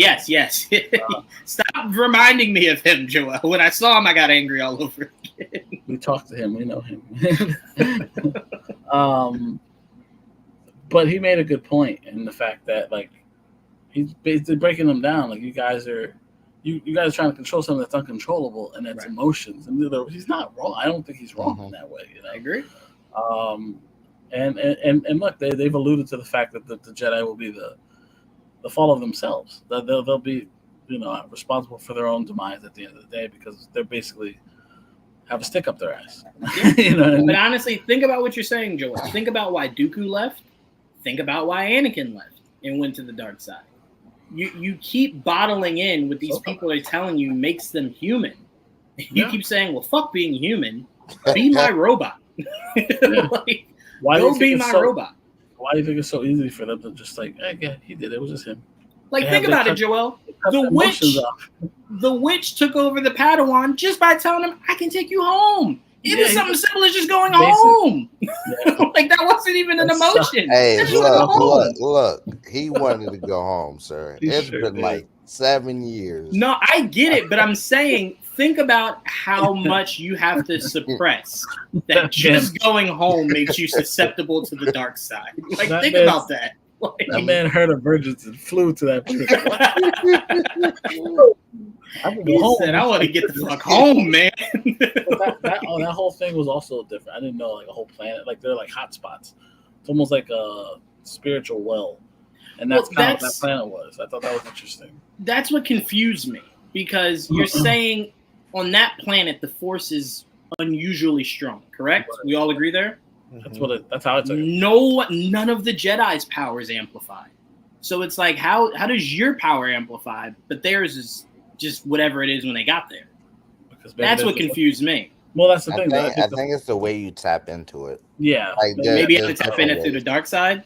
Stop reminding me of him, Joel. When I saw him, I got angry all over again. We talked to him. We know him. But he made a good point in the fact that like he's basically breaking them down. Like you guys are trying to control something that's uncontrollable, and that's emotions. And he's not wrong. I don't think he's wrong in that way. I agree. And look, they've alluded to the fact that the Jedi will be the fall of themselves. That they'll be, responsible for their own demise at the end of the day because they're basically have a stick up their ass. But honestly, think about what you're saying, Joel. Think about why Dooku left. Think about why Anakin left and went to the dark side. You keep bottling in what these people are telling you makes them human. You keep saying, well, fuck being human. Be my robot. Go be my robot. Why do you think it's so easy for them to just like, yeah, he did it. It was just him. Like, think about it, Joel. The witch took over the Padawan just by telling him, I can take you home. It was something simple as just going home. Like, that wasn't even an emotion. Hey, look. He wanted to go home, sir. It's been like 7 years. No, I get it, but I'm saying, think about how much you have to suppress that just going home makes you susceptible to the dark side. Like, think about that. Like, that man heard of virgins and flew to that place. He said, I want to get the fuck home, man. that whole thing was also different. I didn't know like a whole planet. Like they're like hot spots. It's almost like a spiritual well. And that's kind of what that planet was. I thought that was interesting. That's what confused me. Because you're saying on that planet the force is unusually strong, correct? Right. We all agree there? That's how it's none of the Jedi's power is amplified. So it's like how does your power amplify, but theirs is just whatever it is when they got there? That's what confused me. Well, that's the thing. I think it's the way you tap into it. Yeah. Like maybe you have to tap in it through the dark side?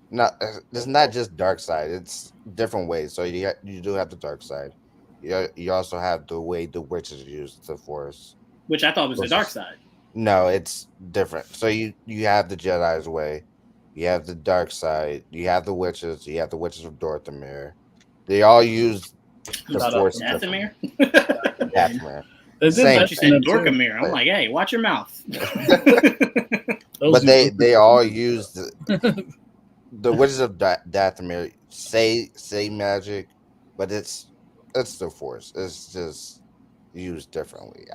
No, it's not just dark side. It's different ways. So you do have the dark side. You also have the way the witches use the force. Which I thought was the dark side. No, it's different. So you have the Jedi's way. You have the dark side. You have the witches. You have the witches of Dathomir. They all use the force. Dathomir? Dathomir. You said Dorkamir. I'm like, hey, watch your mouth. But they all use the witches of Dathomir say magic, but it's the force. It's just used differently.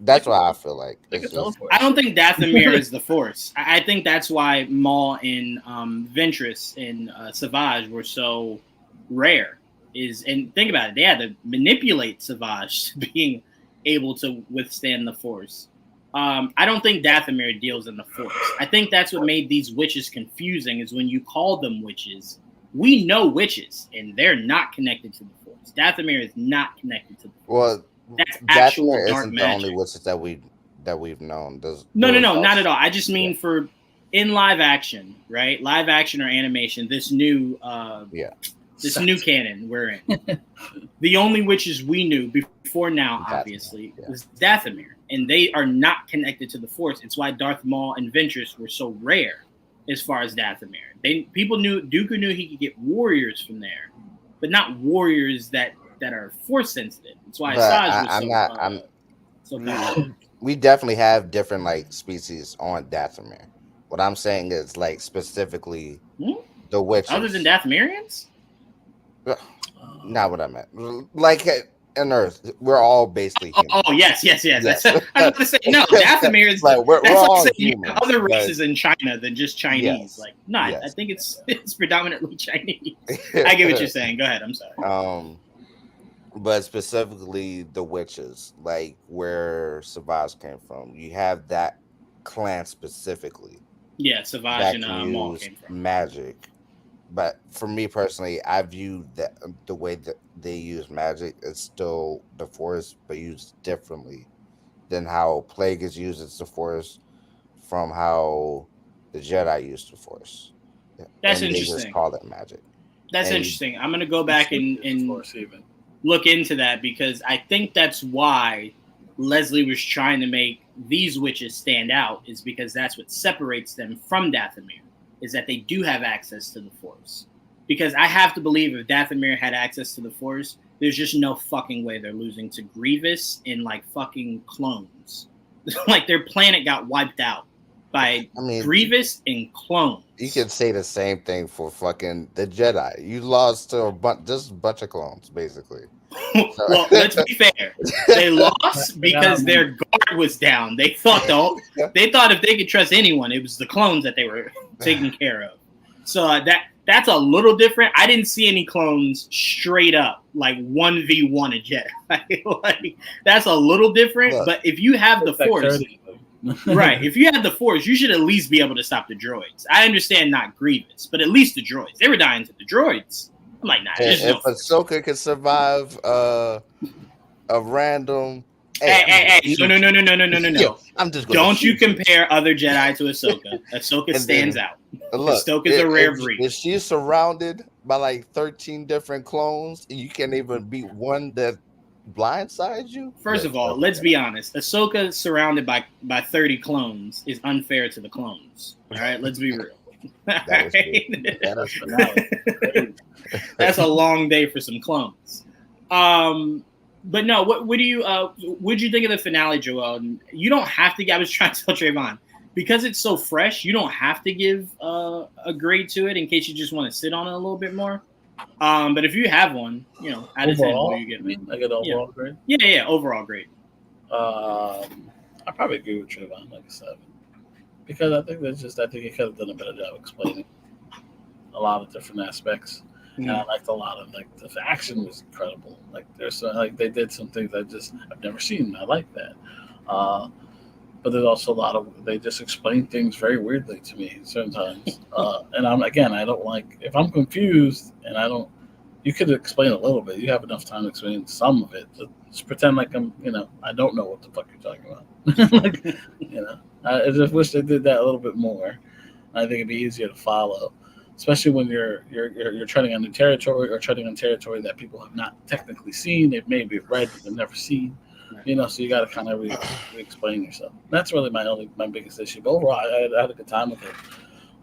That's why I feel like I don't think Dathomir is the force. I think that's why Maul and Ventress and Savage were so rare. And think about it, they had to manipulate Savage to being able to withstand the force. I don't think Dathomir deals in the force. I think that's what made these witches confusing is when you call them witches. We know witches, and they're not connected to the force. Dathomir is not connected to the force. Well, that's actual dark isn't magic. The only witches that we've known. No, not at all. I just mean for in live action, right? Live action or animation. This new, new canon we're in. The only witches we knew before now, obviously, was Dathomir, and they are not connected to the Force. It's why Darth Maul and Ventress were so rare, as far as Dathomir. Dooku knew he could get warriors from there, but not warriors that are Force sensitive. That's why Asajj was we definitely have different like species on Dathomir. What I'm saying is like specifically the witches. Other than Dathomirians? Not what I meant. Like on Earth, we're all basically human. Oh yes. I was going to say no. Dathomir is like we're all human. Other races in China than just Chinese. I think it's predominantly Chinese. I get what you're saying. Go ahead. I'm sorry. But specifically the witches, like where Savage came from, you have that clan specifically. Yeah, Savage and Maul came from magic. But for me personally, I view that the way that they use magic is still the Force, but used differently than how Plague uses the Force from how the Jedi use the Force. That's and interesting. They just call it magic. That's interesting. I'm gonna go back and look into that because I think that's why Leslie was trying to make these witches stand out, is because that's what separates them from Dathomir, is that they do have access to the Force. Because I have to believe if Dathomir had access to the Force, there's just no fucking way they're losing to Grievous and like fucking clones. Like their planet got wiped out by Grievous and clones. You can say the same thing for fucking the Jedi. You lost to just a bunch of clones, basically. Well, let's be fair. They lost because their guard was down. They thought if they could trust anyone, it was the clones that they were taking care of. So that's a little different. I didn't see any clones straight up like 1v1 a Jedi. Like, that's a little different. Look, but if you have the Force, right? If you have the Force, you should at least be able to stop the droids. I understand not Grievous, but at least the droids. They were dying to the droids. I'm like, nah. If Ahsoka could survive a random. Hey! No. Yo, I'm just. Don't you compare other Jedi to Ahsoka? Ahsoka stands out. Look, Ahsoka's a rare breed. If she's surrounded by like 13 different clones, and you can't even beat one that blindsides you. First of all, let's be honest. Ahsoka surrounded by 30 clones is unfair to the clones. All right, let's be real. That's a long day for some clones. But no, what do you what'd you think of the finale, Joel? You don't have to. I was trying to tell Trayvon, because it's so fresh, you don't have to give a grade to it in case you just want to sit on it a little bit more. But if you have one, out of 10, what do you give it? I get overall grade. Yeah, overall grade. I probably agree with Trayvon, like a 7. Because I think he could have done a better job explaining a lot of different aspects. Mm-hmm. And I liked a lot of the action was incredible. Like they did some things I've never seen. I like that. But there's also a lot of they just explain things very weirdly to me sometimes. And I don't like if I'm confused and you could explain a little bit. You have enough time to explain some of it. Just pretend like I'm I don't know what the fuck you're talking about. I just wish they did that a little bit more. I think it'd be easier to follow, especially when you're treading on new territory or treading on territory that people have not technically seen. They've maybe read but they've never seen. So you got to kind of re-explain yourself. That's really my biggest issue. But overall, I had a good time with it.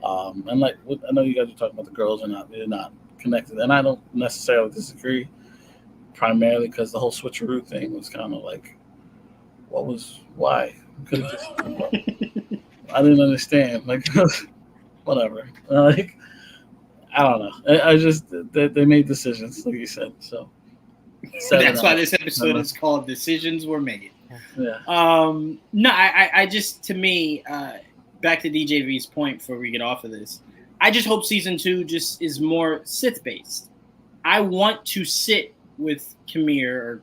And I know you guys are talking about the girls they're not connected, and I don't necessarily disagree. Primarily because the whole switcheroo thing was kind of like, why? Could have just, I didn't understand. Whatever. I don't know. I just they made decisions, like you said. So that's why this episode is called "Decisions Were Made." Yeah. No, I just to me, back to DJV's point before we get off of this, I just hope season 2 just is more Sith based. I want to sit with Chimere,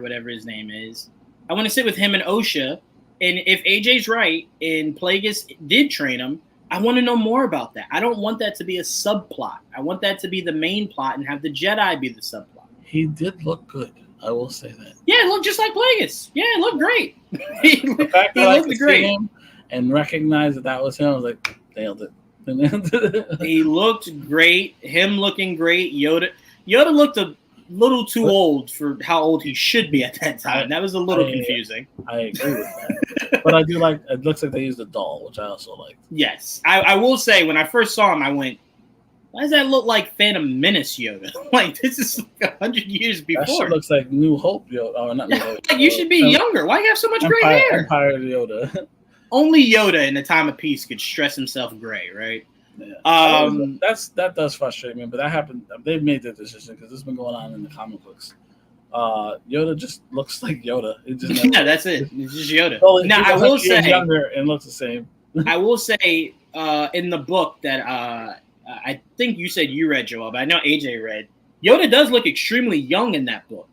whatever his name is. I want to sit with him and Osha, and if AJ's right and Plagueis did train him, I want to know more about that. I don't want that to be a subplot. I want that to be the main plot and have the Jedi be the subplot. He did look good. I will say that. Yeah, it looked just like Plagueis. Yeah, it looked great. he looked great. And recognize that was him. I was like, nailed it. He looked great. Him looking great. Yoda looked a little too old for how old he should be at that time. That was a little confusing. I agree with that. But I do like it. Looks like they used a doll, which I also liked. Yes. I will say, when I first saw him, I went, why does that look like Phantom Menace Yoda? Like, this is 100 years before. That shit looks like New Hope Yoda. Oh, not New Hope. Like, you should be younger. Why do you have so much gray hair? Empire Yoda. Only Yoda in the time of peace could stress himself gray, right? Yeah. That does frustrate me, but that happened. They've made that decision because this has been going on in the comic books. Yoda just looks like Yoda. That's it. It's just Yoda. Now I will say younger and looks the same. I will say in the book that I think you said you read, Joel, but I know AJ read. Yoda does look extremely young in that book.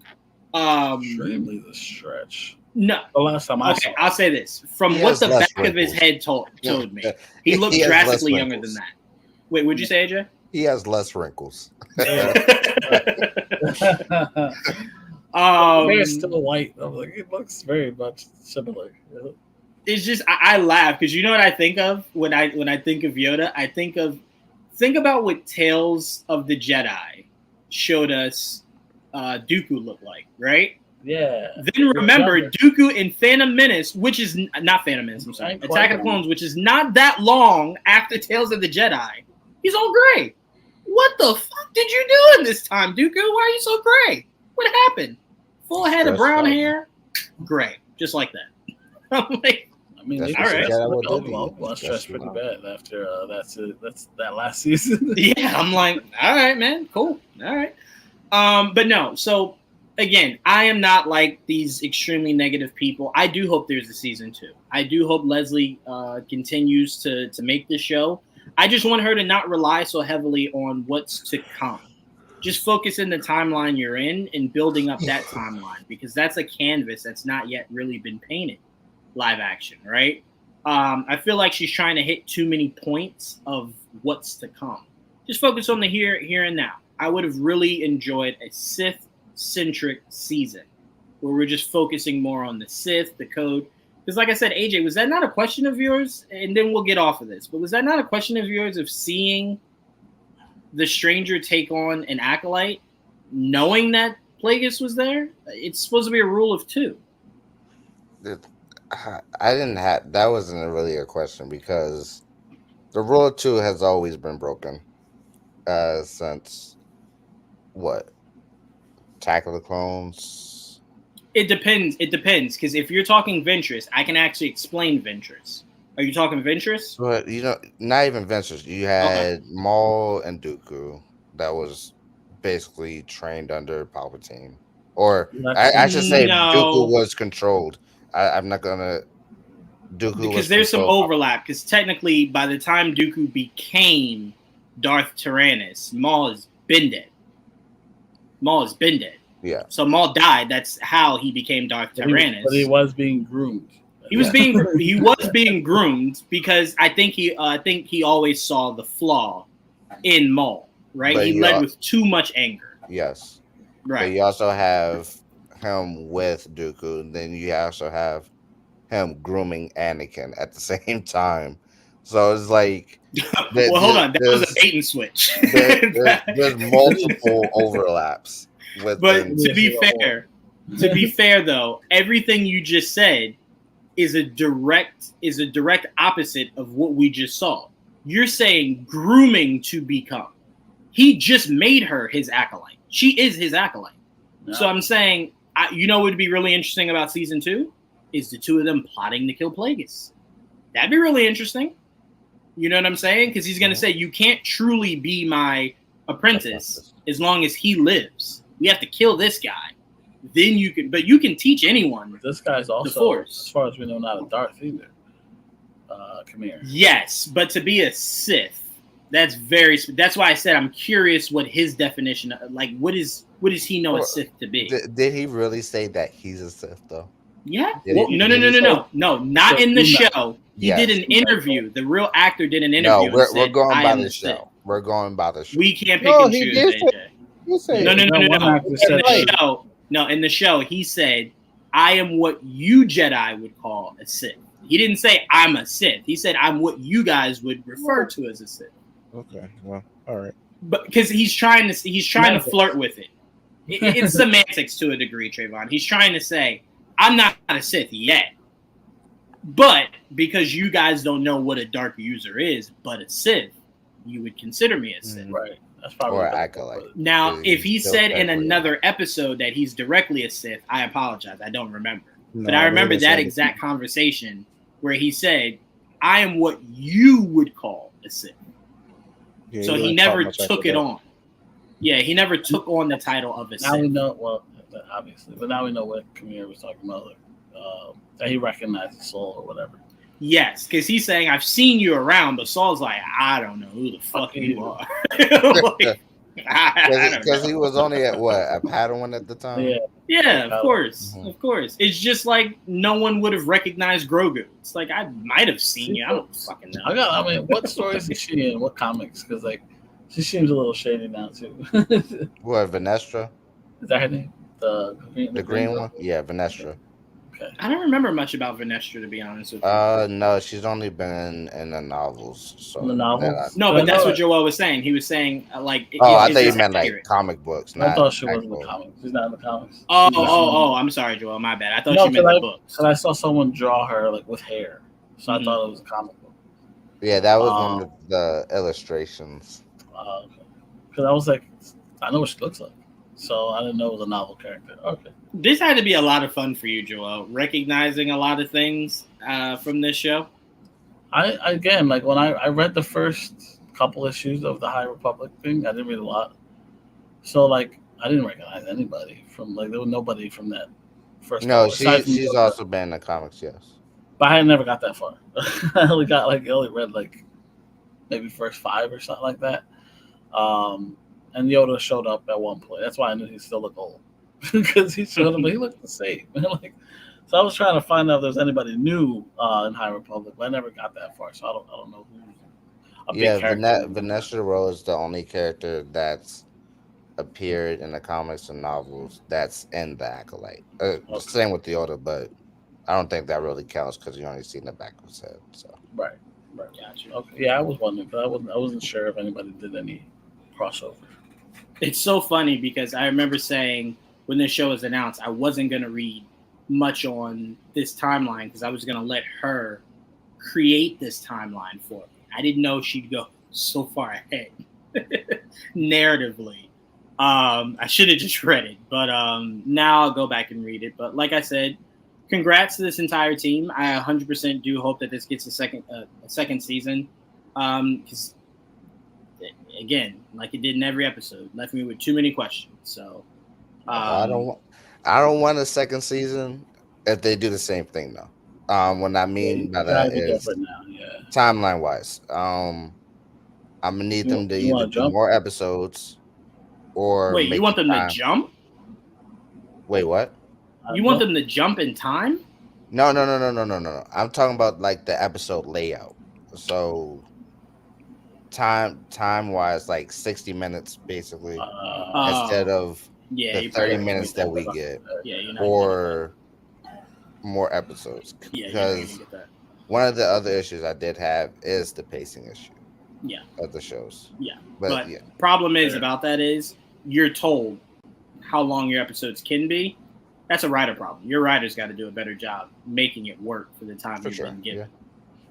Extremely the stretch. No. The last time I saw I'll say this. From what the back of his head told me, he looked drastically younger than that. Wait, what'd you say, AJ? He has less wrinkles. Hair is still white. I'm like, it looks very much similar. It's just I laugh because you know what I think of when I think of Yoda. I think about what Tales of the Jedi showed us Dooku look like, right? Yeah. Then remember Dooku in Phantom Menace, which is not Phantom Menace. I'm sorry, Attack of the Clones, which is not that long after Tales of the Jedi. He's all gray. What the fuck did you do in this time, Dooku? Why are you so gray? What happened? Full head of brown hair, gray, just like that. I'm like, I mean, That's all what right. Jedi Stressed pretty bad after that's that last season. yeah, I'm like, all right, man, cool, all right. But no, so again, I am not like these extremely negative people. I do hope there's a season 2. I do hope Leslie continues to make this show. I just want her to not rely so heavily on what's to come. Just focus in the timeline you're in and building up that timeline, because that's a canvas that's not yet really been painted live action, right? I feel like she's trying to hit too many points of what's to come. Just focus on the here and now. I would have really enjoyed a Sith-centric season where we're just focusing more on the Sith, the code. Because like I said, AJ, was that not a question of yours? And then we'll get off of this. But was that not a question of yours of seeing the Stranger take on an Acolyte, knowing that Plagueis was there? It's supposed to be a rule of 2. I didn't have that. Wasn't really a question because the rule of 2 has always been broken since what? Attack of the Clones. It depends. Because if you're talking Ventress, I can actually explain Ventress. Are you talking Ventress? But not even Ventress. You had Maul and Dooku that was basically trained under Palpatine, or I should say Dooku was controlled. I'm not gonna. Dooku because there's some overlap. Because technically, by the time Dooku became Darth Tyrannus, Maul has been dead. Yeah. So Maul died. That's how he became Darth Tyrannus. But he was being groomed. He was being groomed because I think he always saw the flaw in Maul. Right. But he led with too much anger. Yes. Right. But you also have him with Dooku, then you also have him grooming Anakin at the same time. So it's like, well, hold on, that was a bait and switch. There's multiple overlaps. But to be fair though, everything you just said is a direct opposite of what we just saw. You're saying grooming to become. He just made her his acolyte. She is his acolyte. No. So I'm saying, you know what would be really interesting about season 2 is the 2 of them plotting to kill Plagueis. That'd be really interesting. You know what I'm saying? Because he's going to say, you can't truly be my apprentice as long as he lives. We have to kill this guy. Then you can, but you can teach anyone. This guy's also, the Force. As far as we know, not a Darth either. Khmer. Yes, but to be a Sith, that's why I said I'm curious what his definition of, like, what does he know a Sith to be? Did he really say that he's a Sith though? Yeah. Well, no, not in the show. He did an interview. The real actor did an interview. No, we're going by the show. We're going by the show. We can't pick and choose, AJ. No. In the show, he said, "I am what you Jedi would call a Sith." He didn't say I'm a Sith. He said I'm what you guys would refer to as a Sith. Okay, well, all right. But because he's trying to flirt with it. It's semantics to a degree, Trayvon. He's trying to say I'm not a Sith yet, but because you guys don't know what a dark user is, but a Sith, you would consider me a Sith. Right. That's probably or acolyte. Now, if he said in another episode that he's directly a Sith, I apologize. I don't remember. No, but I remember that exact conversation where he said, I am what you would call a Sith. Yeah, so he never took it on. Yeah, he never took on the title of a Sith. Now we know, well, obviously, but now we know what Khmer was talking about. That he recognized Saul or whatever. Yes, because he's saying, I've seen you around, but Saul's like, I don't know who the fuck you are. Because he was only at what, a Padawan at the time? Yeah, of course. Mm-hmm. Of course. It's just like no one would have recognized Grogu. It's like, I might have seen you. I don't fucking know. I mean, what stories is she in? What comics? Because, like, she seems a little shady now, too. What, Venestra? Is that her name? The green one? Yeah, Venestra. Okay. I don't remember much about Venestra, to be honest with you. No, she's only been in the novels. So In the novels? No, but that's what Joel was saying. He was saying like. I is thought you this meant accurate? like comic books. I Not thought she was in actual. the comics. She's not in the comics. Oh! I'm sorry, Joel. My bad. I thought you meant the books. And I saw someone draw her like with hair, so I thought it was a comic book. Yeah, that was one of the illustrations. Because I was like, I know what she looks like, so I didn't know it was a novel character. Okay. This had to be a lot of fun for you, Joel, recognizing a lot of things from this show. I again, like when I read the first couple issues of the High Republic thing, I didn't read a lot, so like I didn't recognize anybody from like there was nobody from that first. No, she's also been in the comics, yes. But I never got that far. I only read like maybe first 5 or something like that. And Yoda showed up at one point. That's why I knew he still looked old because he showed up, but he looked the same. Like, so I was trying to find out if there's anybody new in High Republic, but I never got that far. So I don't know who's a big character. Venestra Rose is the only character that's appeared in the comics and novels that's in the Acolyte. Same with Yoda, but I don't think that really counts because you only seen the back of his head. So right. Gotcha. Okay. Yeah, I was wondering because I wasn't sure if anybody did any crossover. It's so funny because I remember saying when this show was announced, I wasn't going to read much on this timeline because I was going to let her create this timeline for me. I didn't know she'd go so far ahead narratively. I should have just read it, but now I'll go back and read it. But like I said, congrats to this entire team. I 100% do hope that this gets a second season. Because again, like it did in every episode, left me with too many questions. So I don't want a second season if they do the same thing though. What I mean by that is timeline wise. I'm gonna need them to either do more episodes or wait. You want them to jump? Wait, what? You want them to jump in time? No. I'm talking about like the episode layout. So time wise, like 60 minutes basically, instead of the 30 minutes that we get, or more episodes. Because one of the other issues I did have is the pacing issue. Of the shows. But problem is about that is you're told how long your episodes can be. That's a writer problem. Your writer's got to do a better job making it work for the time you've been given.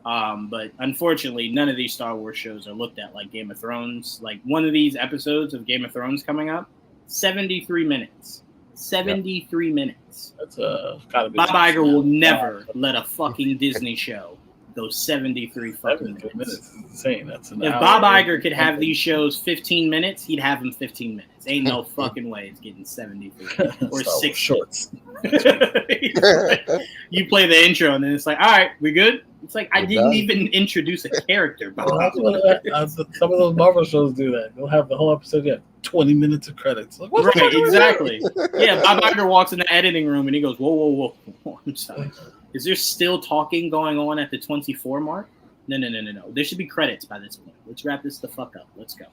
But unfortunately, none of these Star Wars shows are looked at like Game of Thrones. Like one of these episodes of Game of Thrones coming up, 73 minutes. 73 minutes. That's gotta be. Bob Iger will never let a fucking Disney show go 73 fucking minutes. It's insane. That's an if hour. Bob Iger could have these shows 15 minutes, he'd have them 15 minutes. Ain't no fucking way it's getting 73 or 6 shorts. You play the intro and then it's like, all right, we good? It's like I didn't even introduce a character. Some of those Marvel shows do that. They'll have the whole episode get 20 minutes of credits. Like, right, exactly. Yeah, Bob Iger walks in the editing room and he goes, whoa. I'm sorry. Is there still talking going on at the 24 mark? No. There should be credits by this point. Let's wrap this the fuck up. Let's go.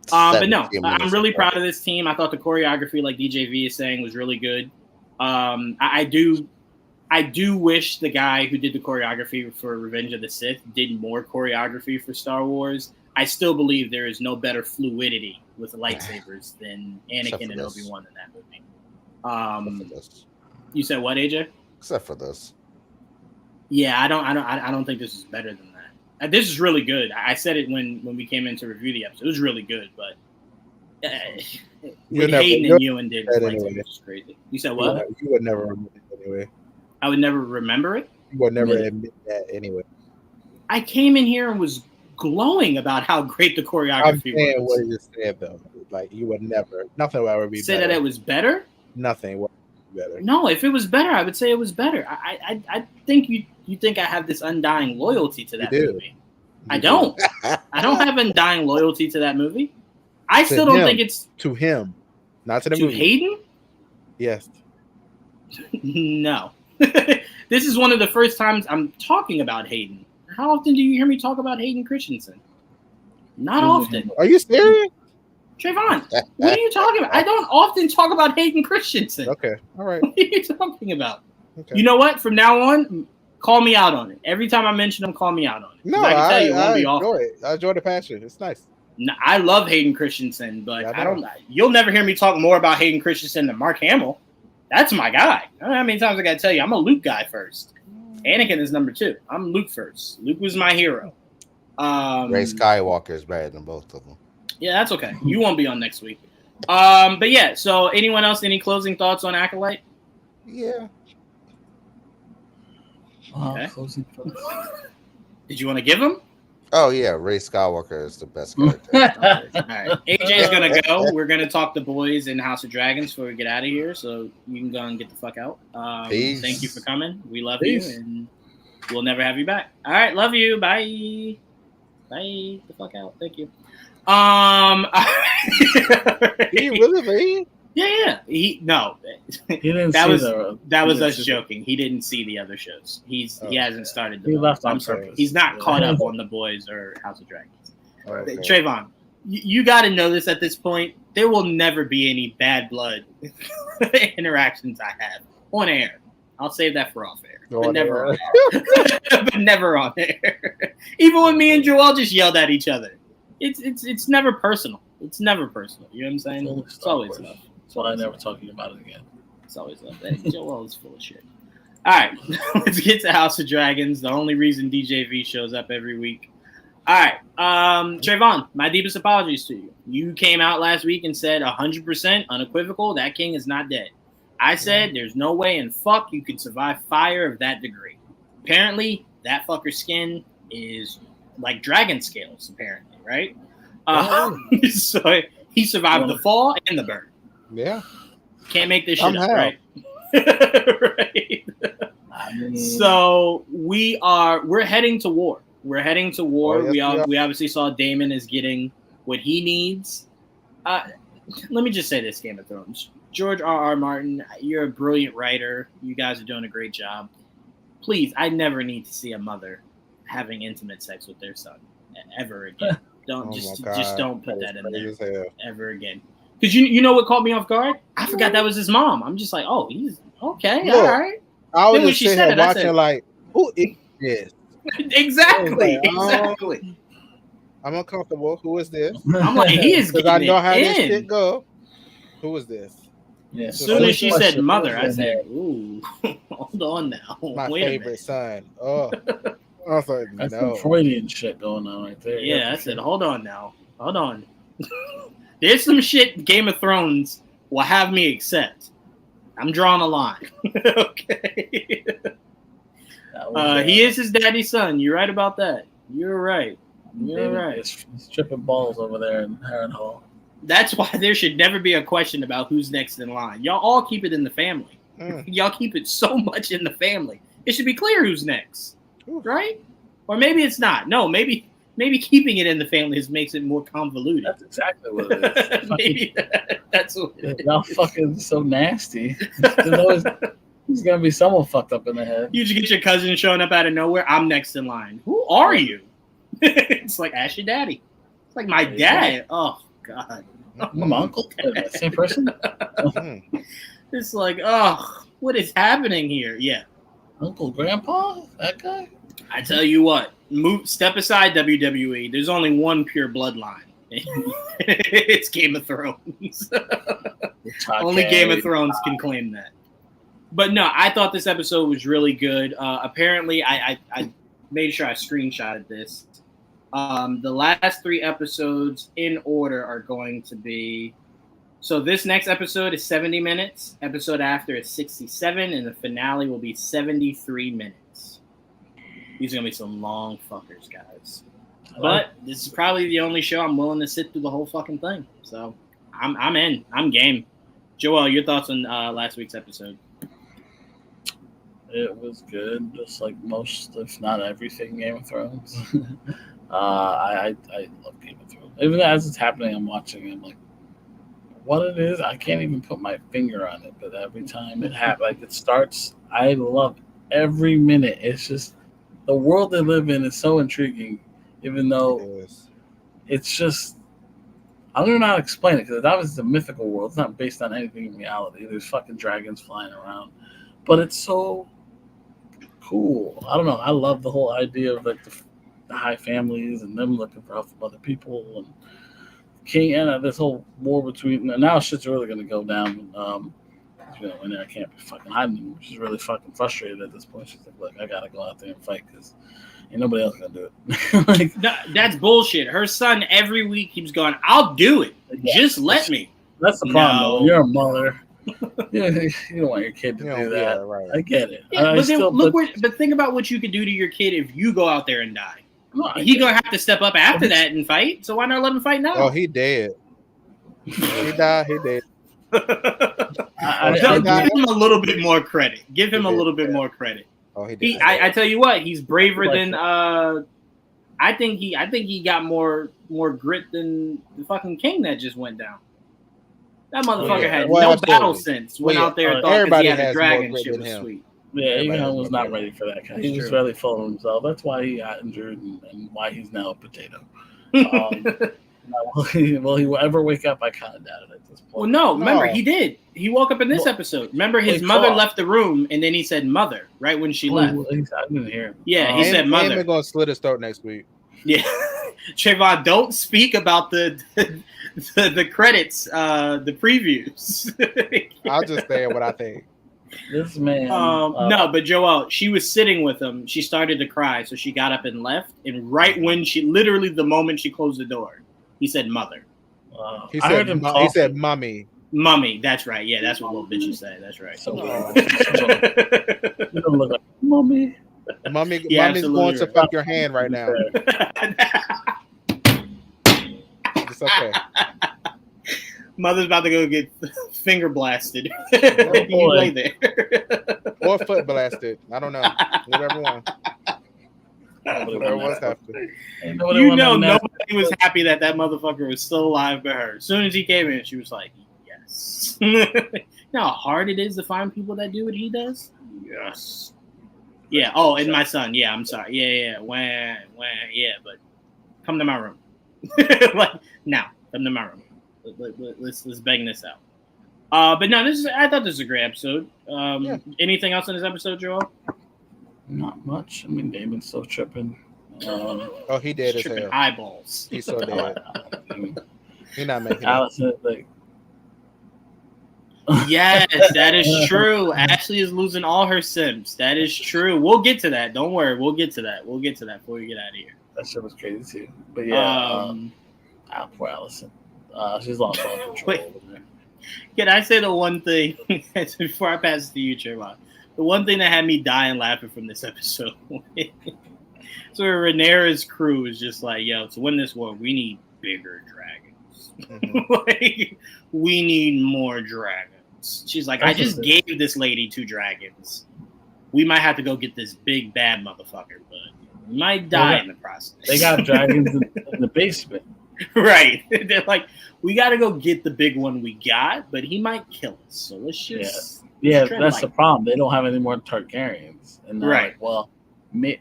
But no, I'm really proud of this team. I thought the choreography, like DJV is saying, was really good. I do wish the guy who did the choreography for Revenge of the Sith did more choreography for Star Wars. I still believe there is no better fluidity with lightsabers than Anakin and Obi-Wan in that movie. You said what, AJ? Except for this. Yeah, I don't think this is better than that. This is really good. I said it when we came in to review the episode. It was really good, but what Hayden and Ewan did was crazy. You said what? You would never remember it anyway. I would never remember it? You would never admit that anyway. I came in here and was glowing about how great the choreography was. What you said though, like you would never, nothing would ever be say better. That it was better. Nothing would be better. No, if it was better, I would say it was better. I think you think I have this undying loyalty to that movie. I don't. I don't have undying loyalty to that movie. I still don't think it's to him, not to the movie. To Hayden? Yes. No. This is one of the first times I'm talking about Hayden. How often do you hear me talk about Hayden Christensen? Not often. Are you serious? Trayvon, what are you talking about? I don't often talk about Hayden Christensen. Okay, all right. What are you talking about? Okay. You know what? From now on, call me out on it. Every time I mention him, call me out on it. No, I can tell you, it won't I be enjoy often. it. I enjoy the passion. It's nice. No, I love Hayden Christensen, but Yeah, I I don't. You'll never hear me talk more about Hayden Christensen than Mark Hamill. That's my guy. I don't know how many times I gotta tell you, I'm a Luke guy first. Anakin is number 2. I'm Luke first. Luke was my hero. Ray Skywalker is better than both of them. Yeah, that's okay. You won't be on next week. But yeah. So, anyone else? Any closing thoughts on Acolyte? Yeah. Okay. Closing thoughts. Did you want to give them? Oh yeah, Ray Skywalker is the best character. All right. AJ's gonna go. We're gonna talk the boys in House of Dragons before we get out of here. So you can go and get the fuck out. Peace. Thank you for coming. We love Peace. you, and we'll never have you back. All right, love you. Bye. Bye. The fuck out. Thank you. Did you really leave? Yeah. He didn't that see was the, that was he us didn't see joking. He didn't see the other shows. He hasn't started. He left on I'm sorry. purpose. He's not Yeah. caught up on the boys or House of Dragons. Okay. Trayvon, you got to know this at this point. There will never be any bad blood interactions I have on air. I'll save that for off air, but never on air. But never on air. Even when me and Joel just yelled at each other, it's never personal. It's never personal. You know what I'm saying? It's always love. That's why I'm never talking about it again. It's always love. Joel is full of shit. All right, let's get to House of Dragons. The only reason DJV shows up every week. All right, Trayvon, my deepest apologies to you. You came out last week and said 100% unequivocal that king is not dead. I said there's no way in fuck you could survive fire of that degree. Apparently, that fucker's skin is like dragon scales, apparently, right? So he survived the fall and the burn. Yeah. Can't make this shit up, Somehow. right? Right. So we're heading to war. We're heading to war. Oh, yes, We obviously saw Daemon is getting what he needs. Let me just say this, Game of Thrones. George R.R. Martin, you're a brilliant writer. You guys are doing a great job. Please, I never need to see a mother having intimate sex with their son ever again. Don't just don't put that in there ever again. Because you know what caught me off guard? I forgot that was his mom. I'm just like, oh, he's okay, Look, all right. I was Then when just she sitting said here it, I watching said- like, who is this? Exactly. Exactly. I'm uncomfortable. Who is this? I'm like, he is Because getting I know how it this in. shit go. Who is this? Yeah. As soon as she Question, said mother, I question. said, ooh, hold on now. My Wait a favorite minute. son. Oh, I was like, That's no. some Freudian shit going on right there. Yeah, I said, hold on now. Hold on. There's some shit Game of Thrones will have me accept. I'm drawing a line. Okay. That was, He is his daddy's son. You're right about that. You're right. You're right. He's tripping balls over there in Harrenhal. That's why there should never be a question about who's next in line. Y'all all keep it in the family. Y'all keep it so much in the family. It should be clear who's next, right? Or maybe it's not. No, maybe keeping it in the family makes it more convoluted. That's exactly what it is. Maybe that's what it is. Y'all fucking so nasty. There's gonna be someone fucked up in the head. You just get your cousin showing up out of nowhere. I'm next in line. Who are you? It's like, ask your daddy. It's like my dad. Oh God. My uncle. Same person. It's like, oh, what is happening here? Yeah. Uncle, grandpa, that guy. I tell you what, step aside WWE. There's only one pure bloodline. It's Game of Thrones. Only Game of Thrones can claim that. But no, I thought this episode was really good. Apparently, I made sure I screenshotted this. The last 3 episodes in order are going to be... So this next episode is 70 minutes. Episode after is 67, and the finale will be 73 minutes. These are going to be some long fuckers, guys. But this is probably the only show I'm willing to sit through the whole fucking thing. So I'm in. I'm game. Joel, your thoughts on last week's episode? It was good, just like most, if not everything, Game of Thrones. I love Game of Thrones. Even as it's happening, I'm watching. I'm like, what it is, I can't even put my finger on it. But every time it it starts, I love every minute. It's just the world they live in is so intriguing. Even though it's just, I don't know how to explain it because that was a mythical world. It's not based on anything in reality. There's fucking dragons flying around, but it's so cool. I don't know. I love the whole idea of like the high families and them looking for help from other people and king and this whole war between. And now shit's really gonna go down. And I can't be fucking hiding him. She's really fucking frustrated at this point. She's like, "Look, I gotta go out there and fight because ain't nobody else gonna do it." Like, that's bullshit. Her son every week keeps going, "I'll do it. Just let me." That's the problem. Though. You're a mother. You don't want your kid to do that. Yeah, right. I get it. Yeah, but think about what you could do to your kid if you go out there and die. No, He's gonna have to step up after that and fight. So why not let him fight now? Oh, he dead. He died. He dead. Give him a little bit more credit. Give him a little bit more credit. Oh, he did. I tell you what, he's braver than. I think he got more grit than the fucking king that just went down. That motherfucker had no battle sense. Went out there and thought everybody he had has a dragon. more grit Shit than was him. sweet. Yeah, Egon was not ready for that. He was true. really full of himself. That's why he got injured and why he's now a potato. Will he ever wake up? I kind of doubt it at this point. Well, no, remember, he did. He woke up in this episode. Remember, his mother left the room, and then he said mother right when she left. I didn't hear him. Yeah, he said mother. They're going to slit his throat next week. Yeah. Trayvon, don't speak about the credits, the previews. I'll just say what I think. This man. No, but Joelle, she was sitting with him. She started to cry, so she got up and left. And right when literally the moment she closed the door, he said mother. He said mommy. Mummy, that's right. Yeah, that's what little bitch you say. That's right. So, you don't look like mommy. Mommy's Yeah, going to fuck your hand right now. It's okay. Mother's about to go get finger blasted. Oh, You lay there. Or foot blasted. I don't know. Whatever one. Whatever one's happening. Nobody was happy that motherfucker was still alive but her. As soon as he came in, she was like, yes. You know how hard it is to find people that do what he does? Yes. Yeah. Oh, and my son. Yeah, I'm sorry. Yeah. When. Yeah, but come to my room. Like now, come to my room. Let's bang this out. But no, I thought this was a great episode. Anything else in this episode, Joel? Not much. I mean, Damon's still tripping. He dead as tripping hell. Eyeballs. He's so dead. He's not making it. Allison, like. Yes, that is true. Ashley is losing all her Sims. That is true. We'll get to that. Don't worry. We'll get to that before we get out of here. That shit was crazy too. But yeah, poor Allison. She's lost all control over there. Can I say the one thing before I pass it to you, Trayvon? The one thing that had me dying laughing from this episode. So Rhaenyra's crew is just like, yo, to win this war, we need bigger dragons. Mm-hmm. Like, we need more dragons. She's like, I just gave this lady 2 dragons. We might have to go get this big bad motherfucker, but we might die in the process. They got dragons in the basement. Right. They're like, we got to go get the big one we got, but he might kill us. So let's just... Yeah, that's the problem. They don't have any more Targaryens. And right. Like, well,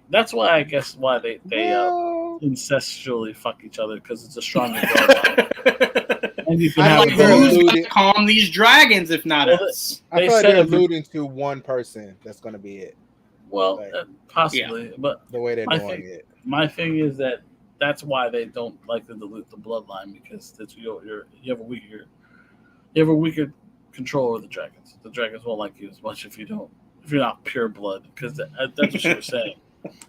that's why I guess why they incestually fuck each other, because it's a stronger bloodline. And you can who's to calm these dragons if not us? I feel like they're alluding to one person that's going to be it. Well, possibly, but the way they're doing it. My thing is that's why they don't like to dilute the bloodline, because you have a weaker control over the dragons. The dragons won't like you as much if you're not pure blood, because that's what she was saying.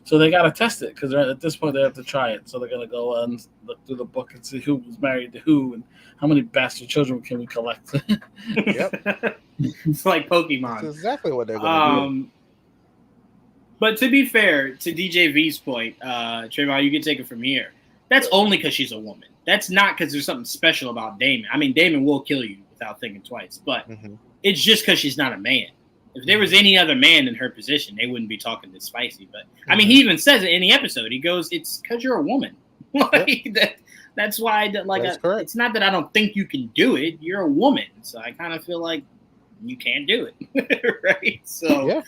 So they got to test it, because at this point they have to try it. So they're going to go and look through the book and see who was married to who and how many bastard children can we collect. Yep. It's like Pokemon. That's exactly what they're going to do. But to be fair, to DJ V's point, Trayvon, you can take it from here. That's only because she's a woman. That's not because there's something special about Daemon. I mean, Daemon will kill you without thinking twice, but it's just because she's not a man. If there was any other man in her position, they wouldn't be talking this spicy. But I mean, he even says it in the episode. He goes, "It's because you're a woman." That's why. It's not that I don't think you can do it. You're a woman, so I kind of feel like you can't do it, right? So, yeah.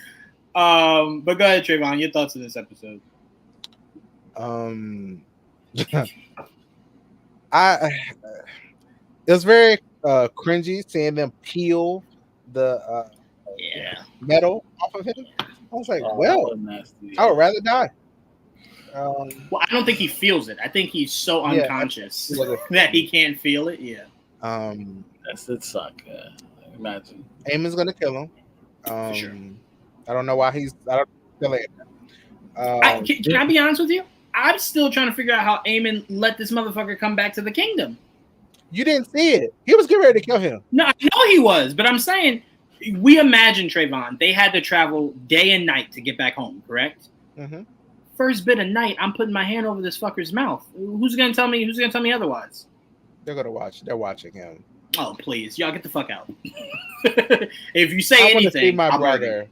But go ahead, Trayvon. Your thoughts on this episode? It was very cringy seeing them peel the Yeah. metal off of him. I was like, Oh, well, that was nasty. I would rather die. Well, I don't think he feels it. I think he's so Yeah, unconscious yeah. that he can't feel it. Yeah. It suck. Imagine. Eamon's gonna kill him. For sure. I don't know why he's. I don't kill it. Can I be honest with you? I'm still trying to figure out how Aemon let this motherfucker come back to the kingdom. You didn't see it. He was getting ready to kill him. No, I know he was, but I'm saying we imagine Trayvon. They had to travel day and night to get back home, correct? Mm-hmm. First bit of night, I'm putting my hand over this fucker's mouth. Who's gonna tell me? Who's gonna tell me otherwise? They're gonna watch. They're watching him. Oh please, y'all get the fuck out. If you say I want to anything, see my I'll murder brother.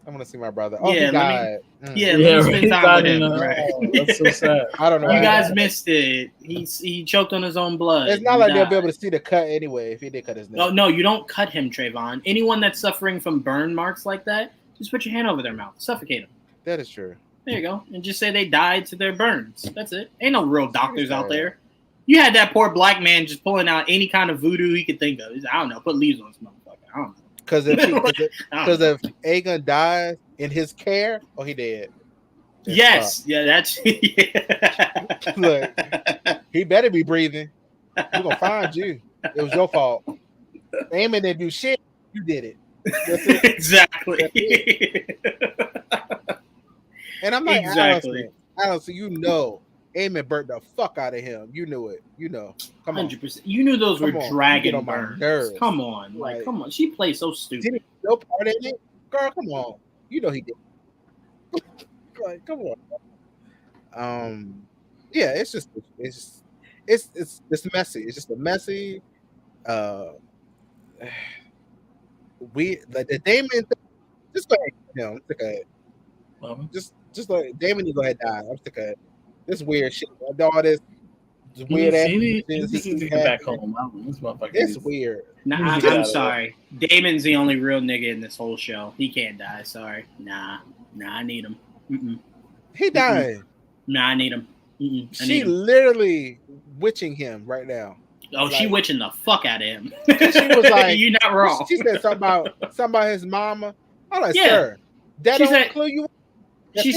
I want to see my brother. Oh, Yeah, he died. Yeah, Yeah, let me spend time with him. right. Right. Oh, that's so sad. I don't know. You guys missed it. He choked on his own blood. It's not He like they'll died. be able to see the cut anyway if he did cut his neck. No, you don't cut him, Trayvon. Anyone that's suffering from burn marks like that, just put your hand over their mouth, suffocate them. That is true. There you go, and just say they died to their burns. That's it. Ain't no real doctors out there. You had that poor black man just pulling out any kind of voodoo he could think of. He's, I don't know, put leaves on this motherfucker. I don't know. Because if I don't know. if Aegon dies in his care, oh, he dead. Just Yes, yeah, that's yeah. Look, he better be breathing. We're gonna find you. It was your fault. Aemon didn't do shit. You did it. That's it. Exactly. And I'm like, Exactly. Allison, you know, Aemon burnt the fuck out of him. You knew it. You know. Come on. 100%. You knew those were Come on. You dragon get on my burns. nerves. Come on, like, Like- come on. She plays so stupid. Did he no part in it? Girl, come on. You know he did. Like, come on. Yeah, it's messy. It's just a messy. We like the Damon thing. Just go ahead, I'm sick of it. Just like Damon, you go ahead and die. I'm sick of it. This weird shit. All this weird ass. He just needs to get back home. This motherfucker. It's weird. Nah, Who's I'm the guy? sorry. Damon's the only real nigga in this whole show. He can't die. Sorry. Nah, I need him. Mm-mm. He died. Nah, I need him. I She need him. literally witching him right now. Oh, she like- witching the fuck out of him. She was like, "You're not wrong." She said something about his mama. I'm like, Yeah. sir, that She don't said- include you. She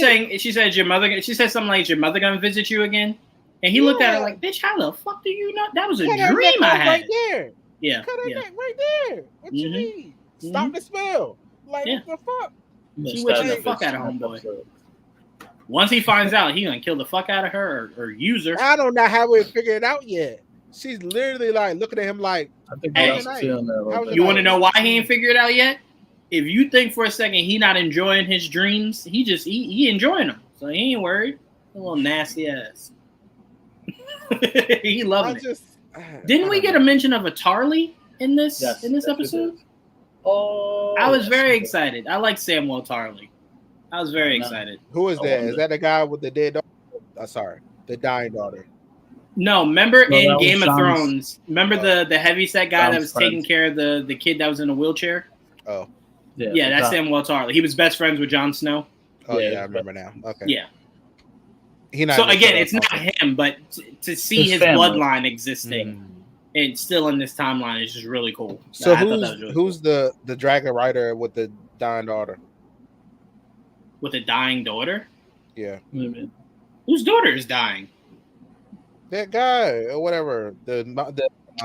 said your mother. She said something like, "Is your mother gonna visit you again?" And he looked at her Yeah. like, "Bitch, how the fuck do you know? That was a Cut her dream neck I off had." right there. Yeah, Cut her yeah. neck right there. What you Mhm. mean? Stop the spell. Like Yeah. what the fuck? She witching the fuck out of homeboy. Once he finds out, he gonna kill the fuck out of her or use her. I don't know how we figured it out yet. She's literally like looking at him like, I think Hey. we also feeling that a little How was bit. You want to know why he ain't figured it out yet? If you think for a second he not enjoying his dreams, he enjoying them, so he ain't worried. A little nasty ass. He I loving it. just Didn't we get a mention of a Tarly in this Yes, in this yes, we episode? did. Oh, I was yes, very we did. excited. I like Samuel Tarly. I was very No. excited. Who is I that? wonder. Is that the guy with the dead daughter? Sorry, the dying daughter. No, remember No, in that was Game of Sean's- Thrones, remember the heavyset guy that Sean's was taking friend. care of the kid that was in a wheelchair? Oh, Yeah, that's Samuel Tarly. He was best friends with Jon Snow. oh Yeah, yeah, I remember now. Okay. Yeah. He not So in this again, show. it's not him, but to see His his family. bloodline existing Mm. and still in this timeline is just really cool. So I thought that was really cool. who's the dragon rider with the dying daughter? With a dying daughter? Yeah, Whose daughter is dying? that guy or whatever. The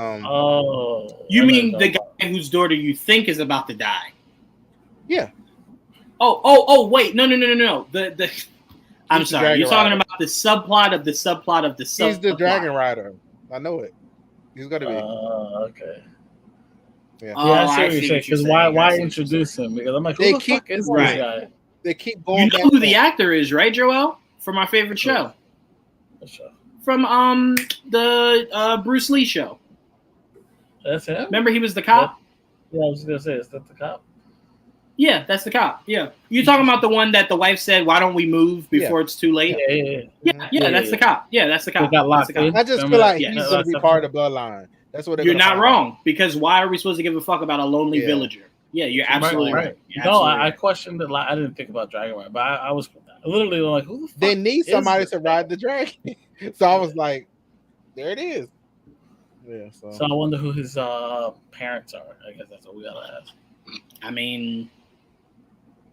Oh, You I mean know the about- guy whose daughter you think is about to die? yeah. Oh, wait. No. The I'm He's the sorry. dragon You're talking rider. about the subplot of the subplot of the subplot. He's the dragon rider. I know it. He's gonna be. Okay. Yeah. Oh, Yeah, I see what you're saying. you're Because saying. why I see what you're introduce him? Because I'm like, They who the fuck keep- is right. this guy? They keep You going. know back who the and- actor is, right, Joel? From our favorite show. What show? From the Bruce Lee show. That's him. Remember he was the cop? Yeah, I was gonna say, is that the cop? Yeah, that's the cop. Yeah. You're talking about the one that the wife said, "Why don't we move before it's too late?" Yeah. Yeah, that's the cop. Yeah, that's the cop. They got That's locked the cop. in. I just Remember feel that? like Yeah, he's that gonna be last part of the bloodline. That's what they're You're gonna not find wrong, because why are we supposed to give a fuck about a lonely Yeah. villager? Yeah, you're absolutely right. Right. You're No, absolutely I right. questioned it. I didn't think about Dragon Rider, but I was literally like, who the fuck? They need is somebody this to guy? ride the dragon. So I was like, there it is. Yeah. So I wonder who his parents are. I guess that's what we gotta ask. I mean,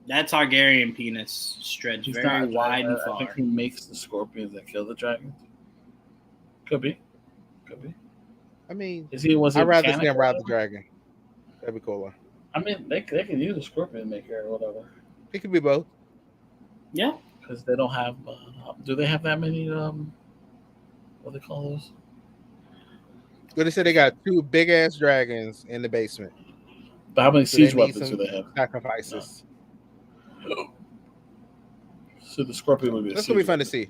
that Targaryen penis stretched He's very not a wide dragon. and I far. think he makes the scorpions that kill the dragons. Could be. I mean, Is he? Was I'd it? rather see mechanical? him ride the dragon. That'd be cooler. I mean, they can use a scorpion maker or whatever It could be both. Yeah. because they don't have. Do they have that many? What do they call those? But they said they got 2 big ass dragons in the basement. But how many So they siege need weapons do some they have? sacrifices. So the scorpion would be. That's gonna be fun to see.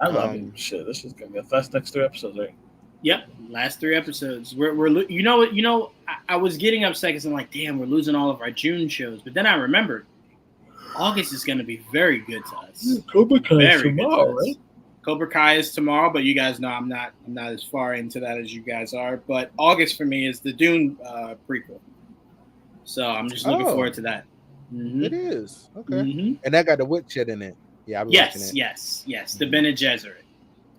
I love him. Shit, this is gonna be the next 3 episodes, right? Yep. Last 3 episodes. You know. I was getting upset because I'm like, damn, we're losing all of our June shows. But then I remembered, August is going to be very good to us. Cobra Kai Very good tomorrow, to us. right? Cobra Kai is tomorrow, but you guys know I'm not as far into that as you guys are. But August for me is the Dune prequel, so I'm just looking forward to that. Mm-hmm. It is. Okay. Mm-hmm. And that got the witch shit in it. Yeah, I'll be watching it. Yes. The Bene Gesserit.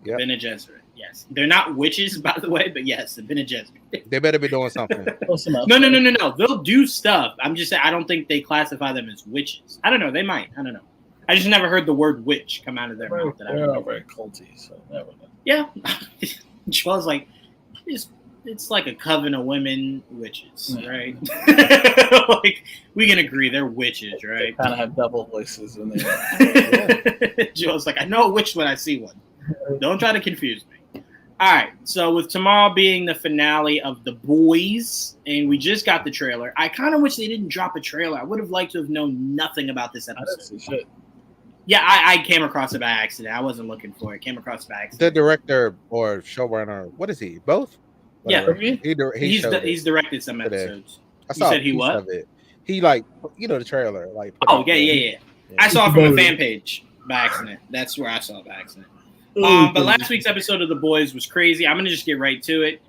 Yep. Bene Gesserit. Yes. They're not witches, by the way, but yes, the Bene Gesserit. They better be doing something. No. They'll do stuff. I'm just saying, I don't think they classify them as witches. I don't know. They might. I don't know. I just never heard the word witch come out of their mouth. They're not very culty, so never know. Yeah. Joel's like, it's like a coven of women witches, right? Like, we can agree they're witches, right? Kind of have double voices in there. Joel's like, I know a witch when I see one. Don't try to confuse me. All right. So with tomorrow being the finale of The Boys, and we just got the trailer, I kind of wish they didn't drop a trailer. I would have liked to have known nothing about this I didn't episode. see shit. Yeah, I came across it by accident. I wasn't looking for it. Came across it by The accident. director or showrunner, what is he? Both? Yeah. Whatever. He's He's directed some today. episodes. I You saw said a he piece what? of it. He the trailer. Like Oh, yeah. I saw it from the fan page by accident. That's where I saw it by accident. But last week's episode of The Boys was crazy. I'm going to just get right to it.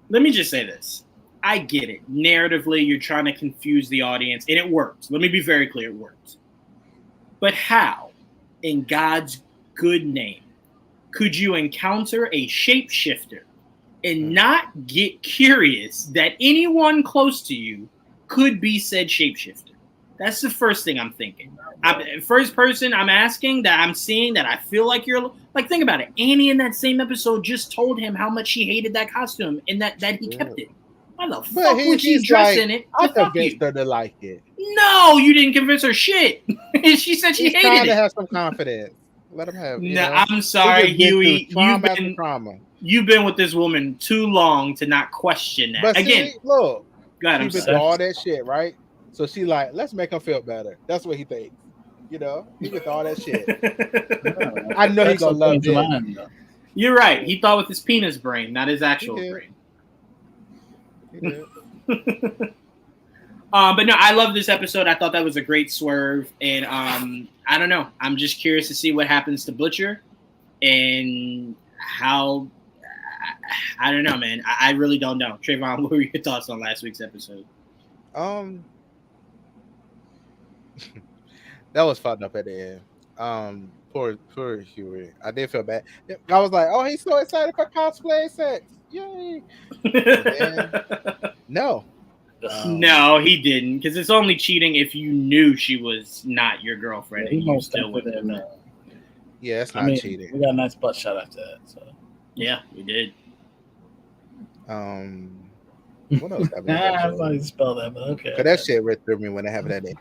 Let me just say this. I get it. Narratively, you're trying to confuse the audience, and it worked. Let me be very clear. It worked. But how, in God's good name, could you encounter a shapeshifter and not get curious that anyone close to you could be said shapeshifter? That's the first thing I'm thinking. First person I'm asking that I'm seeing that I feel like you're like, think about it. Annie in that same episode just told him how much she hated that costume and that he kept it. Why the fuck would she dress in it? I convinced her to like it. No, you didn't convince her shit. She said she He's hated trying it. to have some confidence. Let him have. No, I'm sorry, Huey. Trauma. You've been with this woman too long to not question that. But Again, see, look, God, I'm she been sorry. through all that shit, right? So she like, let's make him feel better. That's what he thinks. You know, he been through all that shit. I know he's gonna love it. You're right. He thought with his penis brain, not his actual brain. He did. But no, I love this episode. I thought that was a great swerve, and I don't know. I'm just curious to see what happens to Butcher and how. I don't know, man. I really don't know. Trayvon, what were your thoughts on last week's episode? That was fucked up at the end. Poor Huey. I did feel bad. I was like, oh, he's so excited for cosplay sex. Yay. No. No, he didn't, because it's only cheating if you knew she was not your girlfriend and you still with her. Yeah, it's not cheating. We got a nice butt shot after that. So yeah, we did. What else? I was like, spell that, but okay. Cause that shit ripped through me when they have that in.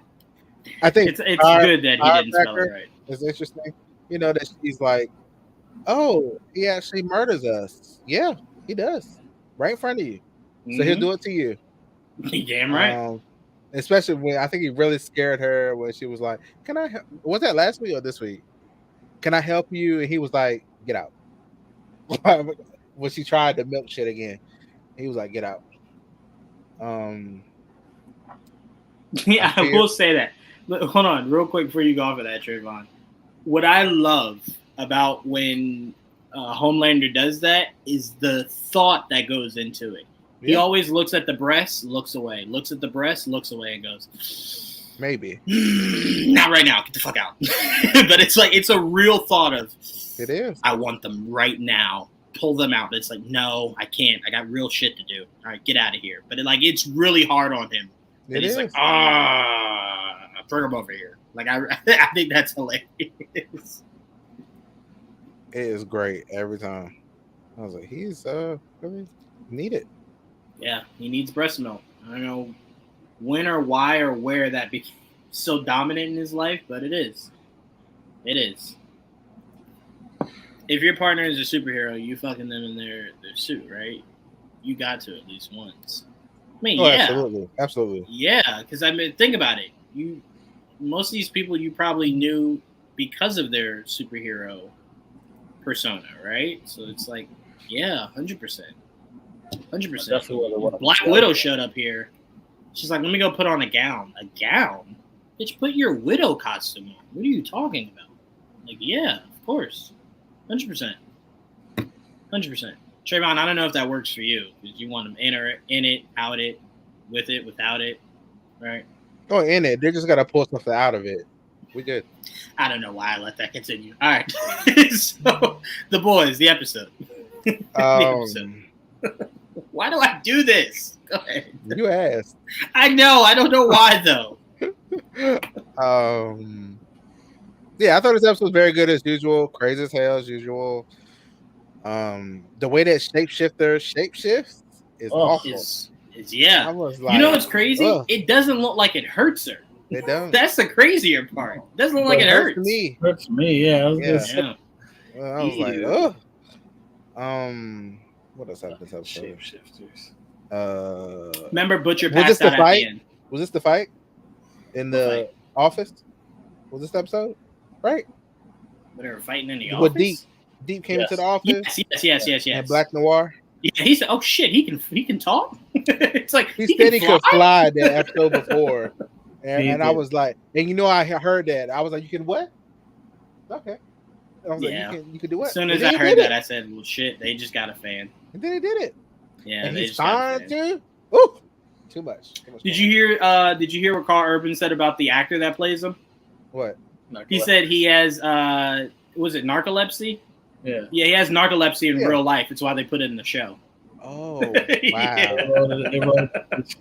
I think it's good that he didn't spell it right. It's interesting, you know, that she's like, "Oh, he actually murders us." Yeah, he does, right in front of you. So he'll do it to you. Damn right. Especially when I think he really scared her when she was like, "Can I help?" Was that last week or this week? Can I help you? And he was like, "Get out." When she tried the milk shit again, he was like, "Get out." Yeah, I will say that. Hold on, real quick before you go off of that, Trayvon. What I love about when Homelander does that is the thought that goes into it. Yeah. He always looks at the breast, looks away, looks at the breast, looks away, and goes, maybe. Not right now. Get the fuck out. But it's like, it's a real thought of, it is. I want them right now. pull them out. But it's like, no, I can't. I got real shit to do. All right, get out of here. But it's really hard on him. And he's like, bring him over here. Like I think that's hilarious. It is great every time. I was like, he's really needed. Yeah, he needs breast milk. I don't know when or why or where that became so dominant in his life, but it is. It is. If your partner is a superhero, you fucking them in their suit, right? You got to at least once. I mean, yeah, absolutely. Yeah, because I mean, think about it. Most of these people you probably knew because of their superhero persona, right? So it's like, yeah, 100%. 100%. Black Widow showed up here. She's like, let me go put on a gown. A gown? Bitch, put your Widow costume on. What are you talking about? Like, yeah, of course. 100%. 100%. Trayvon, I don't know if that works for you. Because you want them in it, out it, with it, without it, right? Oh, in it. They just got to pull something out of it. We good. I don't know why I let that continue. All right. So, The Boys, the episode. Why do I do this? Go ahead. You asked. I know. I don't know why, though. Yeah, I thought this episode was very good as usual. Crazy as hell as usual. The way that shapeshifts is awful. Yeah. Like, you know what's crazy? Ugh. It doesn't look like it hurts her. It don't. That's the crazier part. It doesn't look like it hurts. Me. Hurts me, yeah. I was gonna say. Well, I was like, oh. What else happened this episode? Shapeshifters. Remember Butcher passed out at the end. Was this the fight in the office? Was this the episode? Right? When they were fighting in the office? Deep came into the office. Yes. And Black Noir. Yeah, he said, "Oh shit, he can talk." It's like he said he could fly the episode before, and I was like, and you know, I heard that. I was like, "You can what?" Okay. I was like, you can do what? As soon as I heard that, I said, "Well, shit, they just got a fan." And then they did it. Yeah, and he's fine too. Ooh, too much. Did you hear? Did you hear what Carl Urban said about the actor that plays him? What? He said he has. Was it narcolepsy? Yeah, he has narcolepsy in real life. It's why they put it in the show. Oh, wow.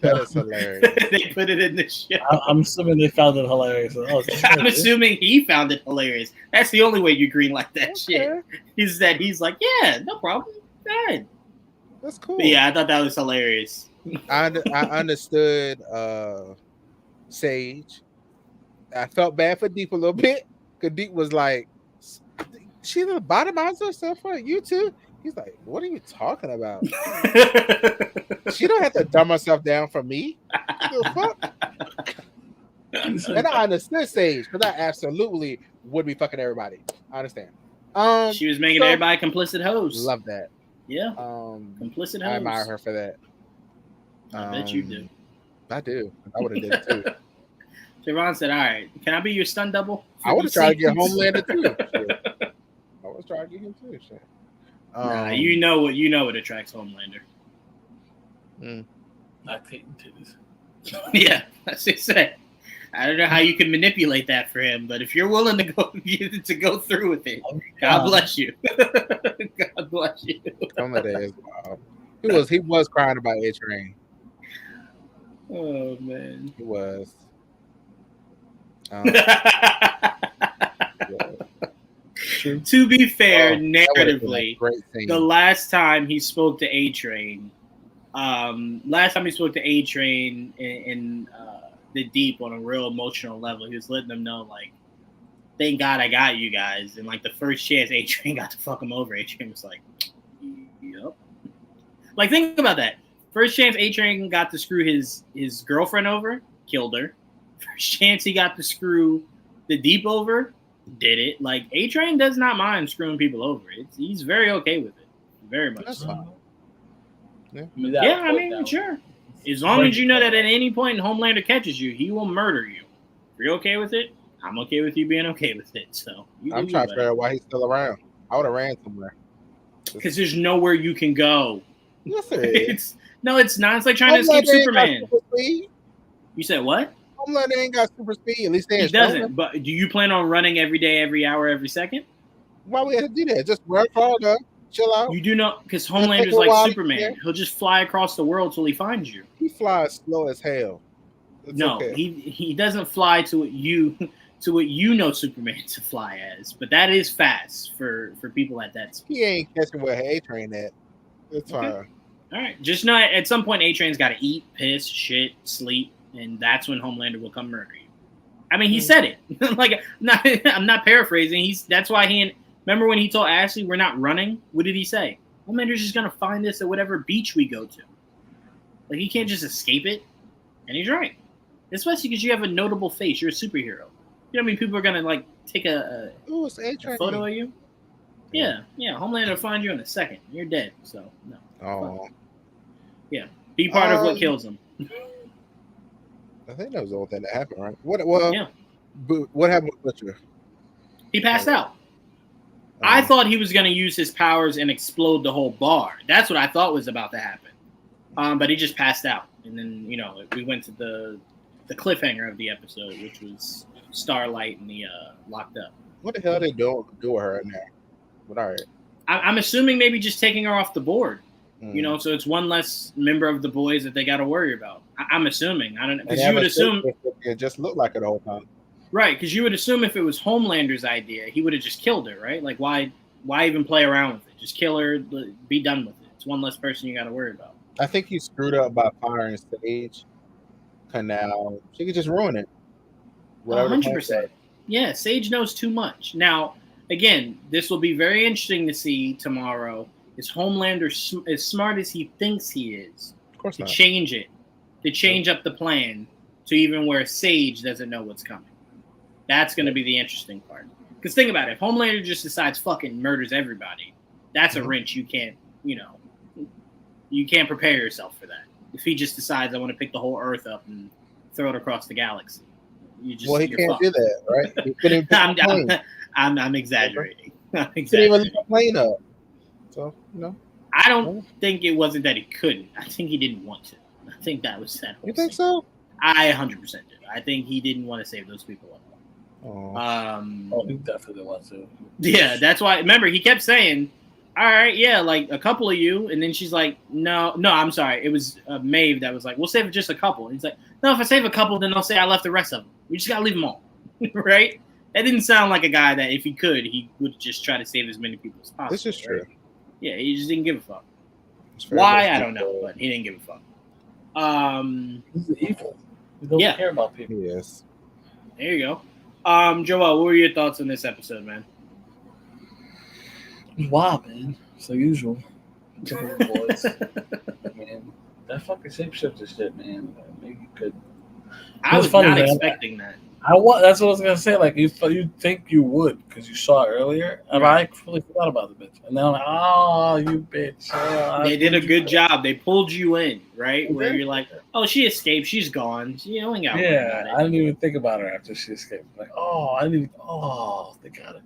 That's hilarious. They put it in the show. I'm assuming they found it hilarious. I'm assuming he found it hilarious. That's the only way you greenlight that shit. He's like, yeah, no problem. Go ahead. That's cool. But yeah, I thought that was hilarious. I understood Sage. I felt bad for Deep a little bit because Deep was like, she lobotomized herself for you too. He's like, what are you talking about? She don't have to dumb herself down for me. The fuck? And I understood Sage because I absolutely would be fucking everybody. I understand. She was making everybody complicit hoes. Love that. Yeah. Complicit hoes. I admire her for that. I bet you do. I do. I would have did it too. Javon said, all right, can I be your stunt double? I would have tried to get Homelander too. I was trying to get him too. Shit. Nah, you know what attracts Homelander. Lactating titties. Yeah, that's what he said. I don't know how you can manipulate that for him, but if you're willing to go through with it, God bless you. God bless you. Homelander is wild. He was crying about A-Train. Oh man, he was. To be fair, narratively, the last time he spoke to A-Train, in the Deep on a real emotional level, he was letting them know, like, thank God I got you guys. And like the first chance A-Train got to fuck him over, A-Train was like, yep. Like, think about that. First chance A-Train got to screw his girlfriend over, killed her. First chance he got to screw the Deep over, did it. Like, A-Train does not mind screwing people over. He's very okay with it. Very much. That's fine. Yeah, I mean, sure. As long as you know that at any point Homelander catches you, he will murder you. If you're okay with it, I'm okay with you being okay with it. So I'm trying to figure out why he's still around. I would have ran somewhere. Because there's nowhere you can go. Yes, there is. It's not. It's like trying to escape Superman. You said what? Homelander ain't got super speed. At least he doesn't. But do you plan on running every day, every hour, every second? Why we have to do that? Just run farther, Chill out. You do know, because It'll take Homelander's a like while to Superman. get. He'll just fly across the world till he finds you. He flies slow as hell. It's No, okay. he doesn't fly to what you know Superman to fly as, but that is fast for people at that speed. He ain't catching where A-Train at. It's Okay. fine. All right, just know at some point A-Train's got to eat, piss, shit, sleep, and that's when Homelander will come murder you. I mean, he said it. Like, I'm not paraphrasing. That's why remember when he told Ashley we're not running? What did he say? Homelander's just gonna find us at whatever beach we go to. Like, he can't just escape it. And he's right. Especially because you have a notable face. You're a superhero. You know how many people are gonna like take a Ooh, it's A-Train. photo of you? Yeah. Homelander will find you in a second. You're dead. So no. Oh, Be part of what kills him. I think that was the only thing that happened, right? Well, Yeah. but what happened with Butcher? He passed out. I thought he was going to use his powers and explode the whole bar. That's what I thought was about to happen. But he just passed out. And then, we went to the cliffhanger of the episode, which was Starlight and the locked up. What the hell they do with her in there? But all right. I'm assuming maybe just taking her off the board. Mm. So it's one less member of the boys that they got to worry about. I'm assuming. I don't know. And Because you would assume. it just looked like it the whole time. Right, because you would assume if it was Homelander's idea, he would have just killed her, right? Like, why even play around with it? Just kill her, be done with it. It's one less person you got to worry about. I think he screwed up by firing Sage. And now she could just ruin it. Whatever the plan 100%. was. Yeah, Sage knows too much. Now, again, this will be very interesting to see tomorrow. Is Homelander as smart as he thinks he is Of course to not. change it, to change up the plan to even where Sage doesn't know what's coming? That's going to be the interesting part. Because think about it. If Homelander just decides fucking murders everybody, that's a wrench you can't, you can't prepare yourself for that. If he just decides I want to pick the whole Earth up and throw it across the galaxy, he Well, he you're can't fucked. do that, right? He couldn't even pick I'm, the plane. I'm exaggerating. I'm He couldn't even exaggerating. lift the plane up. So, I don't think it wasn't that he couldn't. I think he didn't want to. I think that was that. You think so? I 100% did. I think he didn't want to save those people up. Oh. He definitely wants to. Yeah, that's why. Remember, he kept saying, "All right, yeah, like a couple of you," and then she's like, "No, I'm sorry." It was Maeve that was like, "We'll save just a couple." And he's like, "No, if I save a couple, then they'll say I left the rest of them. We just gotta leave them all." Right? That didn't sound like a guy that, if he could, he would just try to save as many people as possible. This is true. right? Yeah, he just didn't give a fuck. It's fair Why? enough. I don't know, but he didn't give a fuck. He's evil. He don't Yeah. care about people. Yes. There you go. Joel, what were your thoughts on this episode, man? Wow, man. It's the usual. Typical boys. Man, that fucking shapeshifter shit, man. Maybe you could. I was funny, not man. expecting that. That's what I was gonna say. Like you think you would because you saw it earlier, and I fully forgot about the bitch. And then I'm like, oh, you bitch. They did a good job. They pulled you in, right? Okay. Where you're like, oh, she escaped. She's gone. You only got Yeah, I about it. didn't even think about her after she escaped. Like, they got it.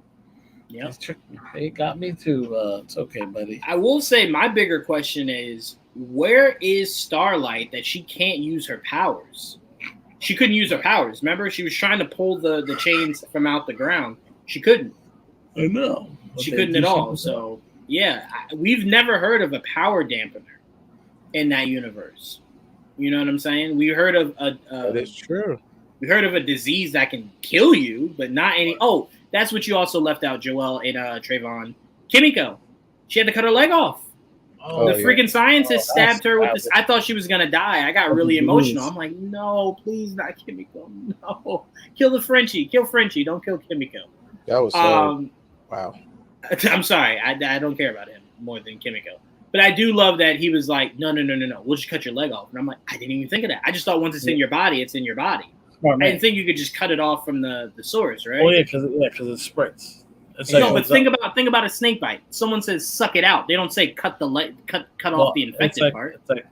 Yep. They tricked me. They got me too. It's okay, buddy. I will say my bigger question is, where is Starlight that she can't use her powers? She couldn't use her powers. Remember, she was trying to pull the chains from out the ground. She couldn't. I know. But She they couldn't do at all. something. So yeah, we've never heard of a power dampener in that universe. You know what I'm saying? We heard of That is true. we heard of a disease that can kill you, but not any. Oh, that's what you also left out, Joel and Trayvon. Kimiko, she had to cut her leg off. Oh, The freaking scientist Oh, that's stabbed her with this. savage. I thought she was gonna die. I got really emotional. I'm like, no, please not Kimiko. No, kill the Frenchie. Kill Frenchie. Don't kill Kimiko. That was so wow. I'm sorry. I don't care about him more than Kimiko. But I do love that he was like, no. We'll just cut your leg off. And I'm like, I didn't even think of that. I just thought once it's in your body, it's in your body. Smart I man. didn't think you could just cut it off from the source, right? Oh yeah, because it spreads. It's No, like- but think about a snake bite. Someone says suck it out. They don't say cut the leg, cut off the infected part. It's like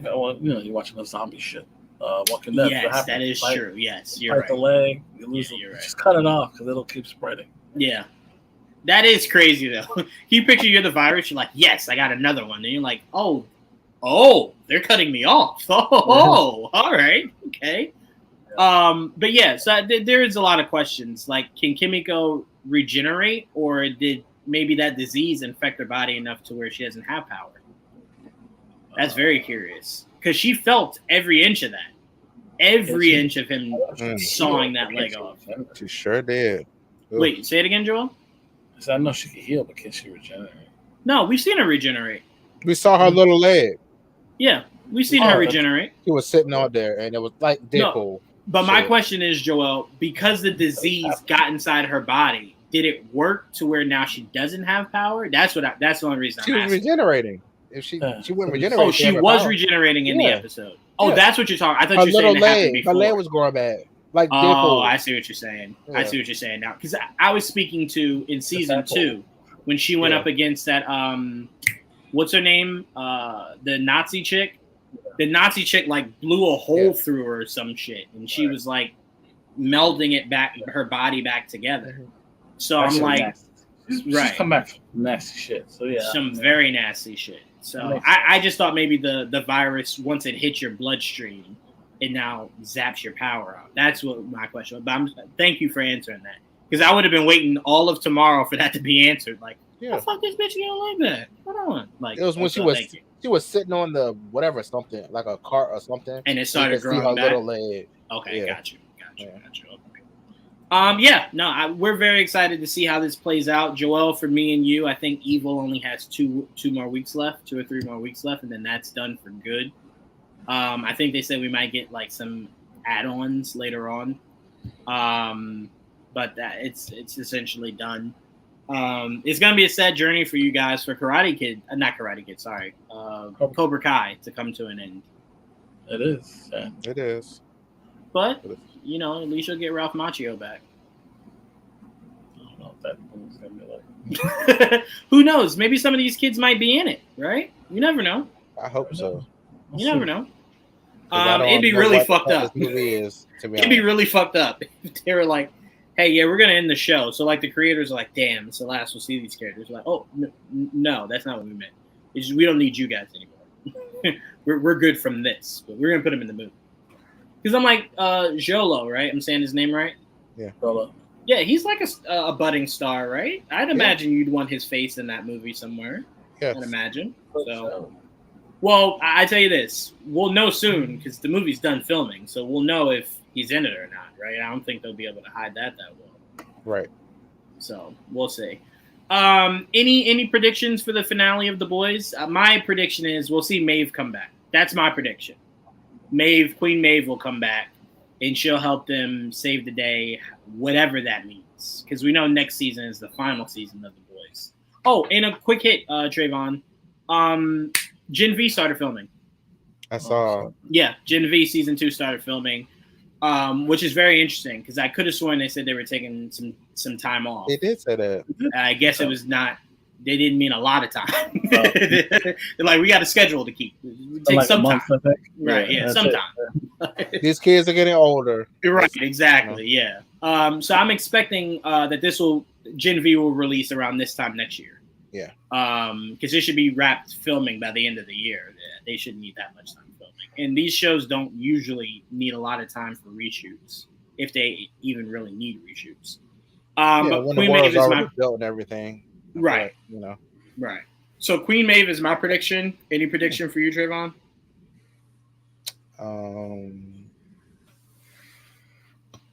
you're watching the zombie shit. Walking Dead. Yes, that is true. Yes, you're Bite right. the leg, you lose. Yeah, you're right. Just cut it off because it'll keep spreading. Yeah. That is crazy though. You picture you're the virus, you're like, yes, I got another one. And you're like, oh, they're cutting me off. Oh, all right. Okay. But yeah, so there is a lot of questions. Like, can Kimiko regenerate, or did maybe that disease infect her body enough to where she doesn't have power. That's very curious because she felt every inch of that, every inch of him sawing that leg off. She sure did. Wait, say it again, Joel. I know she can heal, but can she regenerate? No, we've seen her regenerate. We saw her little leg. Yeah, we've seen her regenerate. She was sitting out there, and it was like Deadpool. No, but my question is, Joel, because the disease got inside her body, did it work to where now she doesn't have power? That's the only reason she was regenerating. If she wouldn't regenerate. Oh, she was regenerating in the episode. Oh, that's what you're talking. I thought you were saying it happened before. Her leg was growing bad. Like oh, Deadpool. I see what you're saying. Yeah. I see what you're saying now. Because I was speaking to in season 2 when she went up against that what's her name? The Nazi chick. The Nazi chick like blew a hole through her or some shit, and she was like melding it back, her body back together. So I'm like, she's come back from nasty shit. So yeah, some very nasty shit. So I just thought maybe the virus, once it hits your bloodstream, it now zaps your power out. That's what my question was. But thank you for answering that, because I would have been waiting all of tomorrow for that to be answered. Like, the fuck this bitch gonna like that? Hold on. Like, it was when she was sitting on the whatever, something like a cart or something, and it started growing see her back. Little leg. Okay, got you. Okay. We're very excited to see how this plays out. Joel, for me and you, I think Evil only has 2 more weeks left, 2 or 3 more weeks left, and then that's done for good. I think they said we might get like some add-ons later on, but that it's essentially done. It's gonna be a sad journey for you guys for Cobra Kai to come to an end. It is. Yeah. It is. But you know, at least you'll get Ralph Macchio back. I don't know what that movie's gonna be like. Who knows? Maybe some of these kids might be in it, right? You never know. I hope so. You never know. It'd be really fucked up. It'd be really fucked up if they were like, hey, yeah, we're gonna end the show. So like the creators are like, damn, it's the last we'll see these characters. We're like, oh no, that's not what we meant. It's just, we don't need you guys anymore. we're good from this, but we're gonna put him in the movie. Because I'm like Jolo, right? I'm saying his name right? Yeah, Jolo. Yeah, he's like a budding star, right? I'd imagine you'd want his face in that movie somewhere. Yeah, I'd imagine. So, well, I tell you this, we'll know soon because the movie's done filming, so we'll know if he's in it or not, right? I don't think they'll be able to hide that well. Right. So we'll see. Any predictions for the finale of The Boys? My prediction is we'll see Maeve come back. That's my prediction. Queen Maeve will come back, and she'll help them save the day, whatever that means. Because we know next season is the final season of The Boys. Oh, and a quick hit, Trayvon. Gen V started filming. I saw. Yeah, Gen V season 2 started filming, which is very interesting because I could have sworn they said they were taking some time off. They did say that. I guess it was not. They didn't mean a lot of time. They're like, we got a schedule to keep. Take like some time. Right, yeah, some time. These kids are getting older. Right, exactly, yeah. So I'm expecting that Gen V will release around this time next year. Yeah. Because it should be wrapped filming by the end of the year. They shouldn't need that much time filming. And these shows don't usually need a lot of time for reshoots, if they even really need reshoots. But when Queen the Maeve is already built and everything. Right. Like, Right. So Queen Maeve is my prediction. Any prediction for you, Trayvon?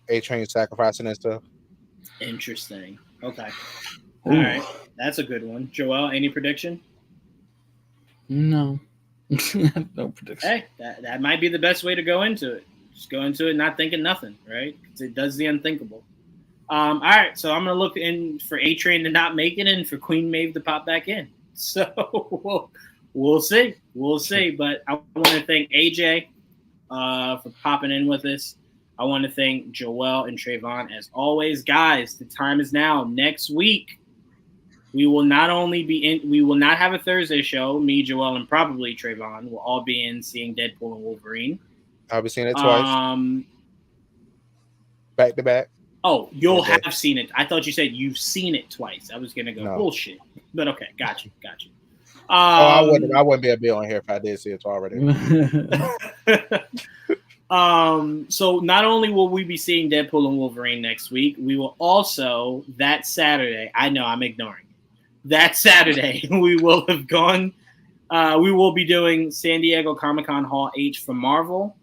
A-Train sacrificing and stuff. Interesting. Okay. All right. That's a good one. Joel, any prediction? No. No prediction. Hey, that might be the best way to go into it. Just go into it not thinking nothing, right? Because it does the unthinkable. All right, so I'm going to look in for A-Train to not make it and for Queen Maeve to pop back in. So we'll see. We'll see. But I want to thank AJ for popping in with us. I want to thank Joel and Trayvon as always. Guys, the time is now. Next week, we will not have a Thursday show. Me, Joel, and probably Trayvon will all be in seeing Deadpool and Wolverine. I'll be seeing it twice. Back to back. Oh, you'll have seen it. I thought you said you've seen it twice. I was gonna go bullshit, but okay, got you. I wouldn't be able to be on here if I did see it already. So not only will we be seeing Deadpool and Wolverine next week, we will also that Saturday. I know I'm ignoring it. that Saturday, we will have gone. We will be doing San Diego Comic-Con Hall H for Marvel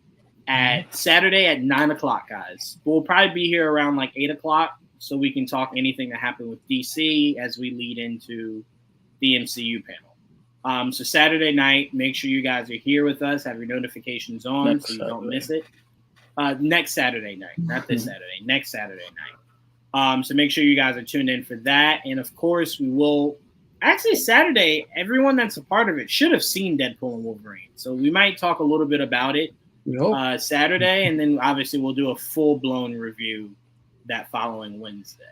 at Saturday at 9:00, guys. We'll probably be here around like 8:00, so we can talk anything that happened with DC as we lead into the MCU panel. So Saturday night, make sure you guys are here with us. Have your notifications on so you don't miss it. Next Saturday night, not this Saturday. Next Saturday night. So make sure you guys are tuned in for that. And of course, we will. Actually, Saturday, everyone that's a part of it should have seen Deadpool and Wolverine. So we might talk a little bit about it Saturday, and then obviously we'll do a full-blown review that following Wednesday.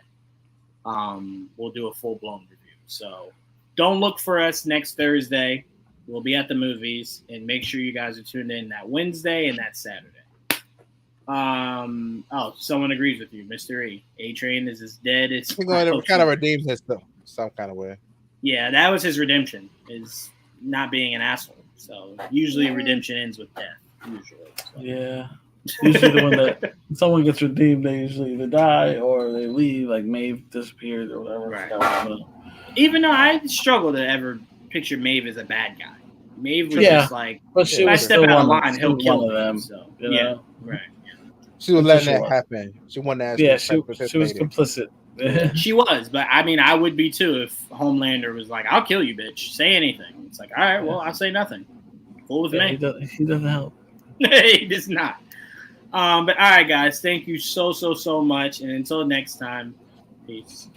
We'll do a full-blown review. So don't look for us next Thursday. We'll be at the movies, and make sure you guys are tuned in that Wednesday and that Saturday. Someone agrees with you, Mr. E. A-Train is as dead as... He kind of redeems himself some kind of way. Yeah, that was his redemption, is not being an asshole. So usually redemption ends with death. Usually. So. Yeah. Usually the one that someone gets redeemed, they usually either die or they leave, like Maeve disappeared or whatever. Right. Even though I struggle to ever picture Maeve as a bad guy. Maeve was just like, but she if I was step out of line, he'll kill them. So, yeah, right. She was letting that happen. She wanted to ask. Yeah, she was complicit. She was, but I mean, I would be too if Homelander was like, "I'll kill you, bitch. Say anything." It's like, all right, well, I'll say nothing. Cool with me. He doesn't help. He does not. But all right, guys, thank you so much, and until next time, peace.